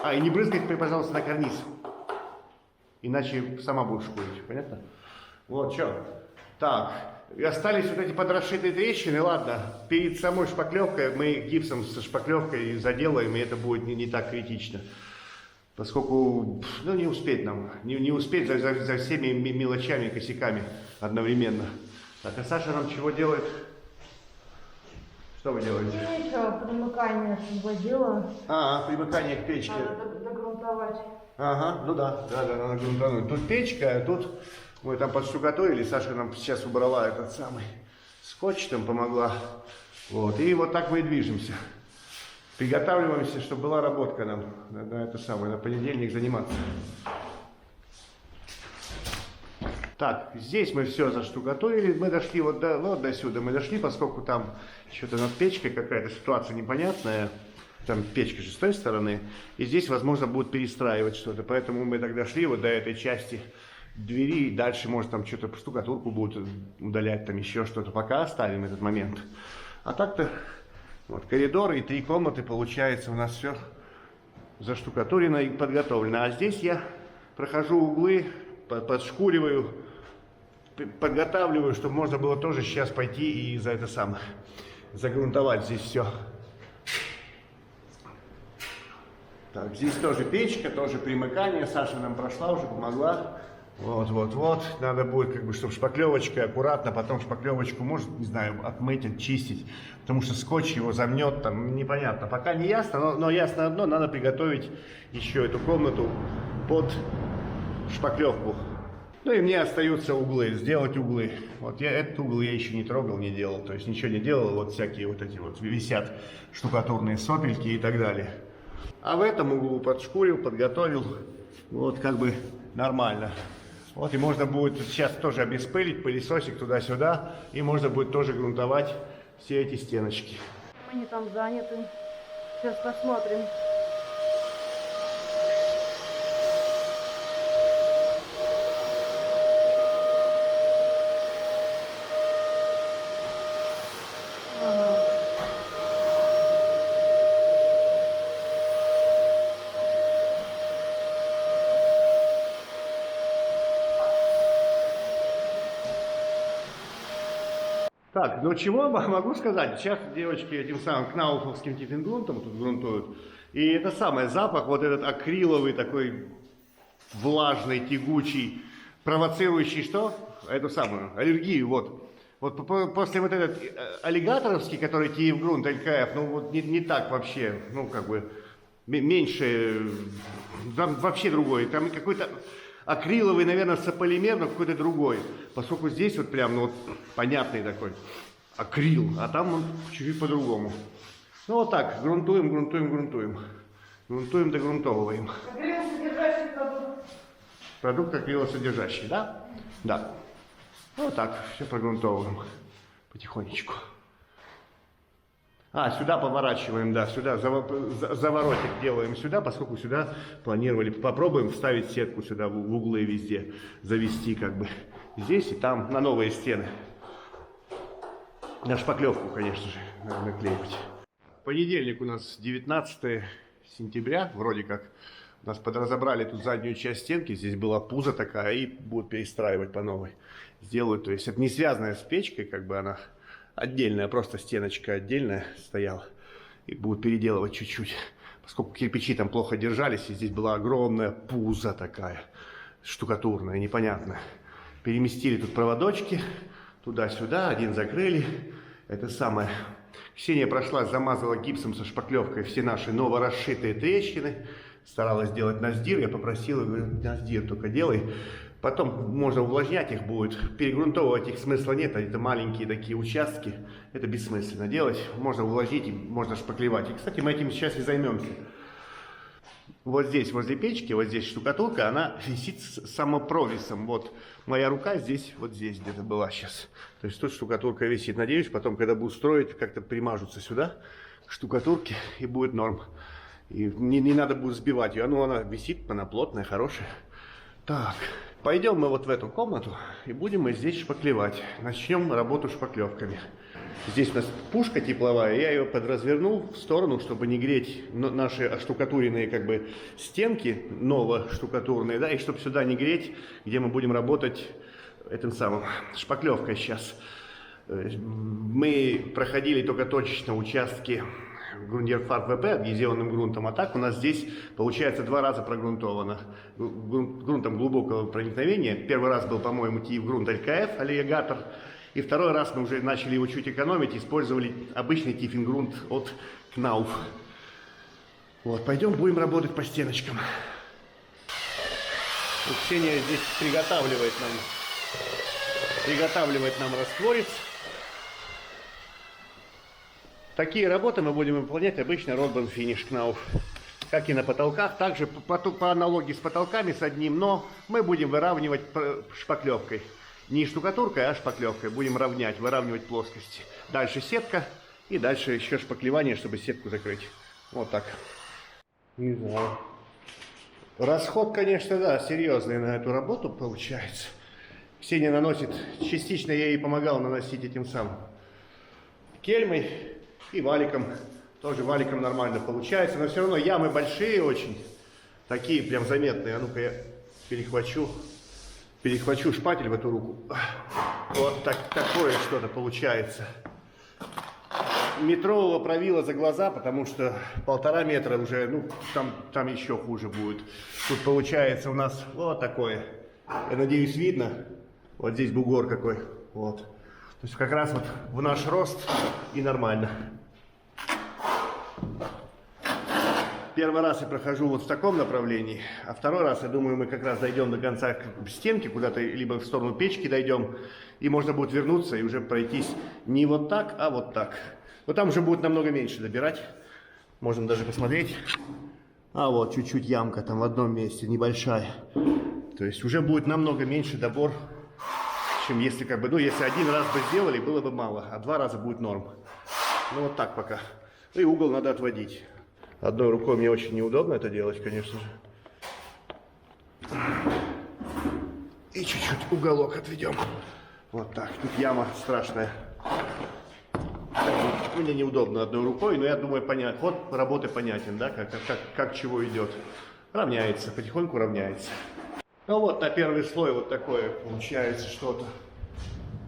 А, и не брызгать, пожалуйста, на карниз. Иначе сама будешь шкурить, понятно? Вот, что. Так, И остались вот эти подрасшитые трещины, ладно, перед самой шпаклевкой мы гипсом со шпаклевкой заделаем, и это будет не так критично. Поскольку, ну, не успеть нам, не успеть за всеми мелочами, косяками одновременно. Так, а Саша нам чего делает? Что вы делаете? Ничего, примыкание освободила. Примыкание к печке. Надо догрунтовать. Ага, ну да, надо грунтануть. Тут печка, а тут мы там подштукатурили, Саша нам сейчас убрала этот самый скотч, там помогла. Вот, и вот так мы и движемся. Приготавливаемся, чтобы была работка нам на понедельник заниматься. Так, здесь мы все заштукатурили, мы дошли вот до сюда, мы дошли, поскольку там что-то над печкой какая-то ситуация непонятная. Там печка же с той стороны, и здесь, возможно, будут перестраивать что-то. Поэтому мы тогда шли вот до этой части двери, и дальше, может, там что-то штукатурку будут удалять, там еще что-то. Пока оставим этот момент. А так-то, вот, коридор и 3 комнаты, получается, у нас все заштукатурено и подготовлено. А здесь я прохожу углы, подшкуриваю, подготавливаю, чтобы можно было тоже сейчас пойти и загрунтовать здесь все. Так, здесь тоже печка, тоже примыкание. Саша нам прошла уже, помогла. Вот. Надо будет, как бы, чтобы шпаклевочкой аккуратно, потом шпаклевочку, может, не знаю, отмыть, очистить. Потому что скотч его замнет, там, непонятно. Пока не ясно, но ясно одно, надо приготовить еще эту комнату под шпаклевку. Ну и мне остаются углы, сделать углы. Вот этот угол я еще не трогал, не делал. То есть ничего не делал, вот всякие вот эти вот висят штукатурные сопельки и так далее. А в этом углу подшкурил, подготовил, вот как бы нормально. Вот и можно будет сейчас тоже обеспылить, пылесосик туда-сюда, и можно будет тоже грунтовать все эти стеночки. Мы не там заняты. Сейчас посмотрим. Так, ну чего могу сказать? Сейчас девочки этим самым кнауфовским тиффенгрунтом тут грунтуют. И это самое, запах вот этот акриловый, такой влажный, тягучий, провоцирующий что? Эту самую аллергию, вот. Вот после вот этот аллигаторовский, который Киевгрунт, ЛКФ, ну вот не так вообще, ну как бы меньше, там вообще другой, там какой-то акриловый, наверное, сополимер, но какой-то другой. Поскольку здесь вот прям, ну вот, понятный такой акрил, а там он чуть-чуть по-другому. Ну вот так, грунтуем. Грунтуем, догрунтовываем. Акрилосодержащий продукт. Продукт акрилосодержащий, да? Да. Вот так, все прогрунтовываем потихонечку. Сюда поворачиваем, да, сюда заворотик делаем сюда, поскольку сюда планировали, попробуем вставить сетку сюда в углы везде, завести как бы здесь и там, на новые стены. На шпаклевку, конечно же, надо наклеивать. Понедельник у нас 19 сентября, вроде как. У нас подразобрали тут заднюю часть стенки, здесь была пузо такая, и будут перестраивать по новой. Сделают, то есть это не связанная с печкой, как бы она отдельная, просто стеночка отдельная стояла. И будут переделывать чуть-чуть. Поскольку кирпичи там плохо держались, и здесь была огромная пузо такая, штукатурная, непонятная. Переместили тут проводочки, туда-сюда, один закрыли. Это самое. Ксения прошла, замазала гипсом со шпаклевкой все наши новорасшитые трещины. Старалась сделать наздир, я попросил, говорю, наздир только делай. Потом можно увлажнять их будет, перегрунтовывать их смысла нет, это маленькие такие участки, это бессмысленно делать. Можно увлажнить, можно шпаклевать. И, кстати, мы этим сейчас и займемся. Вот здесь, возле печки, вот здесь штукатурка, она висит с самопровисом. Вот моя рука здесь, вот здесь где-то была сейчас. То есть тут штукатурка висит. Надеюсь, потом, когда буду строить, как-то примажутся сюда к штукатурке, и будет норм. И не надо будет сбивать ее. Ну, она висит, она плотная, хорошая. Так, пойдем мы вот в эту комнату, и будем мы здесь шпаклевать. Начнем работу шпаклевками. Здесь у нас пушка тепловая, я ее подразвернул в сторону, чтобы не греть наши оштукатуренные как бы стенки, новоштукатурные, да, и чтобы сюда не греть, где мы будем работать этим самым шпаклевкой сейчас. Мы проходили только точечно участки Грундерфарб ВП объезденным грунтом, а так у нас здесь получается 2 раза прогрунтовано грунтом глубокого проникновения. Первый раз был, по-моему, Тиф-грунт ЛКФ, аллигатор, и второй раз мы уже начали его чуть экономить, использовали обычный Тифингрунт от Кнауф. Вот, пойдем будем работать по стеночкам. Вот Ксения здесь приготавливает нам растворец. Такие работы мы будем выполнять обычно Родбан Финиш Кнауф. Как и на потолках, также по аналогии с потолками с одним, но мы будем выравнивать шпаклевкой. Не штукатуркой, а шпаклевкой. Будем выравнивать плоскости. Дальше сетка и дальше еще шпаклевание, чтобы сетку закрыть. Вот так. Не знаю. Расход, конечно, да, серьезный на эту работу получается. Ксения наносит, частично я ей помогал наносить этим самым кельмой и валиком. Тоже валиком нормально получается, но все равно ямы большие очень. Такие прям заметные. А ну-ка я перехвачу шпатель в эту руку. Вот такое что-то получается. Метрового правила за глаза, потому что 1,5 метра уже, ну, там еще хуже будет. Тут получается у нас вот такое. Я надеюсь, видно. Вот здесь бугор какой. Вот. То есть как раз вот в наш рост и нормально. Первый раз я прохожу вот в таком направлении, а второй раз, я думаю, мы как раз дойдем до конца стенки, куда-то либо в сторону печки дойдем, и можно будет вернуться и уже пройтись не вот так, а вот так. Но там уже будет намного меньше добирать, можно даже посмотреть. А вот чуть-чуть ямка там в одном месте, небольшая. То есть уже будет намного меньше добор, чем если как бы, ну если один раз бы сделали, было бы мало, а 2 раза будет норм. Ну вот так пока. И угол надо отводить. Одной рукой мне очень неудобно это делать, конечно же. И чуть-чуть уголок отведем. Вот так. Тут яма страшная. Мне неудобно одной рукой, но я думаю, понятно. Ход работы понятен, да, как чего идет. Равняется, потихоньку равняется. Ну вот на первый слой вот такое получается что-то.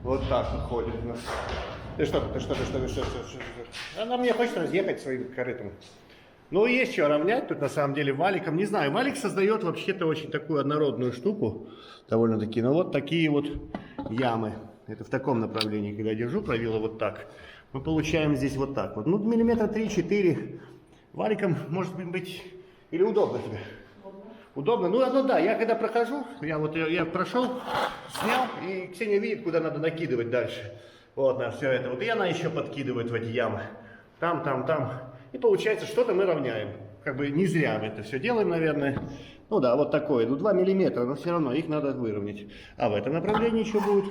Вот так выходит у нас. Ты что? Она мне хочет разъехать своим корытом. Ну, есть что равнять тут, на самом деле, валиком. Не знаю, валик создает вообще-то очень такую однородную штуку, довольно-таки. Но вот такие вот ямы. Это в таком направлении, когда я держу правило вот так. Мы получаем здесь вот так вот. Ну, миллиметра 3-4. Валиком, может быть, или удобно тебе? Удобно? Ну, да, я когда прохожу, я прошел, снял, и Ксения видит, куда надо накидывать дальше. Вот на все это. Вот и она еще подкидывает в эти ямы. Там. И получается, что-то мы равняем. Как бы не зря мы это все делаем, наверное. Ну да, вот такое. Ну 2 миллиметра, но все равно их надо выровнять. А в этом направлении еще будет.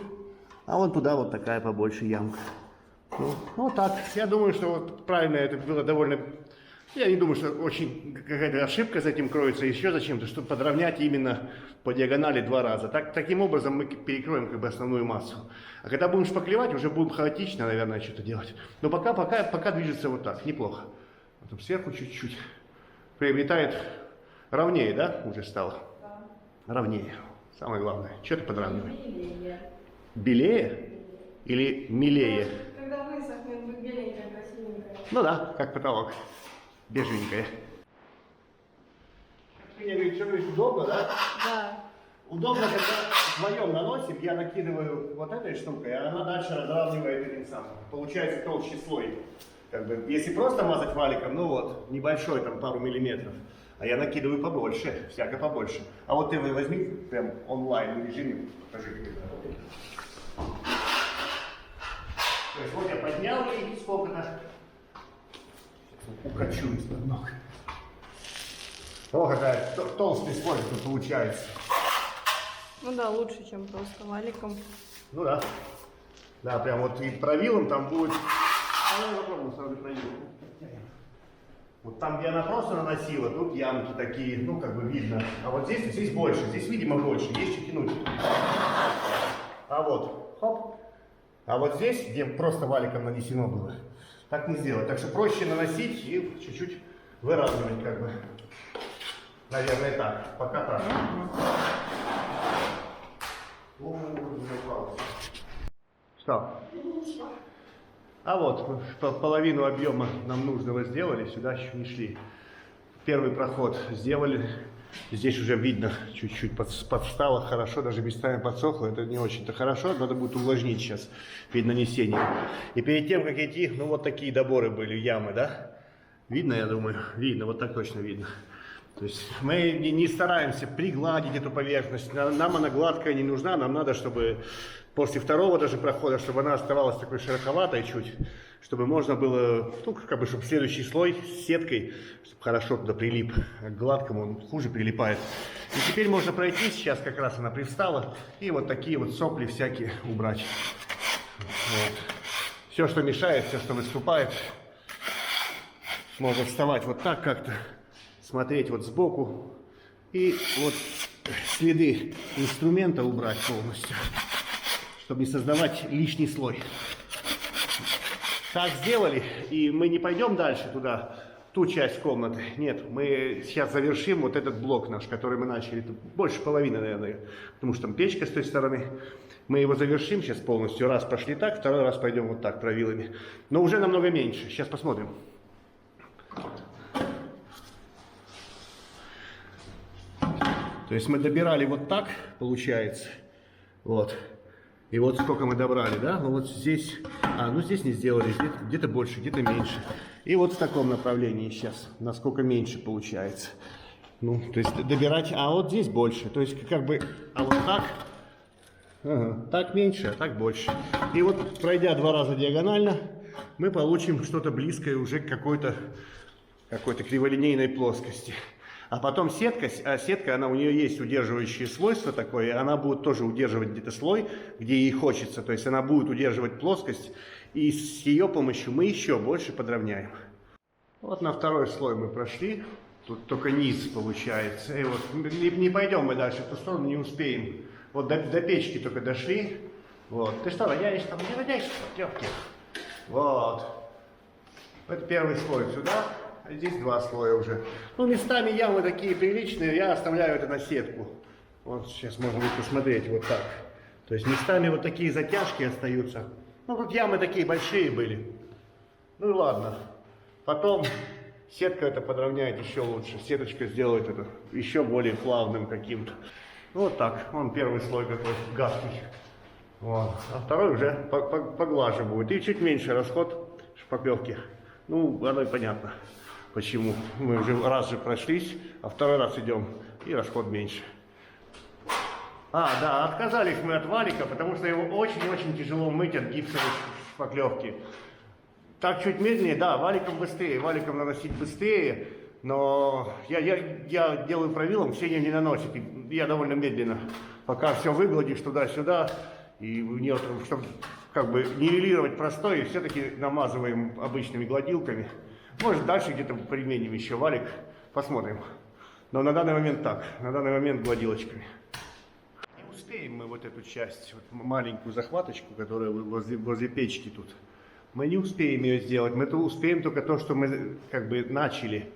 А вон туда вот такая побольше ямка. Ну так. Я думаю, что вот правильно это было довольно... Я не думаю, что очень какая-то ошибка за этим кроется, еще зачем-то, чтобы подровнять именно по диагонали 2 раза. Таким образом мы перекроем как бы основную массу. А когда будем шпаклевать, уже будем хаотично, наверное, что-то делать. Но пока движется вот так, неплохо. Потом сверху чуть-чуть приобретает ровнее, да, уже стало? Да. Ровнее. Самое главное. Что ты подравниваешь? Белее. Белее? Или милее? Когда высохнет, будет беленькая, красивенькая. Ну да, как потолок. Беженькая. Мне говорит, что говоришь, удобно, да? Да. Удобно, когда вдвоем наносим, я накидываю вот этой штукой, а она дальше разравнивает этим самым. Получается толще слой. Как бы, если просто мазать валиком, ну вот, небольшой, там пару миллиметров, а я накидываю побольше, всяко побольше. А вот ты возьми прям онлайн режиме, покажи, как это работает. То есть вот я поднял и сколько-то укачу из-под ног. О, какая толстый слой тут получается. Ну да, лучше, чем просто валиком. Ну да. Да, прям вот и правилом там будет. А я попробую сразу правилом. Вот там, где она просто наносила, тут ямки такие, ну как бы видно. А вот здесь больше, здесь видимо больше, есть что тянуть. А вот, хоп. А вот здесь, где просто валиком нанесено было, так не сделать. Так что проще наносить и чуть-чуть выравнивать как бы. Наверное так, пока так. А вот половину объема нам нужного сделали, сюда еще не шли. Первый проход сделали. Здесь уже видно, чуть-чуть подстало хорошо, даже местами подсохло. Это не очень-то хорошо, надо будет увлажнить сейчас перед нанесением. И перед тем, как идти, ну вот такие доборы были, ямы, да? Видно, я думаю? Видно, вот так точно видно. То есть мы не стараемся пригладить эту поверхность. Нам она гладкая не нужна, нам надо, чтобы после второго даже прохода, чтобы она оставалась такой широковатой чуть, чтобы можно было, ну, как бы, чтобы следующий слой с сеткой, чтобы хорошо туда прилип. К гладкому он хуже прилипает. И теперь можно пройти, сейчас как раз она привстала, и вот такие вот сопли всякие убрать. Вот. Все, что мешает, все, что выступает, можно вставать вот так как-то, смотреть вот сбоку, и вот следы инструмента убрать полностью, чтобы не создавать лишний слой. Так сделали, и мы не пойдем дальше туда, в ту часть комнаты. Нет, мы сейчас завершим вот этот блок наш, который мы начали. Это больше половины, наверное, потому что там печка с той стороны. Мы его завершим сейчас полностью. Раз пошли так, второй раз пойдем вот так правилами. Но уже намного меньше. Сейчас посмотрим. То есть мы добирали вот так, получается. Вот. И вот сколько мы добрали, да? Ну вот здесь, ну здесь не сделали, где-то больше, где-то меньше. И вот в таком направлении сейчас, насколько меньше получается. Ну, то есть добирать, а вот здесь больше. То есть как бы, а вот так, так меньше, а так больше. И вот пройдя 2 раза диагонально, мы получим что-то близкое уже к какой-то криволинейной плоскости. А потом сетка, она, у нее есть удерживающее свойство такое, она будет тоже удерживать где-то слой, где ей хочется. То есть она будет удерживать плоскость, и с ее помощью мы еще больше подровняем. Вот на второй слой мы прошли, тут только низ получается. И вот не пойдем мы дальше в ту сторону, не успеем. Вот до печки только дошли. Вот. Ты что, роняешь там? Не роняешь, легкий. Вот. Это первый слой сюда. Здесь 2 слоя уже. Ну, местами ямы такие приличные, я оставляю это на сетку. Вот сейчас можно будет посмотреть вот так. То есть местами вот такие затяжки остаются. Ну, тут ямы такие большие были. Ну и ладно. Потом сетка это подровняет еще лучше. Сеточка сделает это еще более плавным каким-то. Вот так. Вон первый слой какой гадкий. Вот. А второй уже поглаже будет. И чуть меньше расход шпаклевки. Ну, оно и понятно. Почему? Мы уже раз же прошлись, а второй раз идем, и расход меньше. Да, отказались мы от валика, потому что его очень-очень тяжело мыть от гипсовой шпаклевки. Так чуть медленнее, да, валиком быстрее, валиком наносить быстрее, но я делаю правилом, Ксения не наносит, я довольно медленно, пока все выгладишь туда-сюда, и нет, чтобы как бы нивелировать простой, все-таки намазываем обычными гладилками. Может, дальше где-то применим еще валик, посмотрим. Но на данный момент так, на данный момент гладилочками. Не успеем мы вот эту часть, вот маленькую захваточку, которая возле печки тут. Мы не успеем ее сделать, мы успеем только то, что мы как бы начали.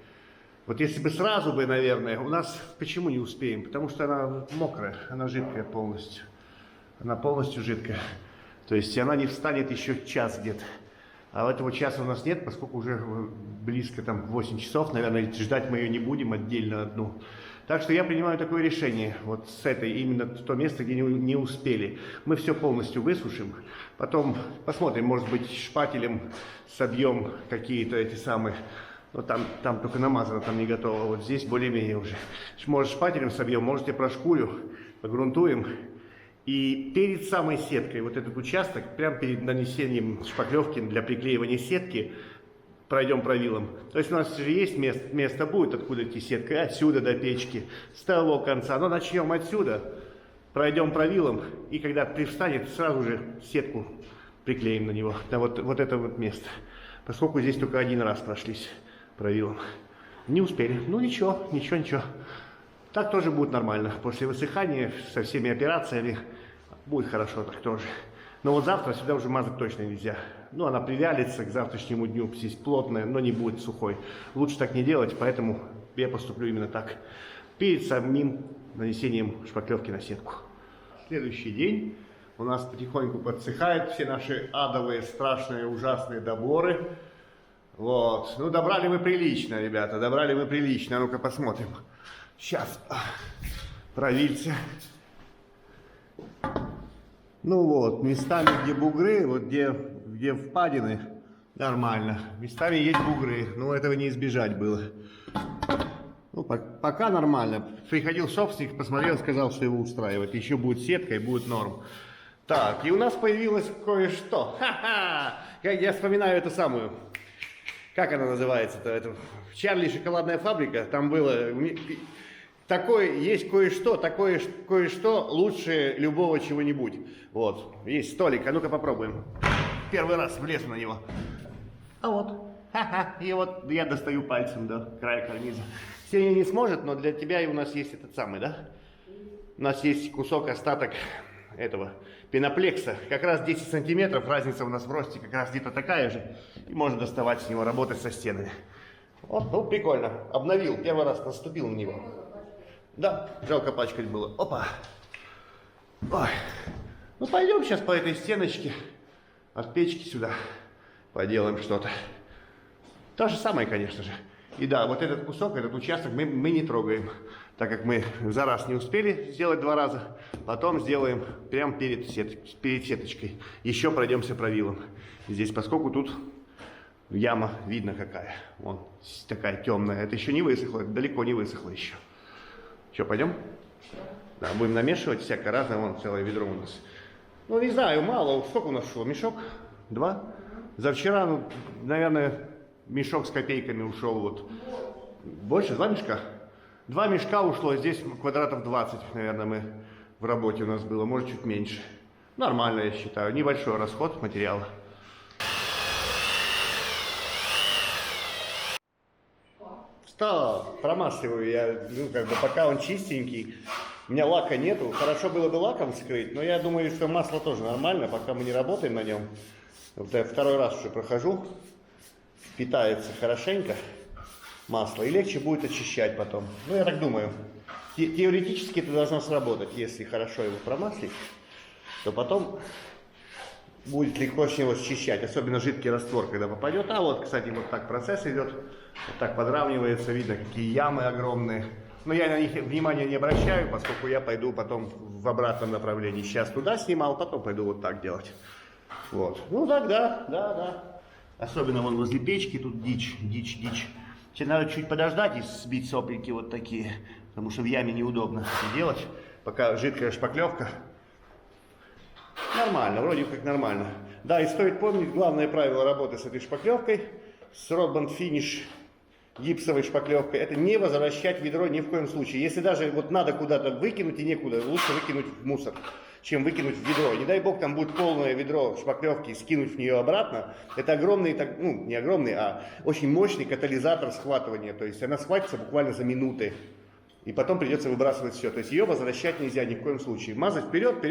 Вот если бы сразу бы, наверное, у нас почему не успеем? Потому что она мокрая, она жидкая полностью. Она полностью жидкая. То есть она не встанет еще час где-то. А этого часа у нас нет, поскольку уже близко там 8 часов, наверное, ждать мы ее не будем отдельно одну. Так что я принимаю такое решение, вот с этой, именно то место, где не успели. Мы все полностью высушим, потом посмотрим, может быть, шпателем собьем какие-то эти самые, ну там только намазано, там не готово, вот здесь более-менее уже. Может, шпателем собьем, можете прошкурю, погрунтуем. И перед самой сеткой, вот этот участок, прямо перед нанесением шпаклевки для приклеивания сетки, пройдем правилом. То есть у нас же есть место будет, откуда идти сетка, отсюда до печки, с того конца. Но начнем отсюда, пройдем правилом, и когда привстанет, сразу же сетку приклеим на него, на вот это вот место. Поскольку здесь только 1 раз прошлись правилом. Не успели. Ну ничего. Так тоже будет нормально. После высыхания со всеми операциями будет хорошо так тоже. Но вот завтра сюда уже мазать точно нельзя. Ну, она привялится к завтрашнему дню, здесь плотная, но не будет сухой. Лучше так не делать, поэтому я поступлю именно так. Перед самим нанесением шпаклевки на сетку. Следующий день. у нас потихоньку подсыхают все наши адовые, страшные, ужасные доборы. Вот. Ну, добрали мы прилично, ребята, добрали мы прилично. Ну-ка посмотрим. Сейчас. Провильцы. Ну вот, местами, где бугры, вот где впадины, нормально. Местами есть бугры, но этого не избежать было. Ну, пока нормально. Приходил собственник, посмотрел, сказал, что его устраивает. Еще будет сетка и будет норм. Так, и у нас появилось кое-что. Ха-ха! Я вспоминаю эту самую. Как она называется-то? Это Чарли шоколадная фабрика. Там было... Такое, есть кое-что, такое кое-что лучше любого чего-нибудь. Вот, есть столик, а ну-ка попробуем. Первый раз влез на него. А вот, ха-ха, и вот я достаю пальцем до края карниза. Сеня не сможет, но для тебя и у нас есть этот самый, да? У нас есть кусок, остаток этого пеноплекса. Как раз 10 сантиметров, разница у нас в росте как раз где-то такая же. И можно доставать с него, работать со стенами. Вот, ну прикольно, обновил, первый раз наступил на него. Да, жалко пачкать было. Опа. Ой. Ну пойдем сейчас по этой стеночке от печки сюда поделаем что-то. То же самое, конечно же. И да, вот этот кусок, этот участок мы не трогаем, так как мы за раз не успели сделать 2 раза. Потом сделаем прямо перед сеточкой. Еще пройдемся провилом. Здесь, поскольку тут яма видно какая. Вон такая темная. Это еще не высохло, это далеко не высохло еще. Что, пойдем? Да, будем намешивать всякое разное. Вон целое ведро у нас. Ну, не знаю, мало. Сколько у нас ушел? Мешок? 2? За вчера, ну, наверное, мешок с копейками ушел. Вот. Больше? 2 мешка? 2 мешка ушло. Здесь квадратов 20, наверное, мы в работе у нас было. Может, чуть меньше. Нормально, я считаю. Небольшой расход материала. Стоп, промасливаю я, ну, как бы, пока он чистенький, у меня лака нету, хорошо было бы лаком скрыть, но я думаю, что масло тоже нормально, пока мы не работаем на нем. Вот я 2-й раз уже прохожу, впитается хорошенько масло, и легче будет очищать потом. Ну, я так думаю, теоретически это должно сработать, если хорошо его промаслить, то потом будет легко с него счищать, особенно жидкий раствор, когда попадет. А вот, кстати, вот так процесс идет, вот так подравнивается, видно, какие ямы огромные. Но я на них внимания не обращаю, поскольку я пойду потом в обратном направлении. Сейчас туда снимал, потом пойду вот так делать. Вот. Ну так, да. Особенно вон возле печки, тут дичь. Сейчас надо чуть подождать и сбить сопельки вот такие, потому что в яме неудобно делать, пока жидкая шпаклевка. Нормально, вроде как нормально. Да, и стоит помнить главное правило работы с этой шпаклевкой, с Rodband Finish гипсовой шпаклевкой, это не возвращать ведро ни в коем случае. Если даже вот надо куда-то выкинуть и некуда, лучше выкинуть в мусор, чем выкинуть в ведро. Не дай бог там будет полное ведро шпаклевки и скинуть в нее обратно. Это огромный, ну не огромный, а очень мощный катализатор схватывания. То есть она схватится буквально за минуты. И потом придется выбрасывать все. То есть ее возвращать нельзя ни в коем случае. Мазать вперед,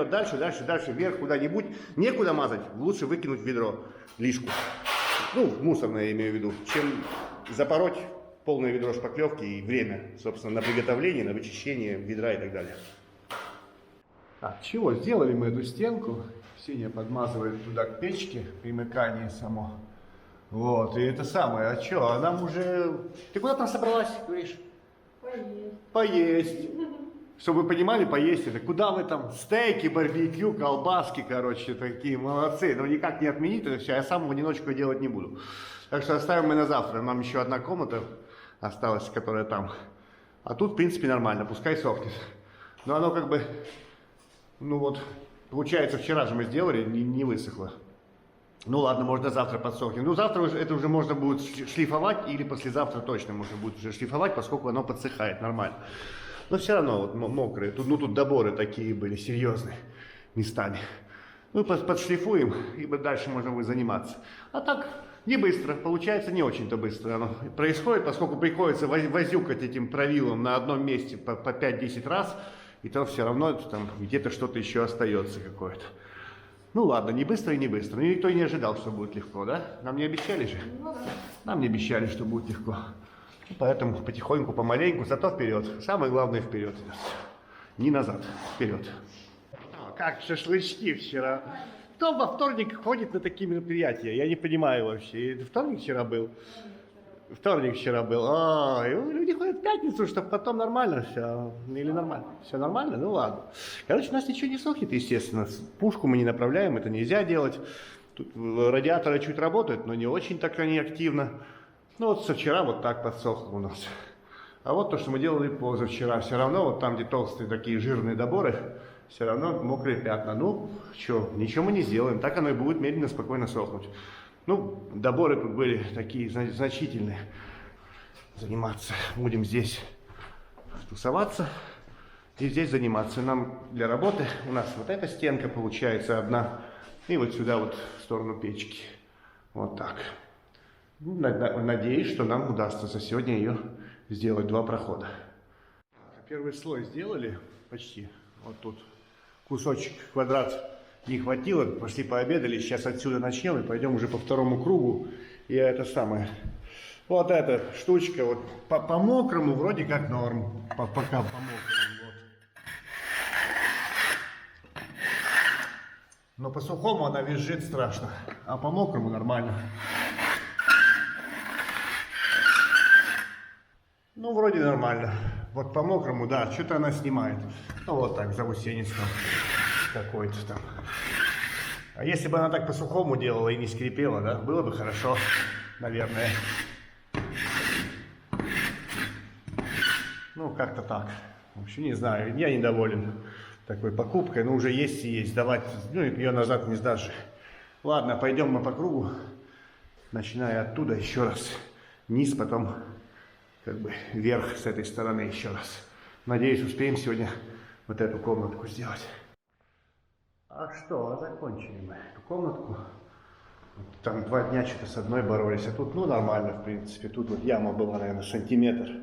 дальше, вверх, куда-нибудь. Некуда мазать, лучше выкинуть в ведро лишку. Ну, мусорное я имею в виду. Чем запороть полное ведро шпаклевки и время, собственно, на приготовление, на вычищение ведра и так далее. Так, чего? Сделали мы эту стенку. Сеня подмазывает туда к печке, примыкание само. Вот, и это самое. А что? А нам уже... Ты куда там собралась, говоришь? Поесть. Чтобы вы понимали, поесть это. Куда вы там? Стейки, барбекю, колбаски, короче, такие молодцы. Но никак не отменить это все. Я сам в одиночку делать не буду. Так что оставим мы на завтра. Нам еще одна комната осталась, которая там. А тут, в принципе, нормально. Пускай сохнет. Но оно как бы, ну вот, получается, вчера же мы сделали, не высохло. Ну ладно, можно завтра подсохнет. Ну завтра это уже можно будет шлифовать, или послезавтра точно можно будет уже шлифовать, поскольку оно подсыхает нормально. Но все равно вот мокрые. Тут доборы такие были серьезные местами. Ну подшлифуем, и дальше можно будет заниматься. А так не быстро, получается не очень-то быстро оно происходит, поскольку приходится возюкать этим правилом на одном месте по 5-10 раз, и то все равно там где-то что-то еще остается какое-то. Ну ладно, не быстро и не быстро. Никто и не ожидал, что будет легко, да? Нам не обещали же? Ну, да. Нам не обещали, что будет легко. Поэтому потихоньку, помаленьку, зато вперед. Самое главное вперед. Не назад, вперед. Так, как шашлычки вчера. Кто во вторник ходит на такие мероприятия? Я не понимаю вообще. Это вторник вчера был? Вторник вчера был. А, и люди ходят в пятницу, чтобы потом нормально все. Или нормально? Все нормально? Ну ладно. Короче, у нас ничего не сохнет, естественно. Пушку мы не направляем, это нельзя делать. Тут радиаторы чуть работают, но не очень так они активно. Ну вот со вчера вот так подсохло у нас. А вот то, что мы делали позавчера, все равно вот там, где толстые такие жирные доборы, все равно мокрые пятна. Ну, что, ничего мы не сделаем, так оно и будет медленно, спокойно сохнуть. Ну, доборы тут были такие значительные. Заниматься будем здесь тусоваться и здесь заниматься. Нам для работы у нас вот эта стенка получается одна, и вот сюда вот в сторону печки. Вот так. Надеюсь, что нам удастся за сегодня ее сделать 2 прохода. Первый слой сделали почти. Вот тут кусочек, квадрат не хватило. Пошли пообедали. Сейчас отсюда начнем и пойдем уже по второму кругу. И это самое. Вот эта штучка вот по мокрому вроде как норм. Пока по мокрому. Вот. Но по сухому она визжит страшно. А по мокрому нормально. Ну, вроде нормально. Вот по мокрому, да, что-то она снимает. Ну, вот так, заусенец там какой-то там. А если бы она так по сухому делала и не скрипела, да, было бы хорошо, наверное. Ну, как-то так. В общем, не знаю, я недоволен такой покупкой. Ну, уже есть и есть. Давать, ну, ее назад не сдашь. Ладно, пойдем мы по кругу. Начиная оттуда еще раз. Низ, потом как бы вверх с этой стороны еще раз. Надеюсь, успеем сегодня вот эту комнатку сделать. А что, закончили мы эту комнатку. Там 2 дня что-то с одной боролись, а тут, ну, нормально, в принципе. Тут вот яма была, наверное, сантиметр.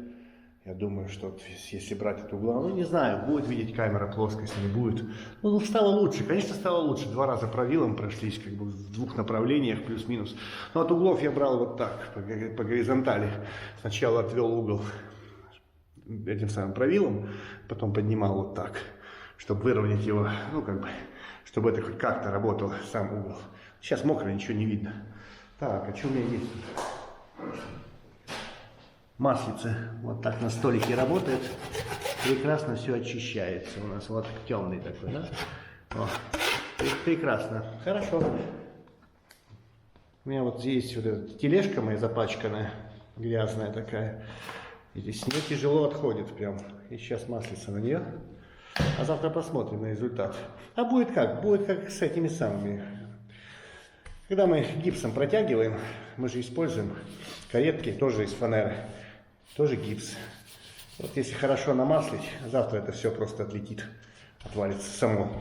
Я думаю, что вот, если брать от угла, ну, не знаю, будет видеть камера плоскость, не будет. Ну, стало лучше, конечно, стало лучше. 2 раза провилом прошлись, как бы в 2 направлениях, плюс-минус. Но от углов я брал вот так, по горизонтали. Сначала отвел угол этим самым провилом, потом поднимал вот так, чтобы выровнять его, ну, как бы, чтобы это хоть как-то работало, сам угол. Сейчас мокро, ничего не видно. Так, а что у меня есть тут? Маслице вот так на столике работает. Прекрасно все очищается у нас. Вот темный такой, да? О, прекрасно. Хорошо. У меня вот здесь вот эта тележка моя запачканная, грязная такая. И здесь с нее тяжело отходит прям. И сейчас маслица на нее. А завтра посмотрим на результат. А будет как? Будет как с этими самыми. Когда мы гипсом протягиваем, мы же используем каретки тоже из фанеры. Тоже гипс. Вот если хорошо намаслить, завтра это все просто отлетит, отвалится само.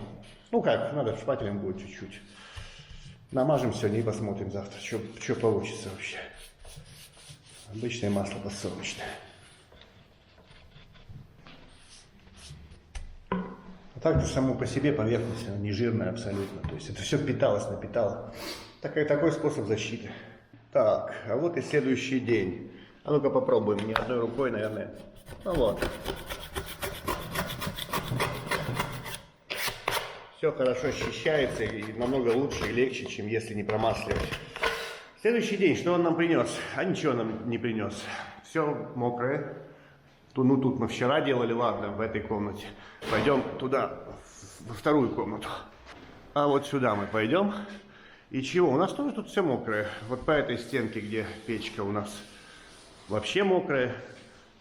Ну как, надо шпателем будет чуть-чуть. Намажем сегодня и посмотрим завтра, что получится вообще. Обычное масло подсолнечное. А так-то само по себе поверхность, она не жирная абсолютно. То есть это все впиталось, напитало. Такой способ защиты. Так, а вот и следующий день. А ну-ка попробуем, не одной рукой, наверное. Ну вот. Все хорошо ощущается и намного лучше и легче, чем если не промасливать. Следующий день, что он нам принес? А ничего нам не принес. Все мокрое. Ну тут мы вчера делали, ладно, в этой комнате. Пойдем туда, во вторую комнату. А вот сюда мы пойдем. И чего? У нас тоже тут все мокрое. Вот по этой стенке, где печка у нас вообще мокрая.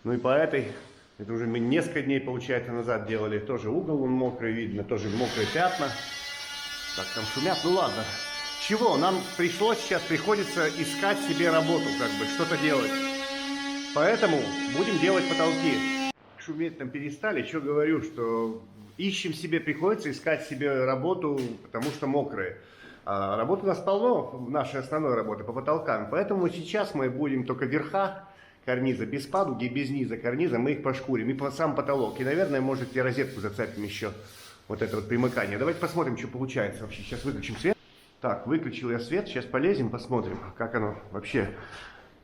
Ну и по этой, это уже мы несколько дней, получается, назад делали. Тоже угол он мокрый, видно, тоже мокрые пятна. Так, там шумят, ну ладно. Чего? Нам приходится искать себе работу, как бы, что-то делать. Поэтому будем делать потолки. Шуметь там перестали, что говорю, что ищем себе, приходится искать себе работу, потому что мокрые. А работы у нас полно, нашей основной работы по потолкам. Поэтому сейчас мы будем только верха карниза, без падуги, без низа карниза, мы их пошкурим. И по сам потолок. И, наверное, может, и розетку зацепим еще. Вот это вот примыкание. Давайте посмотрим, что получается вообще. Сейчас выключим свет. Так, выключил я свет. Сейчас полезем, посмотрим, как оно вообще.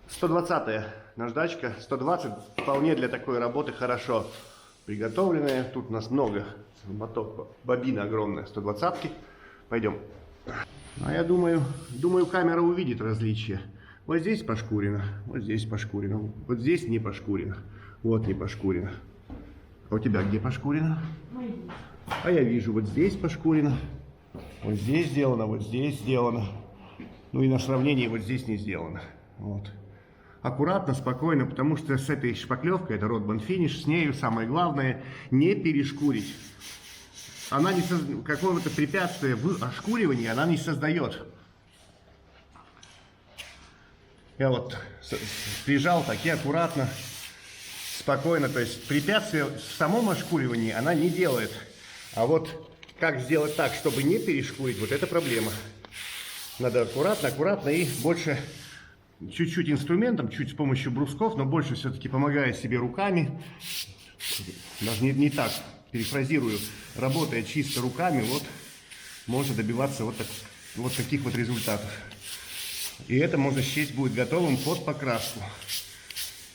120-я наждачка. 120 вполне для такой работы хорошо. приготовленная. Тут у нас много, моток, бобина огромная, 120-ки. Пойдем. А я думаю, камера увидит различия. Вот здесь пошкурено, вот здесь пошкурено, вот здесь не пошкурено, вот не пошкурено. А у тебя где пошкурено? А я вижу, вот здесь пошкурено, вот здесь сделано, вот здесь сделано. Ну и на сравнении вот здесь не сделано. Вот. Аккуратно, спокойно, потому что с этой шпаклевкой, это Rodman Finish, с нею самое главное не перешкурить. Она не какого-то препятствия в ошкуривании она не создает. Я вот прижал так и аккуратно, спокойно, то есть препятствия в самом ошкуривании она не делает. А вот как сделать так, чтобы не перешкурить, вот это проблема. Надо аккуратно, аккуратно и больше, чуть-чуть инструментом, чуть с помощью брусков, но больше все-таки помогая себе руками. Даже не так, перефразирую, работая чисто руками, вот можно добиваться вот таких вот результатов. И это можно счесть будет готовым под покраску.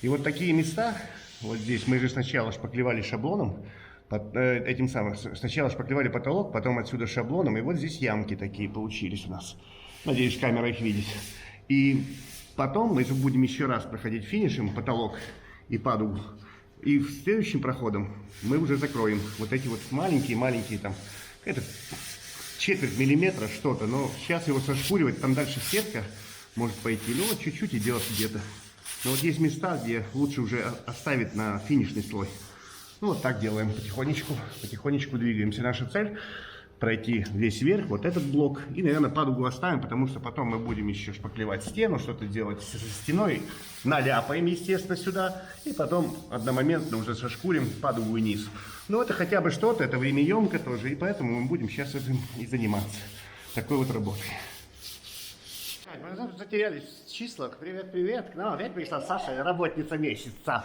И вот такие места, вот здесь мы же сначала шпаклевали шаблоном, этим самым, сначала шпаклевали потолок, потом отсюда шаблоном, и вот здесь ямки такие получились у нас. Надеюсь, камера их видит. И потом мы будем еще раз проходить финишем потолок и падугу. И следующим проходом мы уже закроем вот эти вот маленькие там, это четверть миллиметра что-то, но сейчас его сошкуривать, там дальше сетка может пойти, ну вот чуть-чуть идет где-то. Но вот есть места, где лучше уже оставить на финишный слой. Ну вот так делаем потихонечку, потихонечку двигаемся. Наша цель пройти весь верх, вот этот блок, и, наверное, падугу оставим, потому что потом мы будем еще шпаклевать стену, что-то делать со стеной, наляпаем, естественно, сюда, и потом одномоментно уже сошкурим падугу и низ. Но это хотя бы что-то, это времяемко тоже, и поэтому мы будем сейчас этим и заниматься, такой вот работой. Мы затерялись в числах. Привет. К нам опять пришла Саша, работница месяца.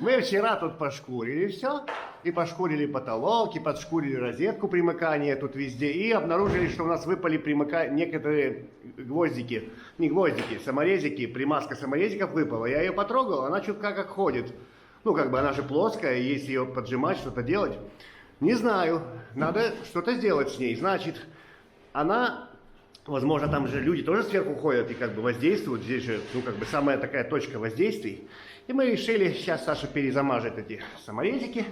Мы вчера тут пошкурили все. И пошкурили потолок, и подшкурили розетку примыкания тут везде. И обнаружили, что у нас выпали некоторые гвоздики. Не гвоздики, саморезики. Примазка саморезиков выпала. Я ее потрогал, она чутка как ходит. Ну, как бы она же плоская, если ее поджимать, что-то делать. Не знаю. Надо что-то сделать с ней. Значит, она... Возможно, там же люди тоже сверху ходят и как бы воздействуют. Здесь же, ну, как бы самая такая точка воздействий. И мы решили, сейчас Саша перезамажет эти саморезики.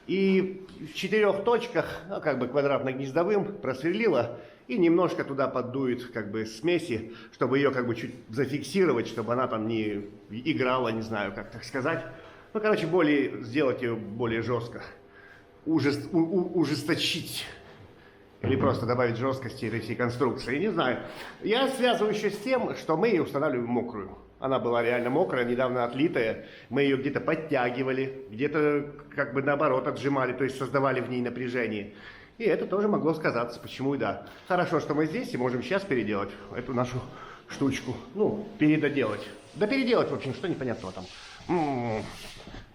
И в 4 точках, ну, как бы квадратно-гнездовым просверлила. И немножко туда поддует как бы смеси, чтобы ее как бы чуть зафиксировать, чтобы она там не играла, не знаю, как так сказать. Ну, короче, сделать ее более жестко. Ужесточить. Или просто добавить жесткости этой всей конструкции, не знаю. Я связываю еще с тем, что мы ее устанавливаем мокрую. Она была реально мокрая, недавно отлитая. Мы ее где-то подтягивали, где-то как бы наоборот отжимали, то есть создавали в ней напряжение. И это тоже могло сказаться, почему и да. Хорошо, что мы здесь и можем сейчас переделать эту нашу штучку. Ну, передоделать. Да переделать, в общем, что непонятного там.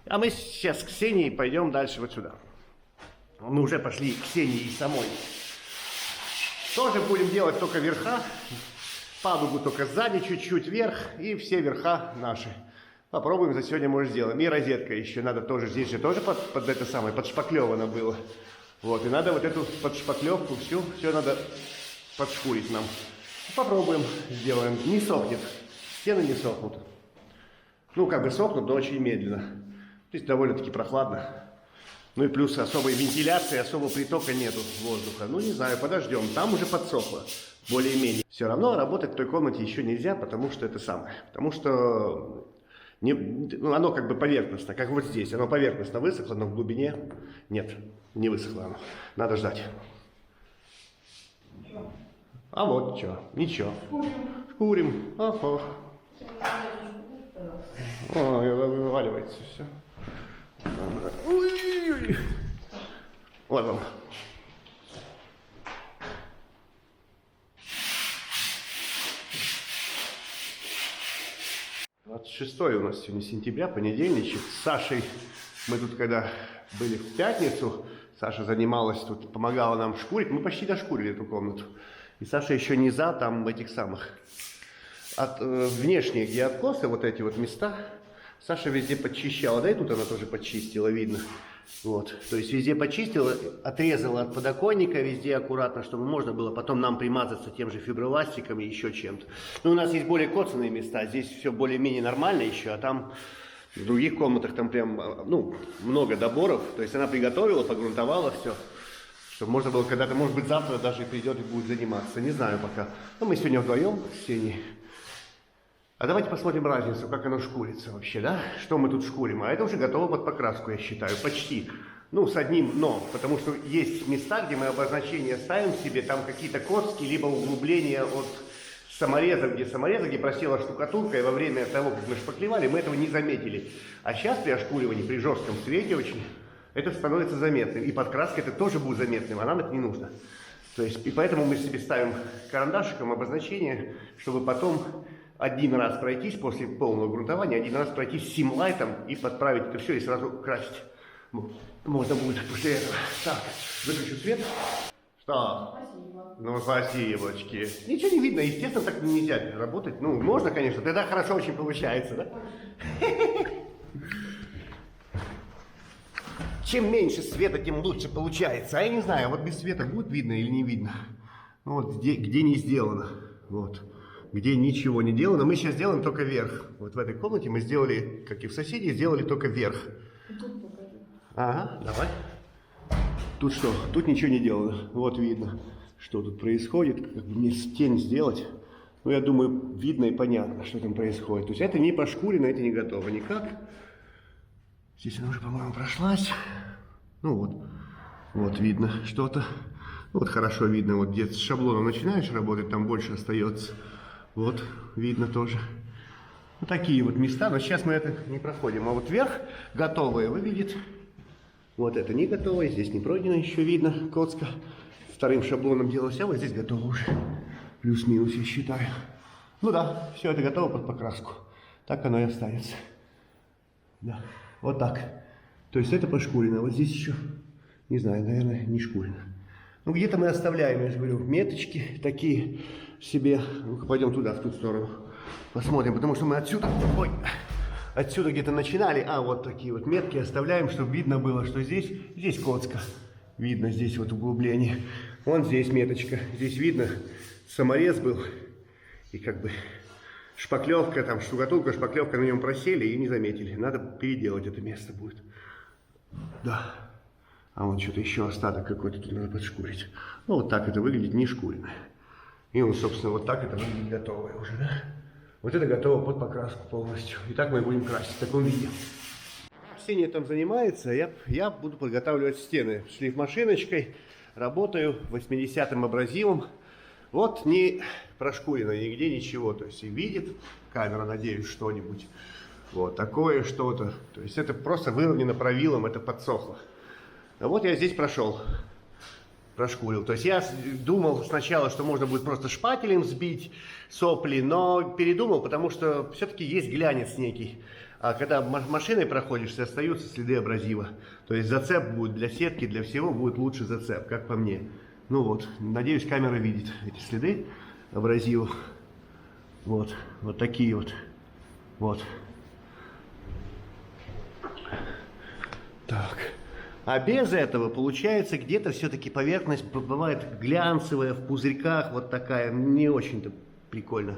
А мы сейчас с Ксенией пойдем дальше вот сюда. Мы уже пошли к Ксении самой. Тоже будем делать только верха, падугу только сзади чуть-чуть вверх и все верха наши. Попробуем за сегодня, может, сделаем. И розетка еще надо тоже, здесь же тоже под это самое, подшпаклевано было. Вот, и надо вот эту подшпаклевку, все надо подшкурить нам. Попробуем, сделаем. Не сохнет, стены не сохнут. Ну, как бы сохнут, но очень медленно. Здесь довольно-таки прохладно. Ну и плюс особой вентиляции, особого притока нету воздуха. Ну не знаю, подождем. Там уже подсохло, более-менее. Все равно работать в той комнате еще нельзя, потому что это самое. Потому что оно как бы поверхностно, как вот здесь. Оно поверхностно высохло, но в глубине нет, не высохло оно. Надо ждать. А вот что, ничего. Шкурим. Ага. Ой, вываливается все. Ой-ой-ой. Вот он. Шестое у нас сегодня сентября, понедельничек. С Сашей мы тут, когда были в пятницу, Саша занималась тут, помогала нам шкурить. Мы почти дошкурили эту комнату. И Саша еще низа там в этих самых, внешние, где откосы, вот эти вот места, Саша везде подчищала. Да и тут она тоже подчистила, видно. Вот, то есть везде почистила, отрезала от подоконника, везде аккуратно, чтобы можно было потом нам примазаться тем же фиброластиком и еще чем-то. Но у нас есть более коцанные места, здесь все более-менее нормально еще, а там в других комнатах там прям, ну, много доборов. То есть она приготовила, погрунтовала все, чтобы можно было когда-то, может быть, завтра даже придет и будет заниматься. Не знаю пока. Но мы сегодня вдвоем с Сеней. А давайте посмотрим разницу, как оно шкурится вообще, да? Что мы тут шкурим? А это уже готово под покраску, я считаю, почти. Ну, с одним но, потому что есть места, где мы обозначения ставим себе, там какие-то коски, либо углубления от самореза, где просела штукатурка, и во время того, как мы шпаклевали, мы этого не заметили. А сейчас при ошкуривании, при жестком свете очень, это становится заметным. И подкраска это тоже будет заметным, а нам это не нужно. То есть, и поэтому мы себе ставим карандашиком обозначение, чтобы потом один раз пройтись после полного грунтования, один раз пройтись с симлайтом и подправить это все и сразу красить. Можно будет после этого. Так, выключу свет. Что? Спасибо. Ну, спасибочки. Ничего не видно, естественно, так нельзя работать. Ну, можно, конечно, тогда хорошо очень получается, да? Чем меньше света, тем лучше получается. А я не знаю, вот без света будет видно или не видно. Ну, вот где не сделано. Вот. Где ничего не делано. Мы сейчас делаем только верх. Вот в этой комнате мы сделали, как и в соседей, сделали только верх. Тут покажи. Ага, давай. Тут что? Тут ничего не делано. Вот видно, что тут происходит. Как бы мне тень сделать. Ну, я думаю, видно и понятно, что там происходит. То есть это не пошкурено, это не готово никак. Здесь она уже, по-моему, прошлась. Ну вот. Вот видно что-то. Вот хорошо видно. Вот где с шаблоном начинаешь работать, там больше остается. Вот, видно тоже. Вот такие вот места, но сейчас мы это не проходим. А вот вверх готовое вы видите. Вот это не готовое, здесь не пройдено, еще видно коцка. Вторым шаблоном делалось, а вот здесь готово уже. Плюс-минус, я считаю. Ну да, все это готово под покраску. Так оно и останется. Да, вот так. То есть это пошкурено, а вот здесь еще, не знаю, наверное, не шкурено. Ну где-то мы оставляем, я же говорю, меточки такие себе. Ну-ка, пойдем туда, в ту сторону. Посмотрим, потому что мы отсюда, ой, отсюда где-то начинали. А, вот такие вот метки оставляем, чтобы видно было, что здесь коцка. Видно здесь вот углубление. Вон здесь меточка. Здесь видно, саморез был. И как бы шпаклевка, там штукатурка, шпаклевка на нем просели и не заметили. Надо переделать это место будет. Да. А вон что-то еще остаток какой-то тут надо подшкурить. Ну, вот так это выглядит, не шкурено. И вот, собственно, вот так это выглядит готовое уже, да? Вот это готово под покраску полностью. И так мы будем красить в таком виде. Ксения там занимается, я буду подготавливать стены шлифмашиночкой. Работаю 80-м абразивом. Вот не прошкурено нигде ничего. То есть и видит камера, надеюсь, что-нибудь. Вот такое что-то. То есть это просто выровнено правилом, это подсохло. А вот я здесь прошкурил. То есть я думал сначала, что можно будет просто шпателем сбить сопли, но передумал, потому что все-таки есть глянец некий. А когда машиной проходишь, остаются следы абразива. То есть зацеп будет для сетки, для всего будет лучше зацеп, как по мне. Ну вот, надеюсь, камера видит эти следы абразива. Вот, вот такие вот. Вот. Так. А без этого получается где-то все-таки поверхность бывает глянцевая, в пузырьках, вот такая, не очень-то прикольно.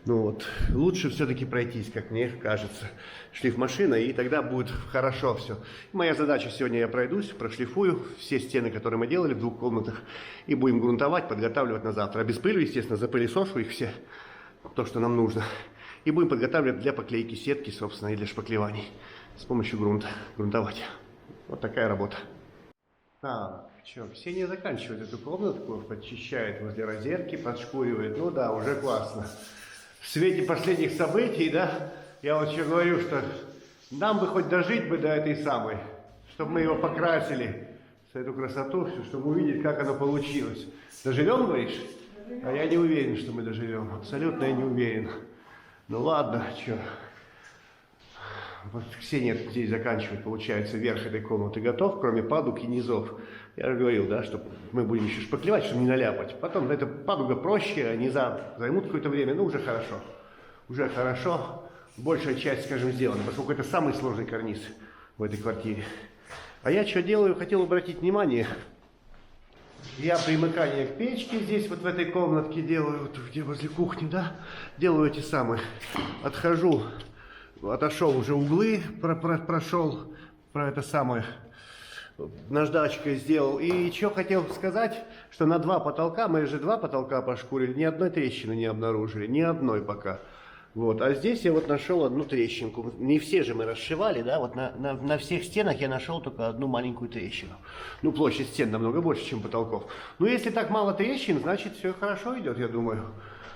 Ну вот, лучше все-таки пройтись, как мне кажется, шлифмашина, и тогда будет хорошо все. Моя задача сегодня, я пройдусь, прошлифую все стены, которые мы делали в двух комнатах, и будем грунтовать, подготавливать на завтра. А без пыли, естественно, запылесошу их все, то, что нам нужно. И будем подготавливать для поклейки сетки, собственно, и для шпаклеваний с помощью грунта, грунтовать. Вот такая работа. Так, что, Ксения заканчивает эту комнатку, подчищает возле розетки, подшкуривает. Ну да, уже классно. В свете последних событий, да, я вот еще говорю, что нам бы хоть дожить бы до этой самой, чтобы мы его покрасили, эту красоту, чтобы увидеть, как оно получилось. Доживем, говоришь? А я не уверен, что мы доживем. Абсолютно я не уверен. Ну ладно, что. Вот Ксения здесь заканчивает, получается, верх этой комнаты готов, кроме падуг и низов. Я же говорил, да, что мы будем еще шпаклевать, чтобы не наляпать. Потом эта падуга проще, а низа займут какое-то время, но уже хорошо. Уже хорошо. Большая часть, скажем, сделана, поскольку это самый сложный карниз в этой квартире. А я что делаю? Хотел обратить внимание. Я примыкание к печке здесь, вот в этой комнатке делаю, вот где возле кухни, да, делаю эти самые, отошел уже углы, прошел, про это самое, наждачкой сделал. И что хотел сказать, что на 2 потолка, мы же 2 потолка пошкурили, ни одной трещины не обнаружили, ни одной пока. Вот, а здесь я вот нашел одну трещинку. Не все же мы расшивали, да, вот на всех стенах я нашел только одну маленькую трещину. Ну, площадь стен намного больше, чем потолков. Но если так мало трещин, значит все хорошо идет, я думаю.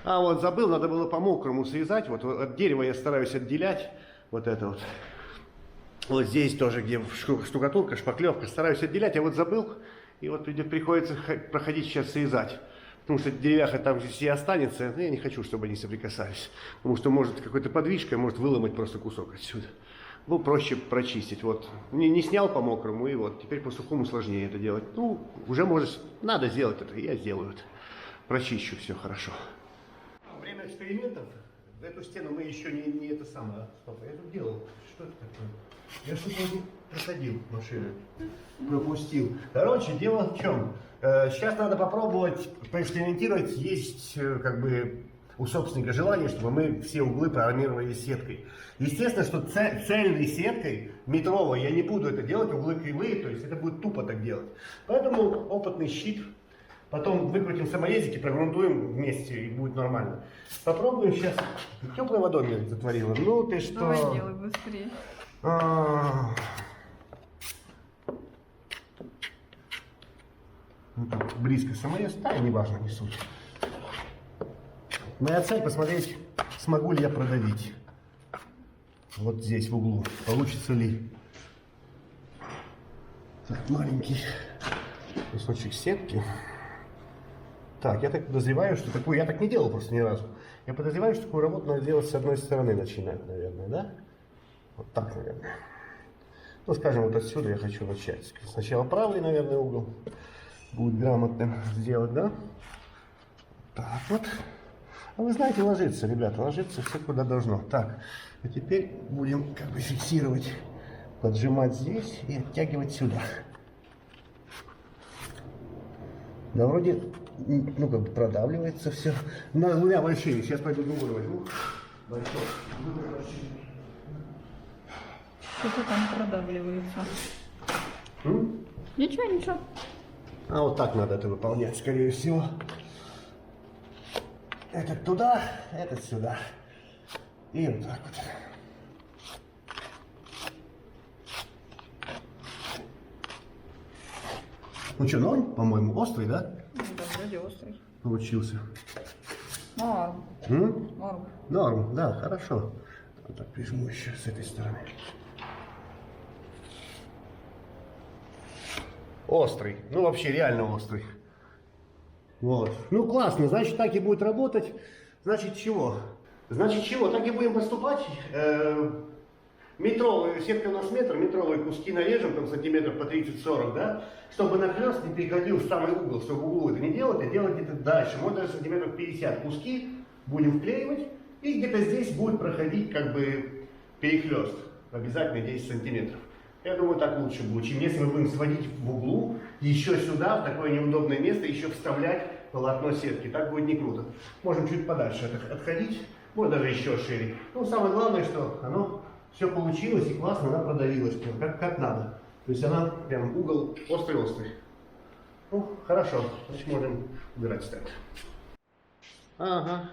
А вот забыл, надо было по-мокрому срезать. Вот от дерева я стараюсь отделять вот это вот. Вот здесь тоже, где штукатурка, шпаклевка, стараюсь отделять, а вот забыл. И вот приходится проходить сейчас срезать. Потому что деревяха там же все останется, но я не хочу, чтобы они соприкасались. Потому что может какой-то подвижкой, может выломать просто кусок отсюда. Ну, проще прочистить. Вот. Не снял по мокрому, и вот теперь по сухому сложнее это делать. Ну, уже может, надо сделать это, я сделаю это. Прочищу все хорошо. Время экспериментов. В эту стену мы еще не это самое. Стоп, я тут делал. Что это такое? Я что-то просадил машину. Пропустил. Короче, дело в чем? Сейчас надо попробовать поэкспериментировать. Есть как бы у собственника желание, чтобы мы все углы проармировали сеткой. Естественно, что цельной сеткой метровой я не буду это делать, углы кривые, то есть это будет тупо так делать. Поэтому опытный щит. Потом выкрутим саморезики, прогрунтуем вместе и будет нормально. Попробуем сейчас. Теплой водой меня затворила. Ну ты что? Давай делай быстрее. Ну, тут близко саморез, да, неважно, не суть. Моя цель посмотреть, смогу ли я продавить. Вот здесь в углу. Получится ли. Так, маленький кусочек сетки. Так, я так подозреваю, что такую, я так не делал просто ни разу. Я подозреваю, что такую работу надо делать с одной стороны начинать, наверное, да? Вот так, наверное. Ну, скажем, вот отсюда я хочу начать. Сначала правый, наверное, угол будет грамотным сделать, да? Так вот. А вы знаете, ложится, ребята, ложится все куда должно. Так, а теперь будем как бы фиксировать, поджимать здесь и оттягивать сюда. Да, вроде, ну, как бы продавливается все. На двумя большими. Сейчас пойду другой возьму. Большой. Что-то там продавливается. М? Ничего, ничего. А вот так надо это выполнять, скорее всего. Этот туда, этот сюда. И вот так вот. Ну что, ноль, по-моему, острый, да? Ну, да, вроде острый. Получился. Норм. М? Норм. Норм, да, хорошо. Вот так прижму еще с этой стороны. Острый. Ну, вообще, реально острый. Вот. Ну, классно. Значит, так и будет работать. Значит, чего? Значит, чего? Так и будем поступать. Метровые, сетка у нас метр, метровые куски нарежем, там сантиметров по 30-40, да? Чтобы нахлёст не переходил в самый угол, чтобы в углу это не делать, а делать где-то дальше. Может, даже сантиметров 50 куски будем вклеивать, и где-то здесь будет проходить как бы перехлёст. Обязательно 10 сантиметров. Я думаю, так лучше будет, чем если мы будем сводить в углу, еще сюда, в такое неудобное место, еще вставлять полотно сетки. Так будет не круто. Можем чуть подальше отходить, может даже еще шире. Ну, самое главное, что оно все получилось и классно, она продавилась, как надо. То есть она прям угол острый-острый. Ну, хорошо, значит можем убирать стенд. Ага.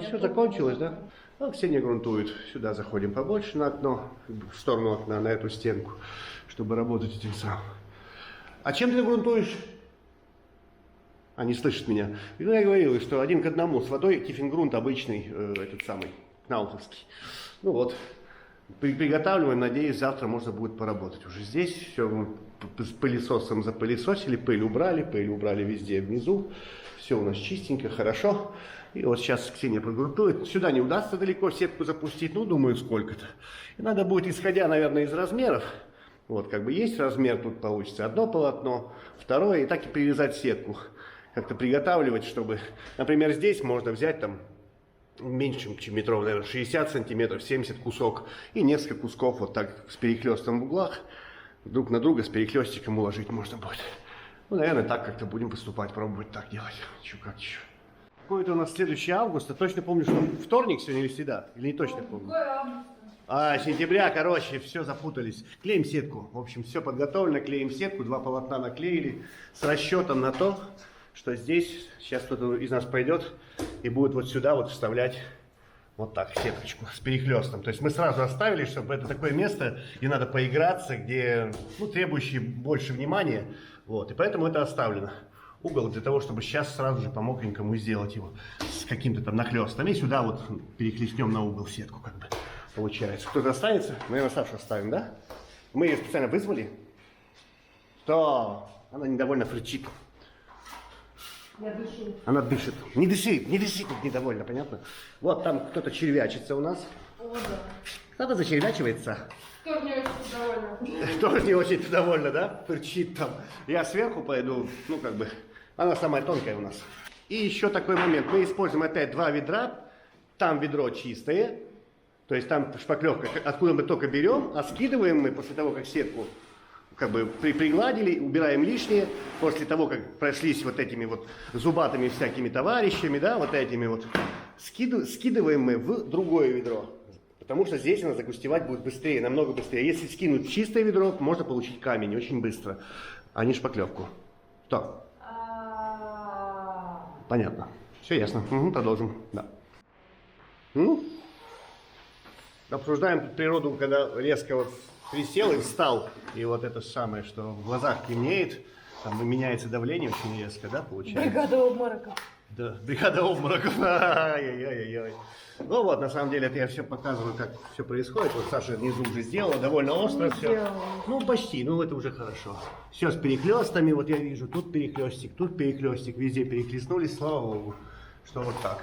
Все закончилось, да? Ну, Ксения грунтует. Сюда заходим побольше на окно, в сторону окна, на эту стенку, чтобы работать этим самым. А чем ты грунтуешь? А, не слышит меня. Ну, я говорил, что 1 к 1 с водой тифингрунт обычный, этот самый, кнаутовский. Ну вот, приготавливаем, надеюсь, завтра можно будет поработать. Уже здесь все мы с пылесосом запылесосили, пыль убрали везде внизу. Все у нас чистенько, хорошо. И вот сейчас Ксения прогрунтует. Сюда не удастся далеко сетку запустить, ну, думаю, сколько-то. И надо будет, исходя, наверное, из размеров, вот, как бы есть размер, тут получится одно полотно, второе, и так и привязать сетку. Как-то приготавливать, чтобы, например, здесь можно взять там меньше, чем метров, наверное, 60 сантиметров, 70 кусок, и несколько кусков вот так с перехлестом в углах. друг на друга с перехлестиком уложить можно будет. Ну, наверное, так как-то будем поступать, пробовать так делать. Чё, как еще. Какой-то у нас следующий август. Я точно помню, что вторник сегодня или среда. Или не точно помню. Какой август? Сентября, короче, все запутались. Клеим сетку. В общем, все подготовлено, клеим сетку. 2 полотна наклеили с расчетом на то, что здесь сейчас кто-то из нас пойдет и будет вот сюда вот вставлять вот так сеточку с перехлестом. То есть мы сразу оставили, чтобы это такое место, где надо поиграться, где, ну, требующее больше внимания. Вот, и поэтому это оставлено. Угол для того, чтобы сейчас сразу же по мокренькому сделать его с каким-то там нахлестом. И сюда вот перехлестнем на угол сетку, как бы получается. Кто-то останется? Наверное, Сашу оставим, да? Мы ее специально вызвали. То она недовольно фрычит. Я дышу. Она дышит. Не дыши, тут недовольна, понятно? Вот там кто-то червячится у нас. О, да. Кто-то зачервячивается. Тоже не очень довольна. Тоже не очень довольна, да? Фырчит там. Я сверху пойду, ну как бы, она самая тонкая у нас. И еще такой момент. Мы используем опять 2 ведра. Там ведро чистое. То есть там шпаклевка, откуда мы только берем, а скидываем мы после того, как сетку как бы пригладили, убираем лишнее. После того, как прошлись вот этими вот зубатыми всякими товарищами, да, вот этими вот, скидываем мы в другое ведро. Потому что здесь она загустевать будет быстрее, намного быстрее. Если скинуть чистое ведро, можно получить камень очень быстро, а не шпаклевку. Что? Понятно. Все ясно. Угу, продолжим. Да. Обсуждаем тут природу, когда резко вот присел и встал. И вот это самое, что в глазах темнеет, там меняется давление очень резко, да, получается? Бригада обмороков. Да, бригада обмороков. Ай-яй-яй-яй. Ну вот, на самом деле, это я все показываю, как все происходит. Вот Саша внизу уже сделала, довольно остро все. Ну, почти, ну это уже хорошо. Все с перехлестами, вот я вижу, тут перехлестик, везде перехлестнулись, слава богу, что вот так.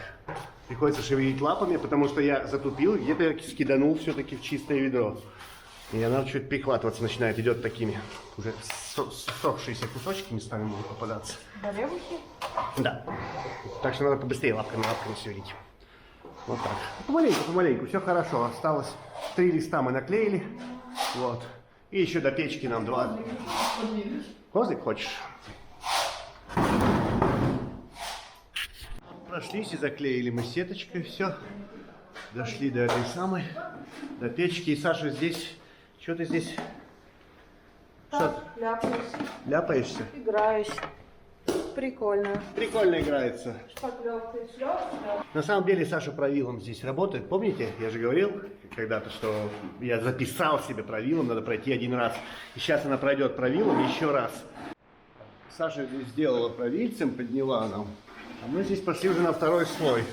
Приходится шевелить лапами, потому что я затупил, где-то я скиданул все-таки в чистое ведро. И она чуть прихватываться начинает, идет такими уже сохшиеся кусочки местами могут попадаться. Баребухи? Да. Так что надо побыстрее лапками сверлить. Вот так. Помаленьку, все хорошо. Осталось 3 листа мы наклеили. Вот. И еще до печки нам 2. Козлик хочешь? Прошлись и заклеили мы сеточкой все. Дошли до этой самой, до печки. И Саша здесь, что ты здесь? Так, ляпаюсь. Ляпаешься? Играюсь. Прикольно. Прикольно играется. Шпаклевкой шлёп. На самом деле Саша правилом здесь работает. Помните, я же говорил когда-то, что я записал себе правилом, надо пройти 1 раз. И сейчас она пройдет правилом еще раз. Саша здесь сделала правильцем, подняла нам. А мы здесь пошли уже на 2-й слой.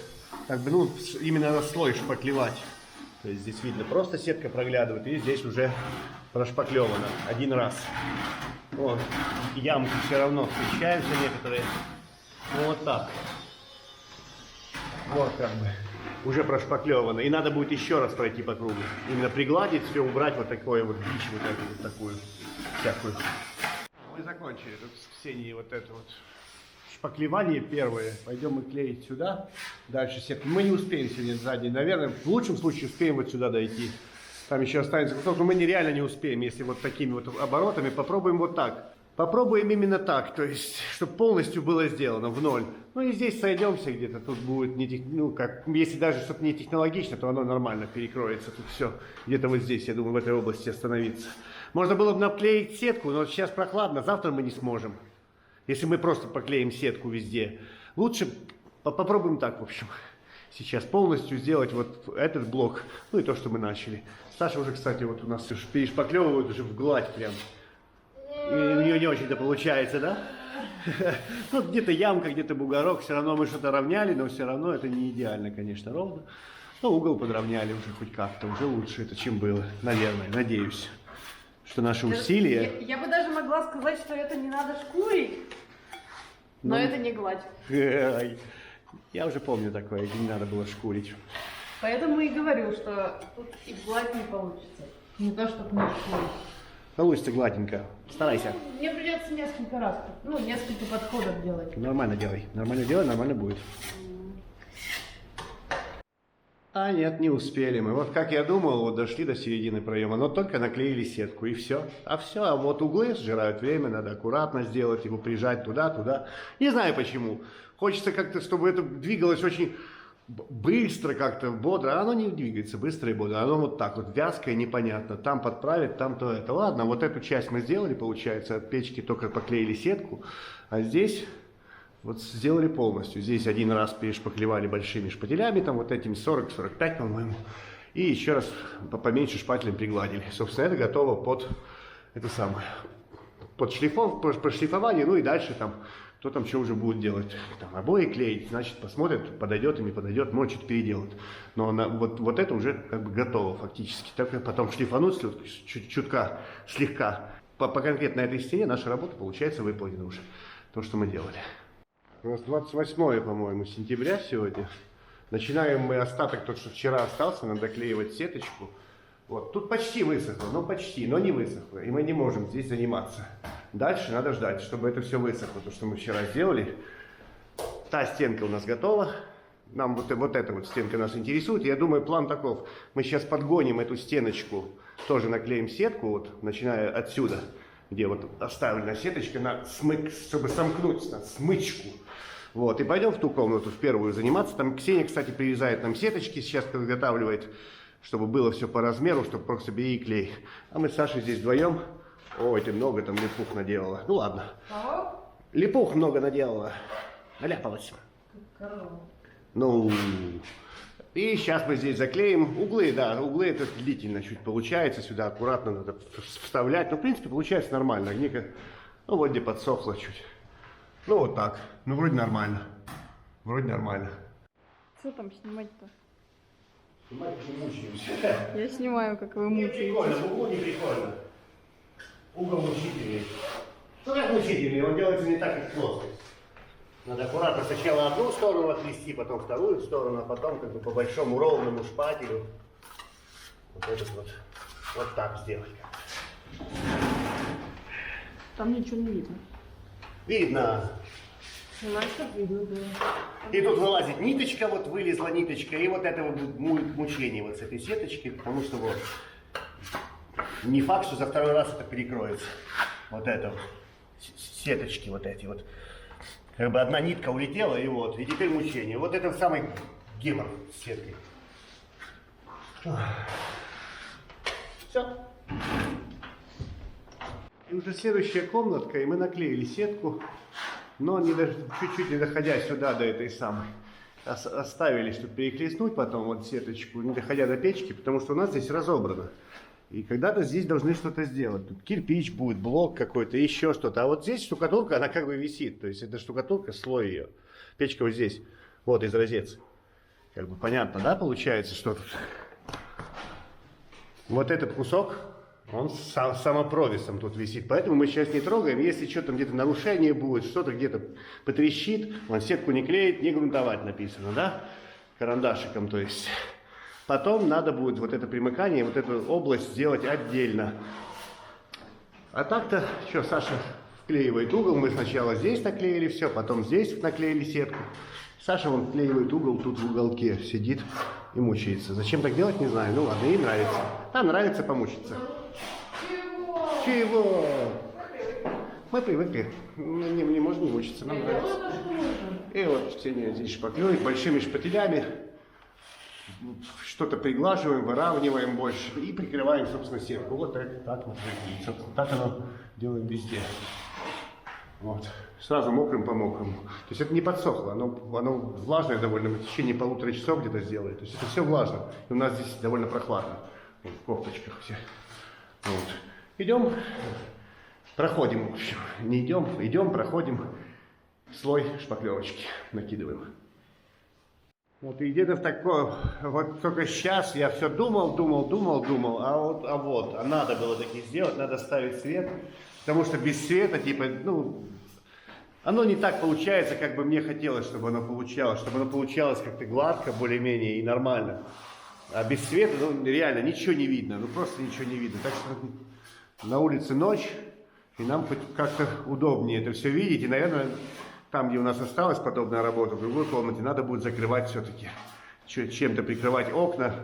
Как бы, ну, именно на слой шпаклевать. То есть здесь видно, просто сетка проглядывает, и здесь уже прошпаклевано 1 раз. Вот. Ямки все равно встречаются некоторые. Ну, вот так. Вот как бы. Уже прошпаклевано. И надо будет еще раз пройти по кругу. Именно пригладить все, убрать вот такое вот дичь, вот эту вот такую всякую. Мы закончили тут с Ксенией вот это вот шпаклевание первое. Пойдем мы клеить сюда. Дальше сетку. Мы не успеем сегодня сзади. Наверное, в лучшем случае успеем вот сюда дойти. Там еще останется кусок, но мы нереально не успеем, если вот такими вот оборотами. Попробуем вот так. Попробуем именно так, то есть, чтобы полностью было сделано в ноль. Ну и здесь сойдемся где-то, тут будет, не, ну как, если даже что-то не технологично, то оно нормально перекроется. Тут все, где-то вот здесь, я думаю, в этой области остановиться. Можно было бы наклеить сетку, но сейчас прохладно, завтра мы не сможем. Если мы просто поклеим сетку везде. Лучше попробуем так, в общем. Сейчас полностью сделать вот этот блок, ну и то, что мы начали. Саша уже, кстати, вот у нас перешпаклевывает уже в гладь прям. И у нее не очень-то получается, да? Ну, где-то ямка, где-то бугорок. Все равно мы что-то равняли, но все равно это не идеально, конечно, ровно. Но угол подровняли уже хоть как-то. Уже лучше это, чем было. Наверное, надеюсь, что наши усилия... Я бы даже могла сказать, что это не надо шкурить, но это не гладь. Я уже помню такое, где не надо было шкурить. Поэтому и говорю, что тут и гладь не получится. Не то, чтобы не шкурить. Получится гладенько. Старайся. Мне придется несколько раз, ну, несколько подходов делать. Нормально делай, нормально будет. А нет, не успели мы. Вот как я думал, вот дошли до середины проема, но только наклеили сетку и все. А вот углы сжирают время, надо аккуратно сделать, его прижать туда. Не знаю почему. Хочется как-то, чтобы это двигалось очень быстро, как-то бодро. А оно не двигается быстро и бодро. Оно вот так вот вязкое, непонятно. Там подправить, там то это. Ладно, вот эту часть мы сделали, получается, от печки только поклеили сетку. А здесь... Вот сделали полностью. Здесь один раз перешпаклевали большими шпателями, там вот этими 40-45, по-моему. И еще раз поменьше шпателем пригладили. Собственно, это готово под это самое. Под шлифов, по шлифованию, ну и дальше там, кто там что уже будет делать. Там обои клеить, значит, посмотрят, подойдет и не подойдет, может что-то переделать. Но вот это уже как бы готово фактически. Только потом шлифануть чутка, слегка. По конкретно этой стене наша работа получается выполнена уже. То, что мы делали. У нас 28, по-моему, сентября сегодня. Начинаем мы остаток, тот, что вчера остался, надо доклеивать сеточку. Вот, тут почти высохло, но не высохло. И мы не можем здесь заниматься. Дальше надо ждать, чтобы это все высохло, то, что мы вчера сделали. Та стенка у нас готова. Нам вот эта вот стенка нас интересует. Я думаю, план таков. Мы сейчас подгоним эту стеночку, тоже наклеим сетку, вот, начиная отсюда, где вот оставлена сеточка, чтобы сомкнуть на смычку. Вот, и пойдем в ту комнату, в первую, заниматься. Там Ксения, кстати, прирезает нам сеточки, сейчас подготавливает, чтобы было все по размеру, чтобы просто бери и клей. А мы с Сашей здесь вдвоем. Ой, ты много там липух наделала. Ну ладно. Кого? Липух много наделала. Наляпалась. Корова. Ну, и сейчас мы здесь заклеим углы, да, углы это длительно чуть получается, сюда аккуратно надо вставлять. Но, в принципе, получается нормально. Огника, ну, вот где подсохло чуть. Ну, вот так. Ну, вроде нормально. Вроде нормально. Что там снимать-то? Снимать не мучаемся. Я снимаю, как вы Не мучаетесь. прикольно, в углу не прикольно. Угол мучительный. Ну, как мучительный, он делается не так, как плоскость. Надо аккуратно сначала одну сторону отвести, потом вторую сторону, а потом как бы по большому ровному шпателю вот этот вот так сделать. Там ничего не видно. Видно. Снимать как видно, да. И тут вылазит ниточка, вот вылезла ниточка, и вот это вот мучение вот с этой сеточкой, потому что вот не факт, что за второй раз это перекроется. Вот это вот, сеточки вот эти вот. Как бы одна нитка улетела, и вот, и теперь мучение. Вот это самый гемор с сеткой. Все. И уже следующая комнатка, и мы наклеили сетку, но чуть-чуть не доходя сюда до этой самой. Оставили, чтобы перехлестнуть потом вот сеточку, не доходя до печки, потому что у нас здесь разобрано. И когда-то здесь должны что-то сделать. Тут кирпич будет, блок какой-то, еще что-то. А вот здесь штукатурка, она как бы висит. То есть это штукатурка, слой ее. Печка вот здесь. Вот изразец. Как бы понятно, да, получается, что тут? Вот этот кусок, он самопровесом тут висит. Поэтому мы сейчас не трогаем. Если что-то где-то нарушение будет, что-то где-то потрещит, он сетку не клеит, не грунтовать написано, да? Карандашиком, то есть. Потом надо будет вот это примыкание, вот эту область сделать отдельно. А так-то, что, Саша вклеивает угол. Мы сначала здесь наклеили все, потом здесь наклеили сетку. Саша вон вклеивает угол, тут в уголке сидит и мучается. Зачем так делать, не знаю. Ну ладно, ей нравится. Нам нравится помучиться. Чего? Мы привыкли. Не можем не мучиться, нам нравится. И вот Ксения здесь шпаклюет большими шпателями. Что-то приглаживаем, выравниваем больше и прикрываем, собственно, сетку. Вот так вот. Собственно, так оно делаем везде. Вот. Сразу мокрым по мокрому. То есть это не подсохло, оно влажное довольно, в течение 1,5 часа где-то сделает. То есть это все влажно. И у нас здесь довольно прохладно. Вот, в кофточках все. Вот. Идем, проходим, в общем. Не идем, проходим. Слой шпаклевочки накидываем. Вот и где-то в такое, вот только сейчас я все думал, а надо было таки сделать, надо ставить свет, потому что без света, типа, ну, оно не так получается, как бы мне хотелось, чтобы оно получалось как-то гладко, более-менее и нормально. А без света, ну, реально ничего не видно, ну, просто ничего не видно. Так что на улице ночь, и нам хоть как-то удобнее это все видеть, и, наверное, там, где у нас осталась подобная работа, в другой комнате, надо будет закрывать все-таки чем-то прикрывать окна,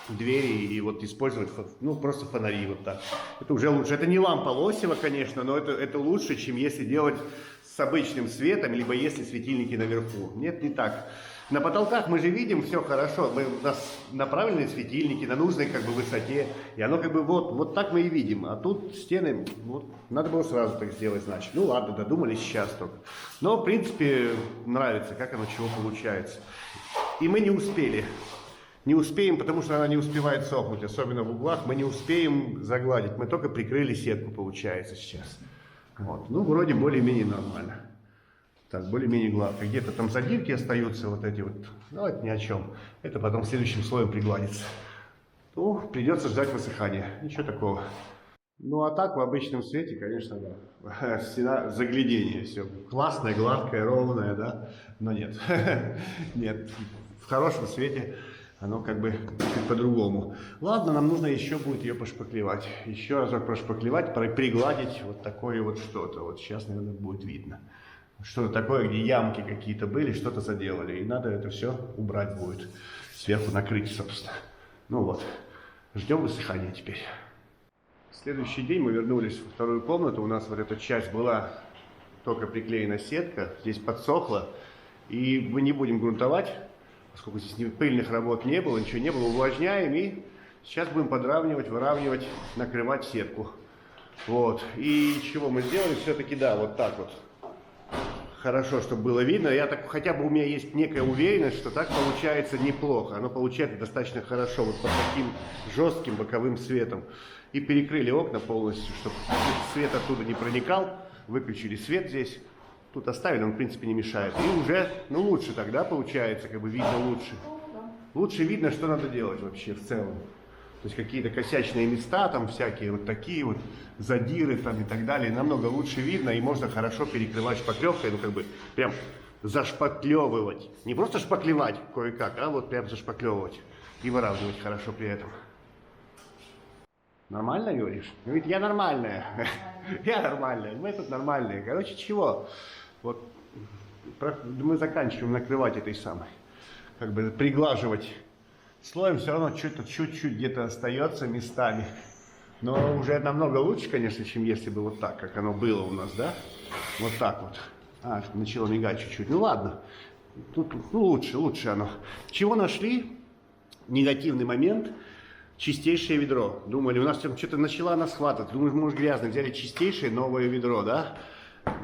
двери и вот использовать, ну, просто фонари вот так. Это уже лучше. Это не лампа Лосева, конечно, но это лучше, чем если делать с обычным светом, либо если светильники наверху. Нет, не так. На потолках мы же видим все хорошо, у нас направленные светильники на нужной как бы высоте, и оно как бы вот так мы и видим. А тут стены, вот, надо было сразу так сделать, значит. Ну ладно, додумались сейчас только. Но в принципе нравится, как оно чего получается. И мы не успели. Не успеем, потому что она не успевает сохнуть, особенно в углах. Мы не успеем загладить, мы только прикрыли сетку, получается сейчас. Вот. Ну вроде более-менее нормально. Так, более-менее гладко. Где-то там задирки остаются вот эти вот. Ну, это ни о чем. Это потом следующим слоем пригладится. Ну, придется ждать высыхания. Ничего такого. Ну, а так в обычном свете, конечно, да. Стена заглядение. Все классное, гладкое, ровное, да. Но нет. Нет. В хорошем свете оно как бы чуть по-другому. Ладно, нам нужно еще будет ее пошпаклевать. Еще разок пошпаклевать, пригладить вот такое вот что-то. Вот сейчас, наверное, будет видно. Что-то такое, где ямки какие-то были, что-то заделали. И надо это все убрать будет. Сверху накрыть, собственно. Ну вот. Ждем высыхания теперь. Следующий день мы вернулись во вторую комнату. У нас вот эта часть была только приклеена сетка. Здесь подсохла. И мы не будем грунтовать, поскольку здесь пыльных работ не было, ничего не было. Увлажняем и сейчас будем подравнивать, выравнивать, накрывать сетку. Вот. И чего мы сделали? Все-таки, да, вот так вот. Хорошо, чтобы было видно. Я так, хотя бы у меня есть некая уверенность, что так получается неплохо. Оно получается достаточно хорошо, вот под таким жестким боковым светом. И перекрыли окна полностью, чтобы свет оттуда не проникал. Выключили свет здесь. Тут оставили, он в принципе не мешает. И уже, ну лучше тогда получается, как бы видно лучше. Лучше видно, что надо делать вообще в целом. То есть какие-то косячные места, там всякие вот такие вот задиры там и так далее, намного лучше видно и можно хорошо перекрывать шпаклевкой, ну как бы прям зашпаклевывать. Не просто шпаклевать кое-как, а вот прям зашпаклевывать и выравнивать хорошо при этом. Нормально говоришь? Ну ведь я нормальная. Я нормальная, мы тут нормальные. Короче, чего? Вот мы заканчиваем накрывать этой самой, как бы приглаживать. Слоем все равно что-то чуть-чуть где-то остается местами. Но уже намного лучше, конечно, чем если бы вот так, как оно было у нас, да? Вот так вот. А, начало мигать чуть-чуть. Ну ладно. Тут ну, лучше оно. Чего нашли? Негативный момент. Чистейшее ведро. Думали, у нас там что-то начала нас хватать. Думаю, может грязно. Взяли чистейшее новое ведро, да?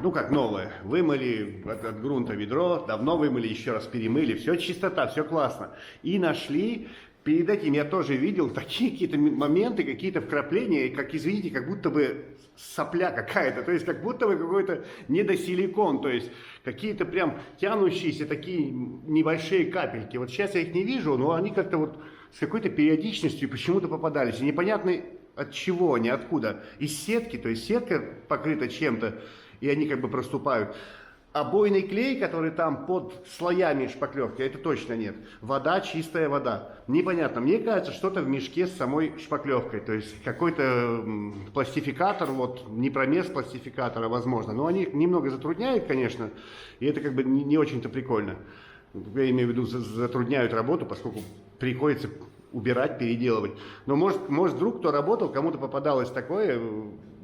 Ну как новое. Вымыли от грунта ведро, давно вымыли, еще раз перемыли. Все чистота, все классно. И нашли, перед этим я тоже видел такие какие-то моменты, какие-то вкрапления, как, извините, как будто бы сопля какая-то. То есть как будто бы какой-то недосиликон. То есть какие-то прям тянущиеся такие небольшие капельки. Вот сейчас я их не вижу, но они как-то вот с какой-то периодичностью почему-то попадались. И непонятно от чего, ни откуда. Из сетки, то есть сетка покрыта чем-то, и они как бы проступают. Обойный клей, который там под слоями шпаклевки, это точно нет. Вода, чистая вода. Непонятно. Мне кажется, что-то в мешке с самой шпаклевкой. То есть какой-то пластификатор, вот не промес пластификатора, возможно. Но они немного затрудняют, конечно, и это как бы не очень-то прикольно. Я имею в виду, затрудняют работу, поскольку приходится убирать, переделывать. Но может вдруг кто работал, кому-то попадалось такое,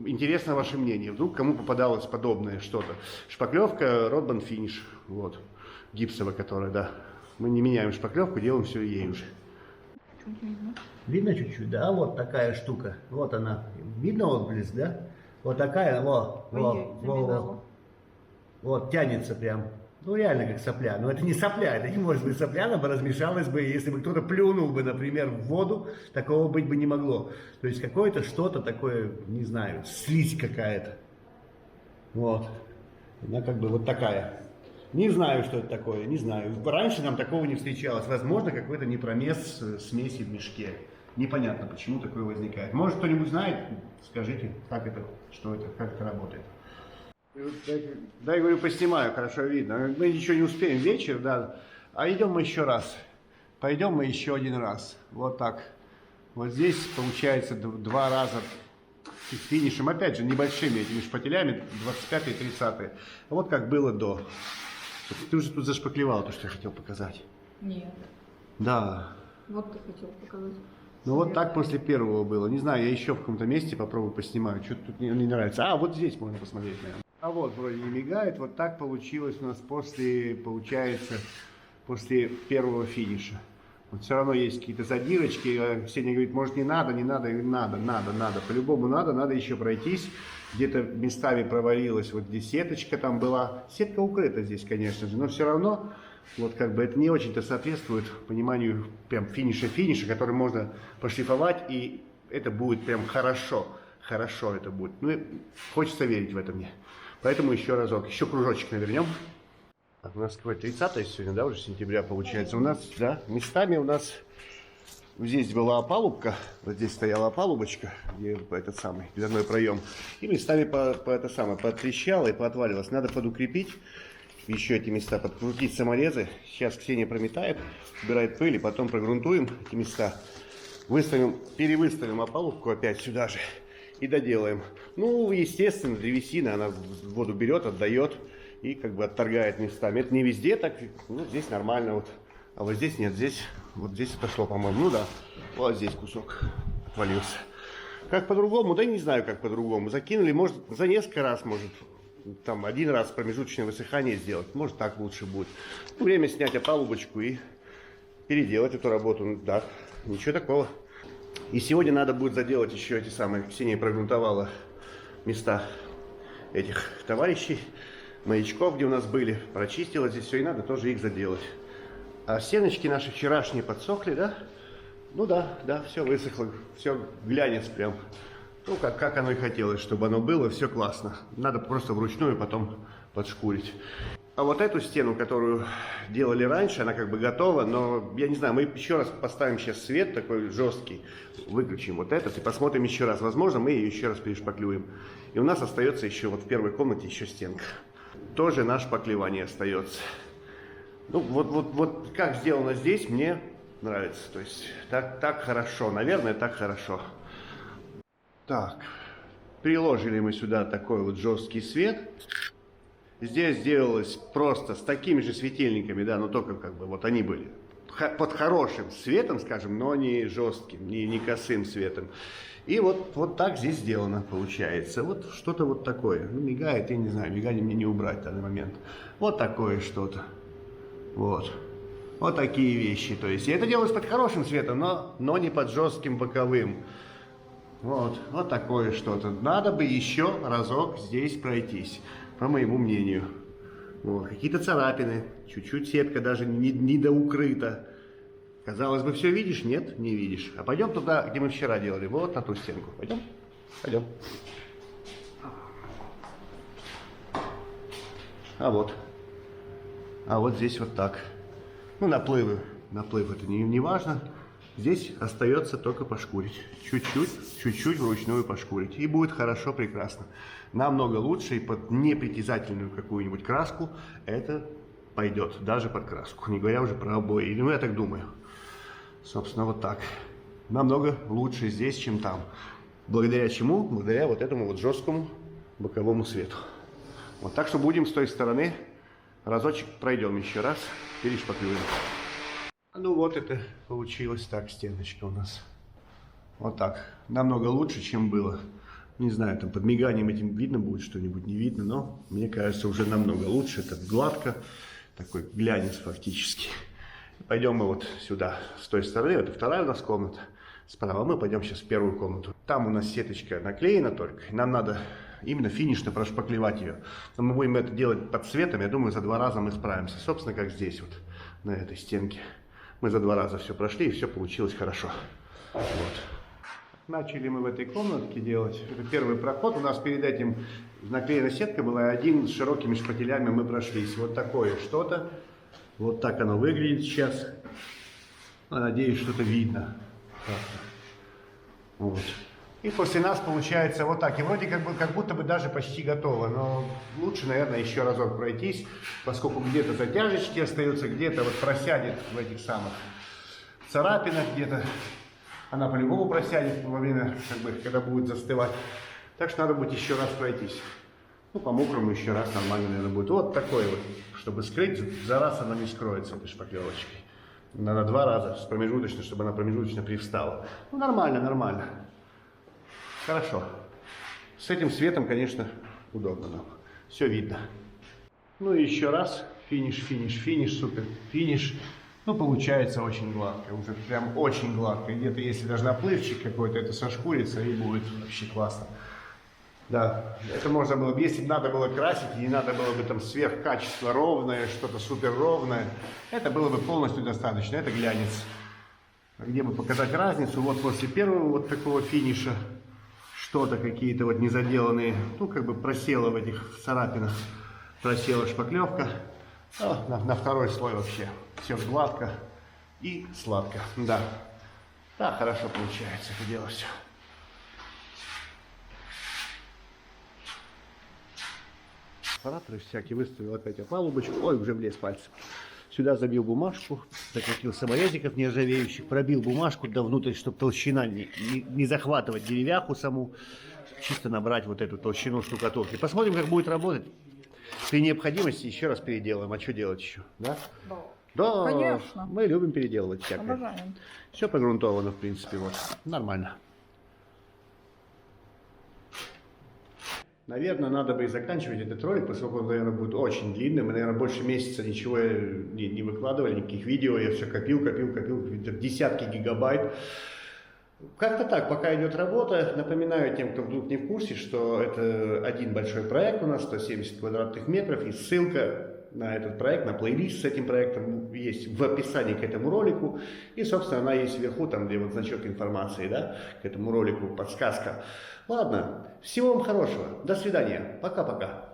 интересно ваше мнение, вдруг кому попадалось подобное что-то. Шпаклевка Родбан Финиш, вот, гипсовая, которая, да. Мы не меняем шпаклевку, делаем все ей уже. Видно чуть-чуть, да, вот такая штука, вот она, видно отблеск, да? Вот такая, вот тянется прям. Ну, реально, как сопля. Но это не сопля, это не может быть сопля, она бы размешалась бы, если бы кто-то плюнул бы, например, в воду, такого быть бы не могло. То есть, какое-то что-то такое, не знаю, слизь какая-то. Вот. Она как бы вот такая. Не знаю, что это такое, не знаю. Раньше нам такого не встречалось. Возможно, какой-то непромес смеси в мешке. Непонятно, почему такое возникает. Может, кто-нибудь знает, скажите, как это, что это, как это работает. Да, я говорю, поснимаю, хорошо видно. Мы ничего не успеем, вечер, да. А идем мы еще раз. Пойдем мы еще один раз. Вот так. Вот здесь получается 2 раза финишем. Опять же, небольшими этими шпателями, 25 и 30. Вот как было до. Ты уже тут зашпаклевал то, что я хотел показать. Нет. Да. Вот ты хотел показать. Ну вот так после первого было. Не знаю, я еще в каком-то месте попробую поснимаю. Что-то тут не нравится. А, вот здесь можно посмотреть, наверное. А вот вроде не мигает. Вот так получилось у нас после, получается, после первого финиша. Вот все равно есть какие-то задирочки. Ксения говорит, может не надо, не надо. Я говорю, надо. По-любому надо еще пройтись. Где-то местами провалилась. Вот здесь сеточка там была. Сетка укрыта здесь, конечно же. Но все равно, вот как бы это не очень-то соответствует пониманию прям финиша, который можно пошлифовать. И это будет прям хорошо. Хорошо это будет. Ну, и хочется верить в это мне. Поэтому еще разок. Еще кружочек навернем. Так, у нас какое 30 сегодня, да, уже сентября получается. У нас, да, местами у нас здесь была опалубка, вот здесь стояла опалубочка, где этот самый дверной проем. И местами потрещало и поотваливалось. Надо подукрепить еще эти места, подкрутить саморезы. Сейчас Ксения прометает, убирает пыль, и потом прогрунтуем эти места. Выставим, перевыставим опалубку опять сюда же и доделаем. Ну, естественно, древесина, она воду берет, отдает. И как бы отторгает местами. Это не везде так, ну здесь нормально вот. А вот здесь нет, здесь, вот здесь отошло, по-моему. Ну да, вот здесь кусок отвалился. Как по-другому? Да не знаю, как по-другому. Закинули, может, за несколько раз, может, там один раз промежуточное высыхание сделать. Может, так лучше будет. Ну, время снять опалубочку и переделать эту работу. Ну, да, ничего такого. И сегодня надо будет заделать еще эти самые, Ксения прогрунтовала места этих товарищей. Маячков, где у нас были, прочистила здесь все, и надо тоже их заделать. А стеночки наши вчерашние подсохли, да? Ну да, все высохло, все глянец прям. Ну, как оно и хотелось, чтобы оно было, все классно. Надо просто вручную потом подшкурить. А вот эту стену, которую делали раньше, она как бы готова, но я не знаю, мы еще раз поставим сейчас свет такой жесткий, выключим вот этот и посмотрим еще раз. Возможно, мы ее еще раз перешпаклюем. И у нас остается еще вот в первой комнате еще стенка. Тоже наше шпаклевание остается. Ну, вот как сделано здесь, мне нравится. То есть так хорошо. Наверное, так хорошо. Так, приложили мы сюда такой вот жесткий свет. Здесь сделалось просто с такими же светильниками, да, но только как бы вот они были под хорошим светом, скажем, но не жестким, не косым светом. И вот так здесь сделано получается. Вот что-то вот такое. Ну, мигает, я не знаю, мигание мне не убрать в данный момент. Вот такое что-то. Вот. Вот такие вещи. То есть, и это делалось под хорошим светом, но не под жестким боковым. Вот такое что-то. Надо бы еще разок здесь пройтись, по моему мнению. Вот. Какие-то царапины, чуть-чуть сетка даже не доукрыта. Казалось бы, все видишь? Нет, не видишь. А пойдем туда, где мы вчера делали, вот на ту стенку. Пойдем? Пойдем. А вот здесь вот так. Ну, наплыв это не важно. Здесь остается только пошкурить. Чуть-чуть вручную пошкурить. И будет хорошо, прекрасно. Намного лучше, и под непритязательную какую-нибудь краску это пойдет. Даже под краску. Не говоря уже про обои. Ну, я так думаю. Собственно, вот так. Намного лучше здесь, чем там. Благодаря чему? Благодаря вот этому вот жесткому боковому свету. Вот так что будем с той стороны. Разочек пройдем еще раз. Перешпаклюем. Ну вот это получилось так, стеночка у нас. Вот так. Намного лучше, чем было. Не знаю, там под миганием этим видно будет что-нибудь, не видно, но мне кажется, уже намного лучше. Это гладко. Такой глянец фактически. Пойдем мы вот сюда, с той стороны. Это вторая у нас комната. Справа мы пойдем сейчас в первую комнату. Там у нас сеточка наклеена только. Нам надо именно финишно прошпаклевать ее. Но мы будем это делать под светом. Я думаю, за 2 раза мы справимся. Собственно, как здесь вот, на этой стенке. Мы за 2 раза все прошли, и все получилось хорошо. Вот. Начали мы в этой комнатке делать. Это первый проход. У нас перед этим наклеена сетка была. Один с широкими шпателями мы прошлись. Вот такое что-то. Вот так оно выглядит сейчас. Надеюсь, что-то видно. Вот. И после нас получается вот так. И вроде как будто бы даже почти готово. Но лучше, наверное, еще разок пройтись, поскольку где-то затяжечки остаются, где-то вот просядет в этих самых царапинах, где-то она по-любому просядет во время, как бы, когда будет застывать. Так что надо будет еще раз пройтись. Ну, по мокрому еще раз нормально, наверное, будет. Вот такой вот, чтобы скрыть, за раз она не скроется этой шпаклевочкой. Надо 2 раза с промежуточно, чтобы она промежуточно привстала. Ну, нормально, нормально. Хорошо. С этим светом, конечно, удобно нам. Все видно. Ну и еще раз. Финиш, финиш, финиш, супер, финиш. Ну, получается очень гладко, уже прям очень гладко. Где-то, если даже наплывчик какой-то, это сошкурится и будет вообще классно. Да, это можно было бы, если бы надо было красить, и не надо было бы там сверхкачество ровное, что-то супер ровное, это было бы полностью достаточно, это глянец. Где бы показать разницу, вот после первого вот такого финиша, что-то какие-то вот незаделанные, ну, как бы просела в этих царапинах, просела шпаклевка. А на второй слой вообще все гладко и сладко. Да, да, хорошо получается это дело все. Аппараторы всякие выставил опять опалубочку. Ой, уже влез пальцем. Сюда забил бумажку, закрутил саморезиков нержавеющих, пробил бумажку до внутрь, чтобы толщина не захватывать деревяху саму, чисто набрать вот эту толщину штукатурки. Посмотрим, как будет работать. При необходимости еще раз переделаем. А что делать еще? Да? Да, Конечно. Мы любим переделывать всякое. Обожаем. Все погрунтовано, в принципе, вот. Нормально. Наверное, надо бы и заканчивать этот ролик, поскольку он, наверное, будет очень длинным. Мы, наверное, больше месяца ничего не выкладывали, никаких видео. Я все копил, десятки гигабайт. Как-то так, пока идет работа. Напоминаю тем, кто вдруг не в курсе, что это один большой проект у нас, 170 квадратных метров, и ссылка на этот проект, на плейлист с этим проектом есть в описании к этому ролику. И, собственно, она есть вверху, там, где вот значок информации, да, к этому ролику, подсказка. Ладно, всего вам хорошего, до свидания, пока-пока.